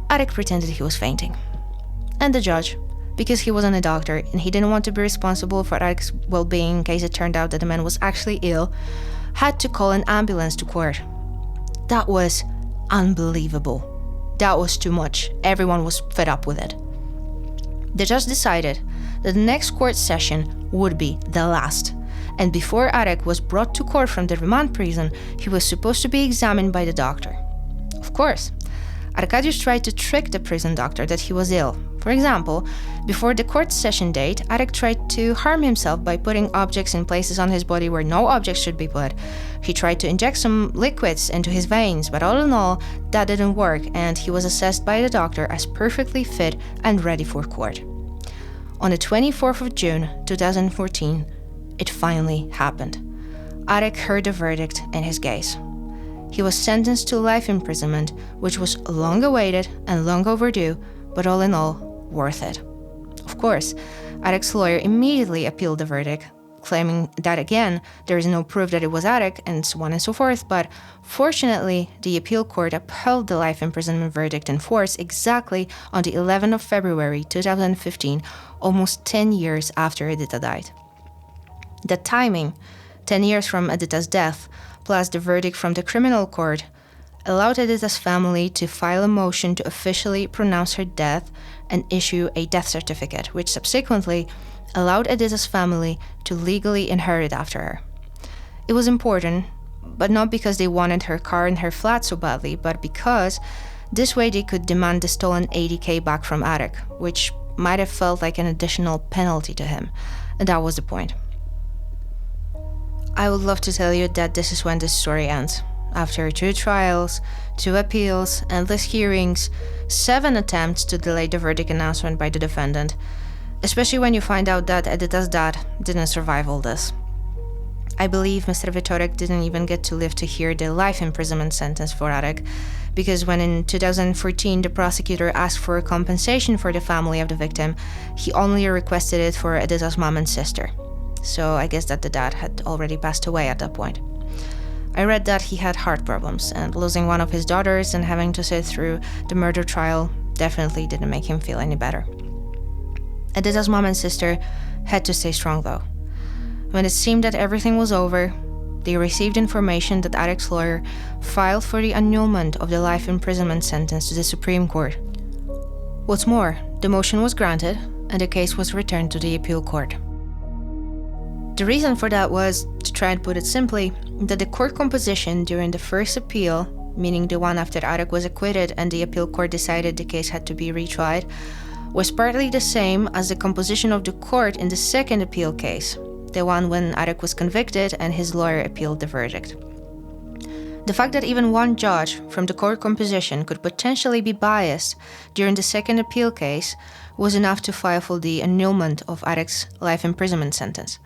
Arek pretended he was fainting. And the judge, because he wasn't a doctor and he didn't want to be responsible for Arek's well-being in case it turned out that the man was actually ill, had to call an ambulance to court. That was unbelievable. That was too much. Everyone was fed up with it. The judge decided that the next court session would be the last, and before Arek was brought to court from the remand prison, he was supposed to be examined by the doctor. Of course, Arkadiusz tried to trick the prison doctor that he was ill. For example, before the court session date, Arek tried to harm himself by putting objects in places on his body where no objects should be put. He tried to inject some liquids into his veins, but all in all, that didn't work, and he was assessed by the doctor as perfectly fit and ready for court. On the 24th of June 2014, it finally happened. Arek heard the verdict in his case. He was sentenced to life imprisonment, which was long awaited and long overdue, but all in all, worth it. Of course, Arek's lawyer immediately appealed the verdict, claiming that again, there is no proof that it was Arek, and so on and so forth, but fortunately, the appeal court upheld the life imprisonment verdict in force exactly on the 11th of February 2015, almost 10 years after Edyta died. The timing, 10 years from Edyta's death, plus the verdict from the criminal court, allowed Edyta's family to file a motion to officially pronounce her death and issue a death certificate, which subsequently allowed Edyta's family to legally inherit after her. It was important, but not because they wanted her car and her flat so badly, but because this way they could demand the stolen $80,000 back from Arek, which might have felt like an additional penalty to him, and that was the point. I would love to tell you that this is when this story ends. After 2 trials, 2 appeals, endless hearings, 7 attempts to delay the verdict announcement by the defendant, especially when you find out that Edyta's dad didn't survive all this. I believe Mr. Wieczorek didn't even get to live to hear the life imprisonment sentence for Arek, because when in 2014 the prosecutor asked for a compensation for the family of the victim, he only requested it for Edyta's mom and sister. So I guess that the dad had already passed away at that point. I read that he had heart problems, and losing one of his daughters and having to sit through the murder trial definitely didn't make him feel any better. Edyta's mom and sister had to stay strong though. When it seemed that everything was over, they received information that Arek's lawyer filed for the annulment of the life imprisonment sentence to the Supreme Court. What's more, the motion was granted, and the case was returned to the appeal court. The reason for that was, to try and put it simply, that the court composition during the first appeal, meaning the one after Arek was acquitted and the appeal court decided the case had to be retried, was partly the same as the composition of the court in the second appeal case, the one when Arek was convicted and his lawyer appealed the verdict. The fact that even one judge from the court composition could potentially be biased during the second appeal case was enough to file for the annulment of Arek's life imprisonment sentence.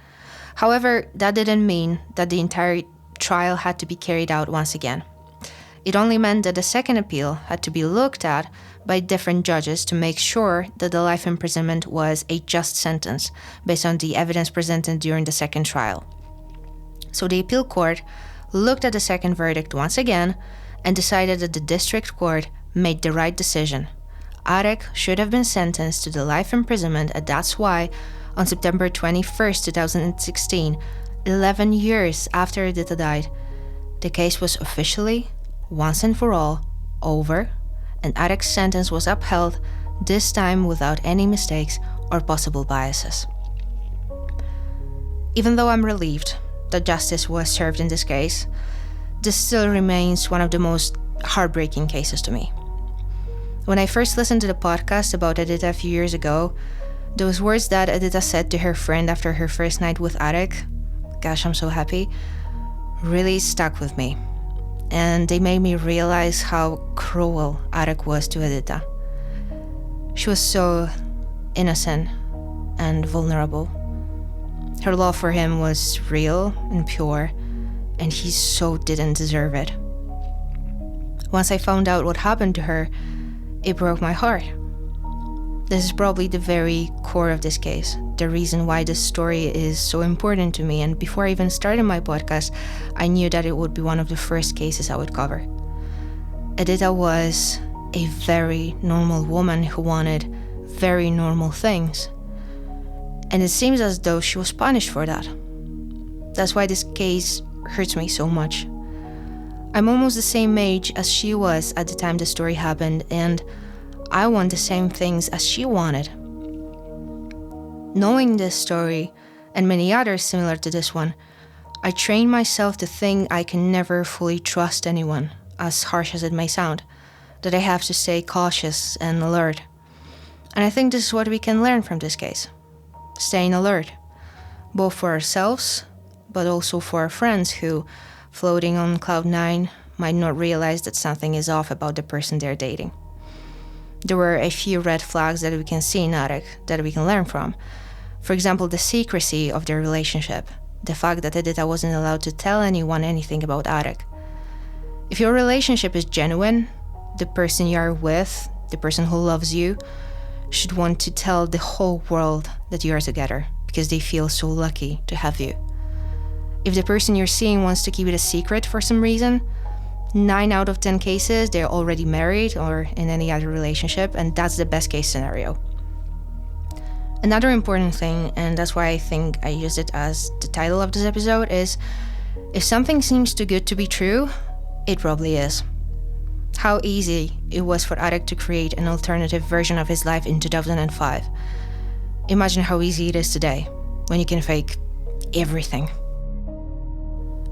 However, that didn't mean that the entire trial had to be carried out once again. It only meant that the second appeal had to be looked at by different judges to make sure that the life imprisonment was a just sentence based on the evidence presented during the second trial. So the appeal court looked at the second verdict once again and decided that the district court made the right decision. Arek should have been sentenced to the life imprisonment, and that's why on September 21st, 2016, 11 years after Edyta died, the case was officially, once and for all, over, and Arek's sentence was upheld, this time without any mistakes or possible biases. Even though I'm relieved that justice was served in this case, this still remains one of the most heartbreaking cases to me. When I first listened to the podcast about Edyta a few years ago, those words that Edyta said to her friend after her first night with Arek, "Gosh, I'm so happy," really stuck with me. And they made me realize how cruel Arek was to Edyta. She was so innocent and vulnerable. Her love for him was real and pure, and he so didn't deserve it. Once I found out what happened to her, it broke my heart. This is probably the very core of this case, the reason why this story is so important to me, and before I even started my podcast, I knew that it would be one of the first cases I would cover. Edyta was a very normal woman who wanted very normal things. And it seems as though she was punished for that. That's why this case hurts me so much. I'm almost the same age as she was at the time the story happened, and I want the same things as she wanted. Knowing this story, and many others similar to this one, I trained myself to think I can never fully trust anyone, as harsh as it may sound, that I have to stay cautious and alert. And I think this is what we can learn from this case. Staying alert, both for ourselves, but also for our friends who, floating on cloud 9, might not realize that something is off about the person they're dating. There were a few red flags that we can see in Arek that we can learn from. For example, the secrecy of their relationship, the fact that Edyta wasn't allowed to tell anyone anything about Arek. If your relationship is genuine, the person you are with, the person who loves you, should want to tell the whole world that you are together because they feel so lucky to have you. If the person you're seeing wants to keep it a secret for some reason, 9 out of 10 cases, they're already married or in any other relationship, and that's the best case scenario. Another important thing, and that's why I think I used it as the title of this episode, is if something seems too good to be true, it probably is. How easy it was for Arek to create an alternative version of his life in 2005. Imagine how easy it is today, when you can fake everything.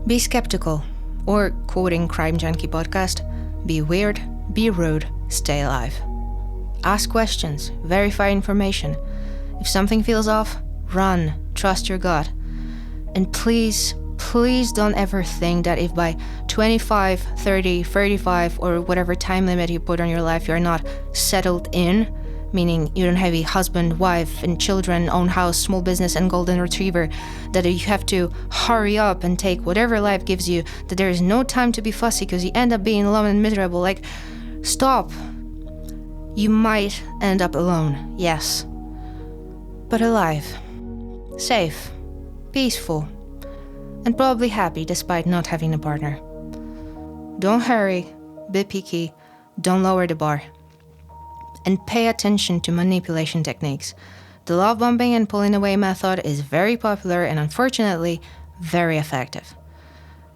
Be skeptical, or quoting Crime Junkie podcast, be weird, be rude, stay alive. Ask questions, verify information. If something feels off, run, trust your gut. And please don't ever think that if by 25, 30, 35, or whatever time limit you put on your life, you're not settled in, meaning you don't have a husband, wife, and children, own house, small business, and golden retriever, that you have to hurry up and take whatever life gives you, that there is no time to be fussy because you end up being alone and miserable. Like, stop. You might end up alone, yes, but alive, safe, peaceful, and probably happy despite not having a partner. Don't hurry, be picky, don't lower the bar. And pay attention to manipulation techniques. The love bombing and pulling away method is very popular and unfortunately very effective.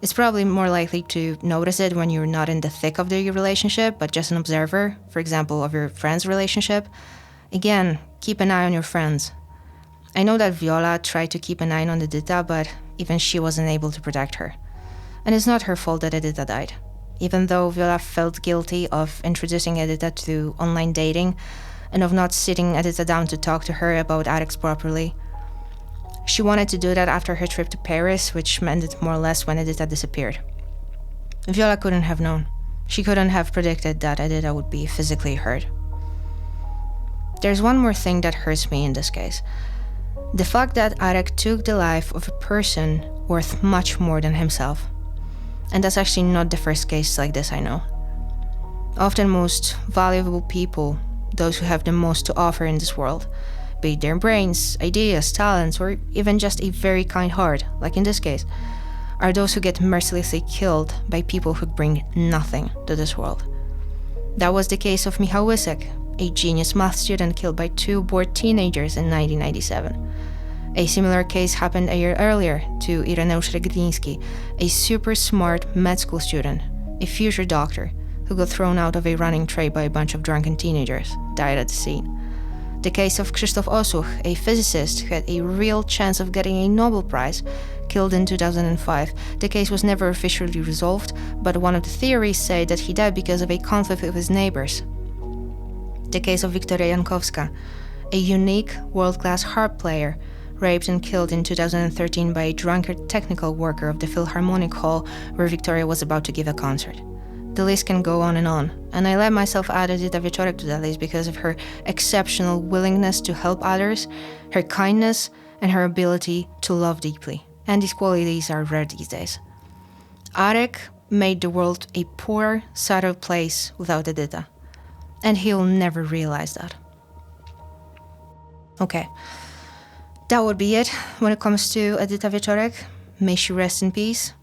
It's probably more likely to notice it when you're not in the thick of the relationship, but just an observer, for example, of your friend's relationship. Again, keep an eye on your friends. I know that Viola tried to keep an eye on Edyta, but even she wasn't able to protect her. And it's not her fault that Edyta died. Even though Viola felt guilty of introducing Edyta to online dating and of not sitting Edyta down to talk to her about addicts properly, she wanted to do that after her trip to Paris, which ended more or less when Edyta disappeared. Viola couldn't have known. She couldn't have predicted that Edyta would be physically hurt. There's one more thing that hurts me in this case. The fact that Arek took the life of a person worth much more than himself. And that's actually not the first case like this I know. Often most valuable people, those who have the most to offer in this world, be it their brains, ideas, talents, or even just a very kind heart, like in this case, are those who get mercilessly killed by people who bring nothing to this world. That was the case of Michał Wysek, a genius math student killed by 2 bored teenagers in 1997. A similar case happened a year earlier to Ireneusz Rexlambo, a super smart med school student, a future doctor, who got thrown out of a running train by a bunch of drunken teenagers, died at the scene. The case of Krzysztof Osuch, a physicist who had a real chance of getting a Nobel Prize, killed in 2005. The case was never officially resolved, but one of the theories say that he died because of a conflict with his neighbors. The case of Wiktoria Jankowska, a unique, world-class harp player, raped and killed in 2013 by a drunkard technical worker of the Philharmonic Hall where Victoria was about to give a concert. The list can go on, and I let myself add Edyta Wieczorek to that list because of her exceptional willingness to help others, her kindness, and her ability to love deeply. And these qualities are rare these days. Arek made the world a poor, sadder place without Edyta, and he'll never realize that. Okay, that would be it when it comes to Edyta Wieczorek. May she rest in peace.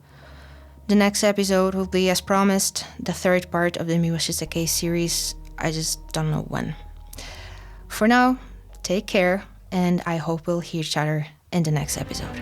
The next episode will be, as promised, the third part of the Miłość S series. I just don't know when. For now, take care, and I hope we'll hear each other in the next episode.